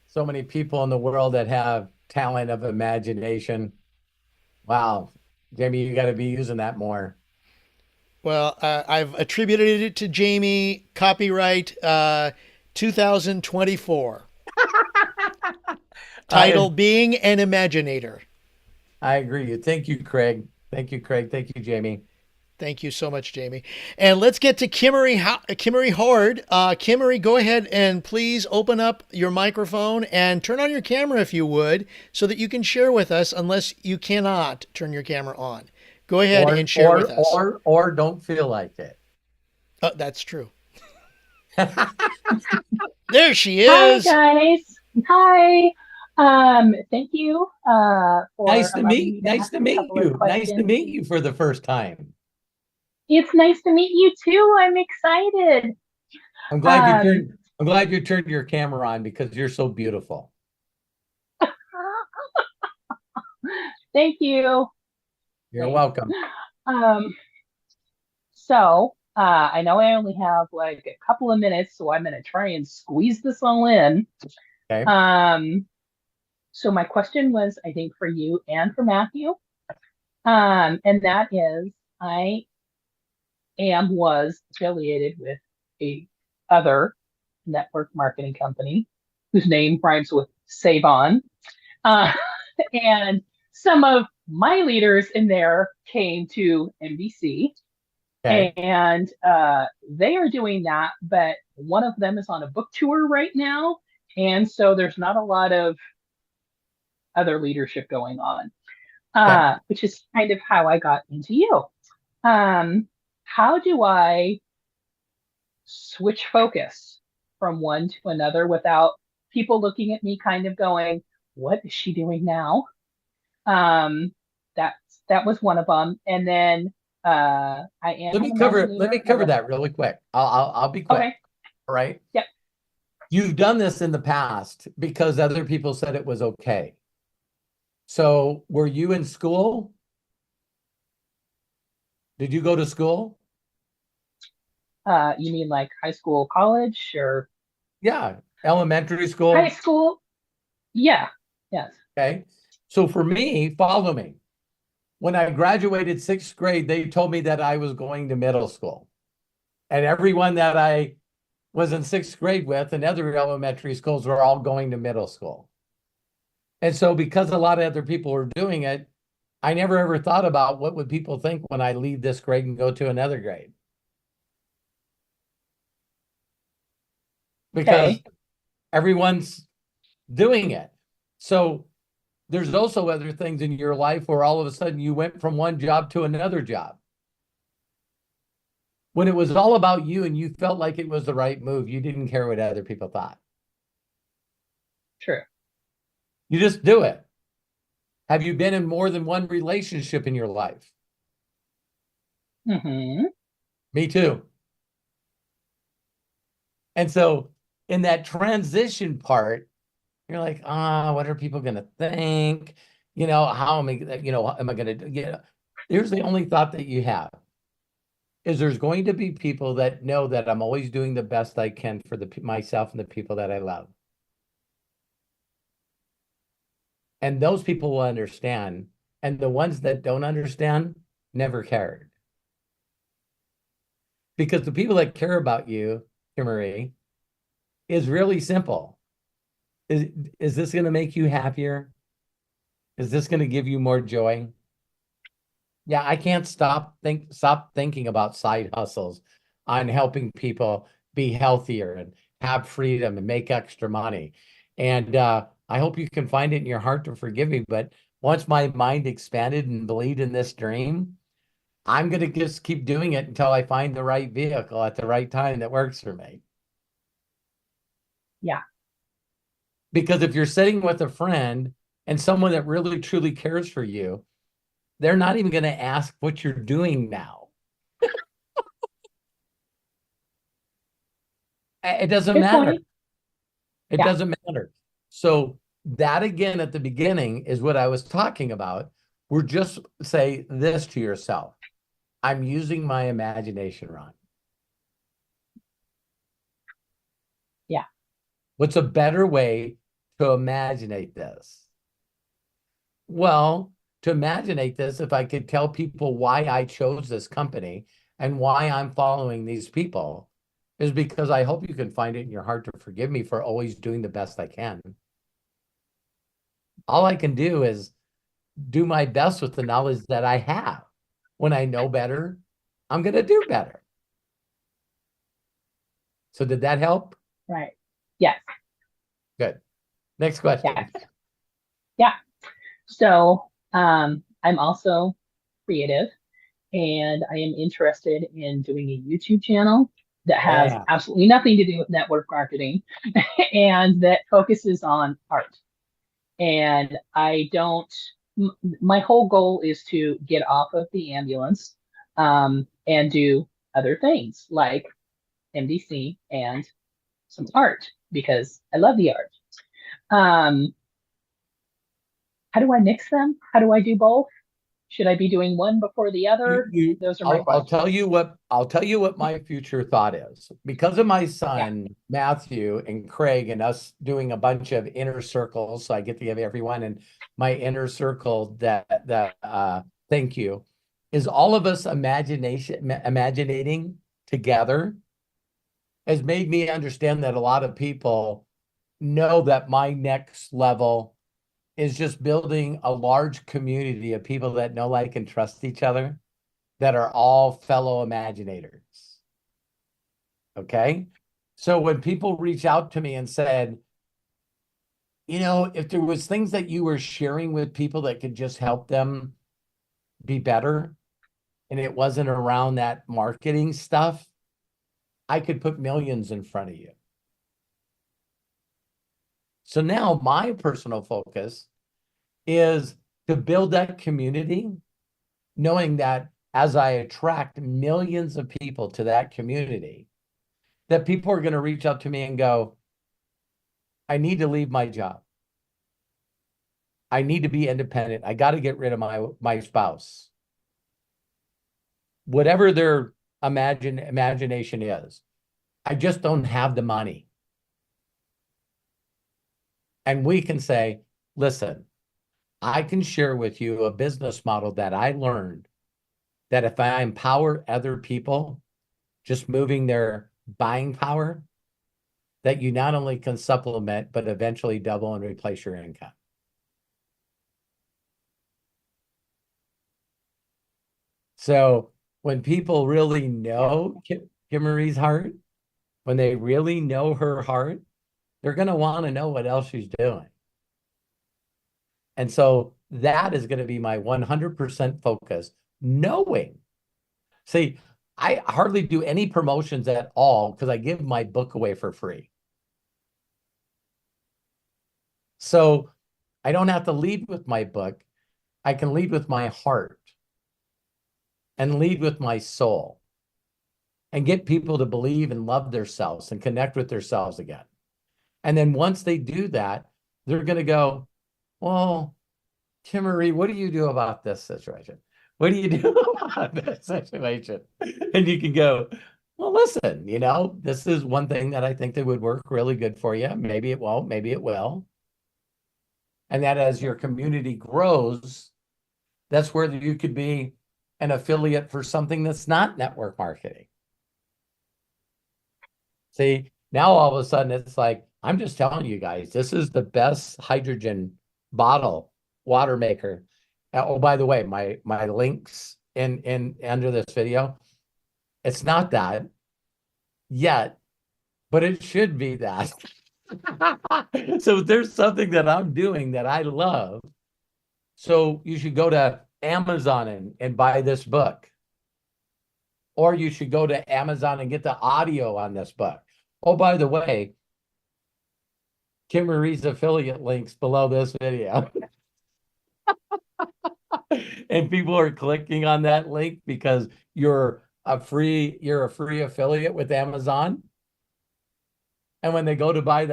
So many people in the world that have talent of imagination. Wow. Jamie, you got to be using that more. Well, I've attributed it to Jamie, copyright 2024. Title, Being an Imaginator. I agree. Thank you, Craig. Thank you, Craig. Thank you, Jamie. Thank you so much, Jamie. And let's get to Kimmery Horde. Kimmery, go ahead and please open up your microphone and turn on your camera if you would, so that you can share with us, unless you cannot turn your camera on. Go ahead and share with us. Or don't feel like it. That's true. There she is. Hi, guys. Hi. Thank you for nice to meet you. Nice to meet you for the first time. It's nice to meet you too. I'm excited. I'm glad you turned your camera on because you're so beautiful. Thank you. You're welcome. So I know I only have like a couple of minutes, so I'm going to try and squeeze this all in. Okay. So my question was, I think, for you and for Matthew, and that is, I was affiliated with a other network marketing company whose name rhymes with Save On, and some of my leaders in there came to NBC. Okay. And they are doing that, but one of them is on a book tour right now, and so there's not a lot of other leadership going on, which is kind of how I got into you. How do I switch focus from one to another without people looking at me kind of going, what is she doing now? That was one of them. And then I am. Let me cover that really quick. I'll be quick. Okay. All right. Yep. You've done this in the past because other people said it was okay. So were you in school? Did you go to school? You mean like high school, college, or Yeah, elementary high school. school? Yeah. Yes. Okay. So for me, follow me. When I graduated 6th grade, they told me that I was going to middle school. And everyone that I was in 6th grade with and other elementary schools were all going to middle school. And so because a lot of other people were doing it, I never ever thought about what would people think when I leave this grade and go to another grade. Because Okay. everyone's doing it. So there's also other things in your life where all of a sudden you went from one job to another job. When it was all about you and you felt like it was the right move, you didn't care what other people thought. True. You just do it. Have you been in more than one relationship in your life? Mm-hmm. Me too. And so in that transition part, you're like, what are people going to think? How am I going to, here's the only thought that you have is there's going to be people that know that I'm always doing the best I can for myself and the people that I love. And those people will understand. And the ones that don't understand never cared. Because the people that care about you, Kimmery, is really simple. Is this going to make you happier? Is this going to give you more joy? Yeah, I can't stop thinking about side hustles on helping people be healthier and have freedom and make extra money. And I hope you can find it in your heart to forgive me. But once my mind expanded and believed in this dream, I'm going to just keep doing it until I find the right vehicle at the right time that works for me. Yeah. Because if you're sitting with a friend and someone that really truly cares for you, they're not even going to ask what you're doing now. It doesn't Good matter. point. It Yeah. doesn't matter. So that again at the beginning is what I was talking about. We're just say this to yourself. I'm using my imagination, Ron. Yeah. What's a better way to imaginate this? Well, to imaginate this, if I could tell people why I chose this company and why I'm following these people, is because I hope you can find it in your heart to forgive me for always doing the best I can. All I can do is do my best with the knowledge that I have. When I know better, I'm going to do better. So did that help? Right. Yes. Good. Next question. Yes. Yeah. So I'm also creative, and I am interested in doing a YouTube channel that has absolutely nothing to do with network marketing and that focuses on art. And my whole goal is to get off of the ambulance and do other things like MDC and some art because I love the art. How do I mix them? How do I do both? Should I be doing one before the other? Those are my questions. I'll tell you what my future thought is. Because of my son, Matthew and Craig, and us doing a bunch of inner circles, so I get to give everyone in my inner circle that thank you, is all of us imaginating together has made me understand that a lot of people know that my next level is just building a large community of people that know, like, and trust each other, that are all fellow imaginators. Okay? So when people reach out to me and said, if there was things that you were sharing with people that could just help them be better, and it wasn't around that marketing stuff, I could put millions in front of you. So now my personal focus is to build that community, knowing that as I attract millions of people to that community, that people are going to reach out to me and go, I need to leave my job. I need to be independent. I got to get rid of my spouse. whatever their imagination is. I just don't have the money. And we can say, listen, I can share with you a business model that I learned that if I empower other people, just moving their buying power, that you not only can supplement, but eventually double and replace your income. So when people really know Kim Marie's heart, when they really know her heart, they're going to want to know what else she's doing. And so that is going to be my 100% focus, knowing. See, I hardly do any promotions at all because I give my book away for free. So I don't have to lead with my book. I can lead with my heart and lead with my soul and get people to believe and love themselves and connect with themselves again. And then once they do that, they're going to go, well, Kim Marie, what do you do about this situation? What do you do about this situation? And you can go, well, listen, you know, this is one thing that I think that would work really good for you. Maybe it won't, maybe it will. And that as your community grows, that's where you could be an affiliate for something that's not network marketing. See, now all of a sudden it's like, I'm just telling you guys, this is the best hydrogen bottle water maker. Oh, by the way, my links in under this video, it's not that yet, but it should be that. So there's something that I'm doing that I love. So you should go to Amazon and buy this book. Or you should go to Amazon and get the audio on this book. Oh, by the way, Kim Marie's affiliate links below this video. And people are clicking on that link because you're a free affiliate with Amazon. And when they go to buy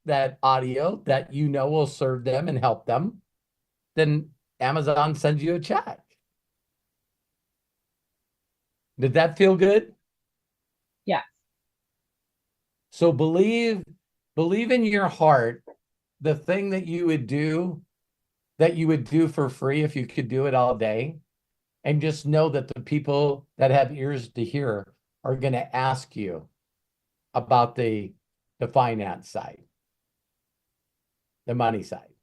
that audio that you know will serve them and help them, then Amazon sends you a check. Did that feel good? Yeah. So believe in your heart, the thing that you would do for free if you could do it all day. And just know that the people that have ears to hear are going to ask you about the finance side, the money side.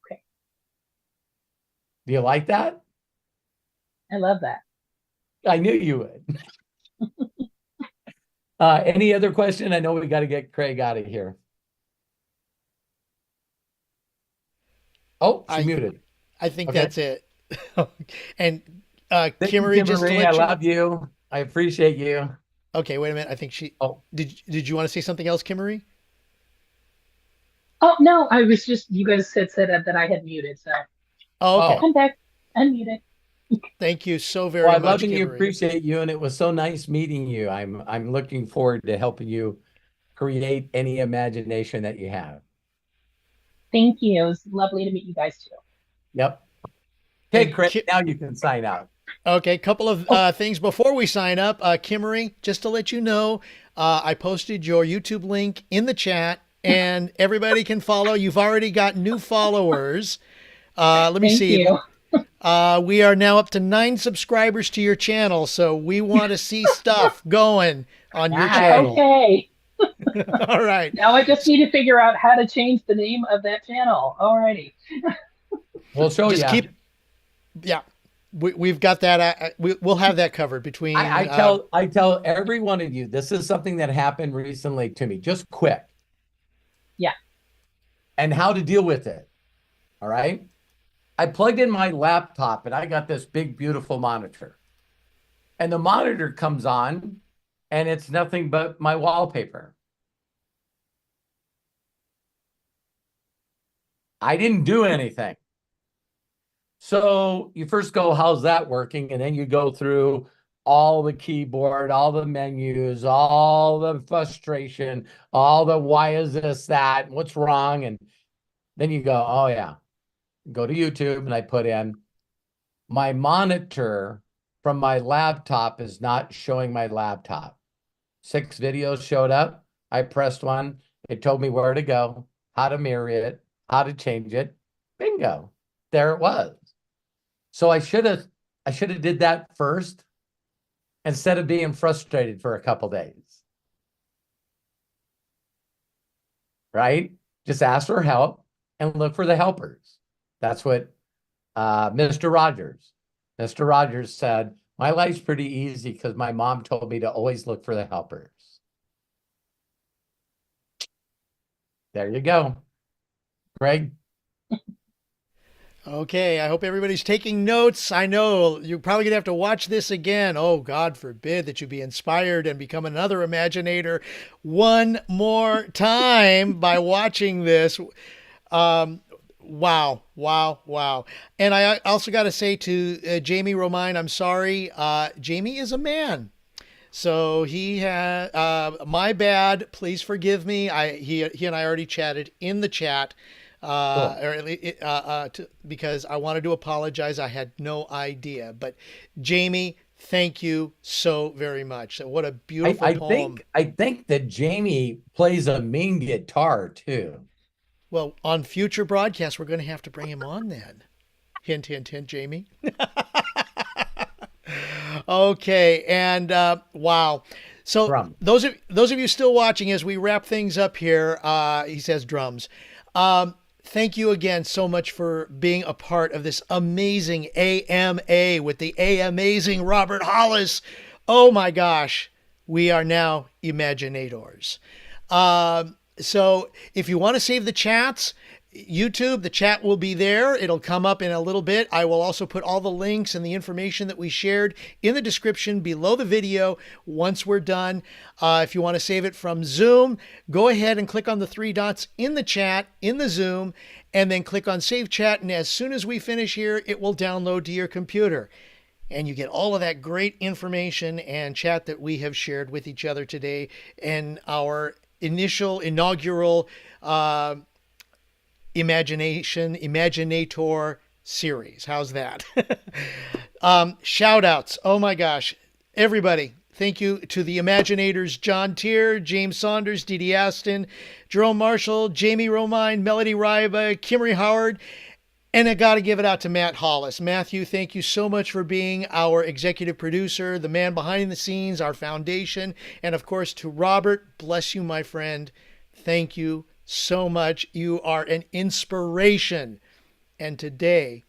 Okay. Do you like that? I love that. I knew you would. Any other question? I know we got to get Craig out of here. Oh, she muted. I think Okay. that's it. And Thank you, Kimmery, just to Kimmery, let I you love you. I appreciate you. Okay, wait a minute. I think she. Oh, Did you want to say something else, Kimmery? Oh no, I was just, you guys said that I had muted, so Oh, okay. I'm back. Unmuted. Thank you so very well, I much, love and you, Kimmery. appreciate you, and it was so nice meeting you. I'm looking forward to helping you create any imagination that you have. Thank you. It was lovely to meet you guys too. Yep. Okay, And Craig, now you can sign out. Okay, couple of things before we sign up. Kimmery, just to let you know, I posted your YouTube link in the chat, and everybody can follow. You've already got new followers. Let me Thank see. you. We are now up to 9 subscribers to your channel, so we want to see stuff going on your channel. Okay. All right. Now I just need to figure out how to change the name of that channel. Alrighty. We'll show Just you. yeah. We've got that. We'll have that covered between. I tell every one of you, this is something that happened recently to me, just quick. Yeah. And how to deal with it. All right. I plugged in my laptop and I got this big, beautiful monitor. And the monitor comes on and it's nothing but my wallpaper. I didn't do anything. So you first go, how's that working? And then you go through all the keyboard, all the menus, all the frustration, all the why is this, that, what's wrong? And then you go, oh yeah, go to YouTube and I put in my monitor from my laptop is not showing my laptop. 6 videos showed up. I pressed one. It told me where to go, how to mirror it, how to change it. Bingo. There it was. So I should have did that first instead of being frustrated for a couple days. Right? Just ask for help and look for the helpers. That's what Mr. Rogers said, my life's pretty easy because my mom told me to always look for the helpers. There you go. Greg? Okay, I hope everybody's taking notes. I know you're probably going to have to watch this again. Oh, God forbid that you be inspired and become another Imaginator one more time by watching this. Wow. And I also got to say to Jamie Romine, I'm sorry. Jamie is a man. So he had, my bad. Please forgive me. He and I already chatted in the chat. Because I wanted to apologize. I had no idea. But Jamie, thank you so very much. What a beautiful poem. I think that Jamie plays a mean guitar too. Well, on future broadcasts, we're going to have to bring him on then. Hint, hint, hint, Jamie. Okay, and wow. So those of you still watching as we wrap things up here, he says drums. Thank you again so much for being a part of this amazing AMA with the amazing Robert Hollis. Oh my gosh, we are now Imaginators. So if you want to save the chats, YouTube, the chat will be there. It'll come up in a little bit. I will also put all the links and the information that we shared in the description below the video once we're done. If you want to save it from Zoom, go ahead and click on the 3 dots in the chat, in the Zoom, and then click on Save Chat. And as soon as we finish here, it will download to your computer. And you get all of that great information and chat that we have shared with each other today in our inaugural Imaginator series. How's that? Shout outs. Oh my gosh. Everybody, thank you to the Imaginators, John Tier, James Saunders, Dee Aston, Jerome Marshall, Jamie Romine, Meladee Ryba, Kimmery Howard, and I got to give it out to Matt Hollis. Matthew, thank you so much for being our executive producer, the man behind the scenes, our foundation, and of course to Robert, bless you, my friend. Thank you so much. You are an inspiration. And today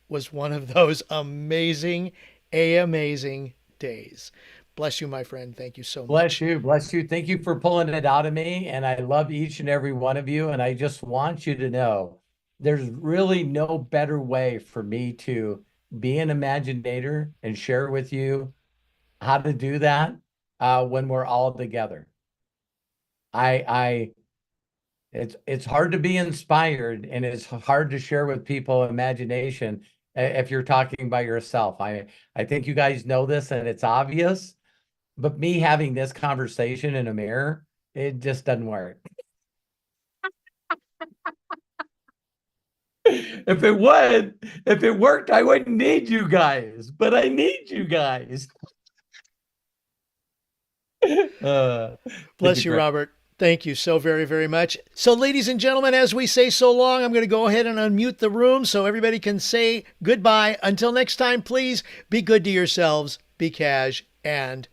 was one of those amazing days. Bless you, my friend. Thank you so much. Bless you. Bless you. Thank you for pulling it out of me. And I love each and every one of you. And I just want you to know there's really no better way for me to be an Imaginator and share with you how to do that when we're all together. It's hard to be inspired, and it's hard to share with people imagination if you're talking by yourself. I think you guys know this, and it's obvious, but me having this conversation in a mirror, it just doesn't work. If it worked, I wouldn't need you guys, but I need you guys. Bless you, Robert. Thank you so very, very much. So, ladies and gentlemen, as we say so long, I'm going to go ahead and unmute the room so everybody can say goodbye. Until next time, please be good to yourselves, be cash, and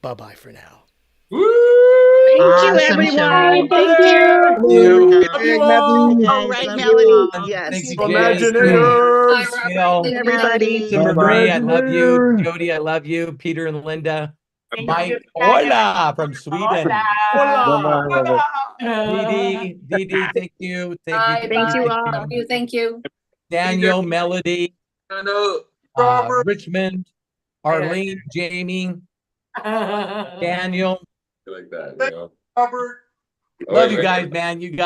bye-bye for now. Thank you, everyone. Thank you. All right, Meladee. Yes. Thank you, Imaginators. Everybody. Marie, I love you. Jody, I love you. Peter and Linda. Mike, hola from Sweden. Hola. Dee, thank you. Thank you all. Thank you. Daniel, Meladee, Richmond, Arlene, Jamie, Daniel. Like that, Love you guys, man. You guys.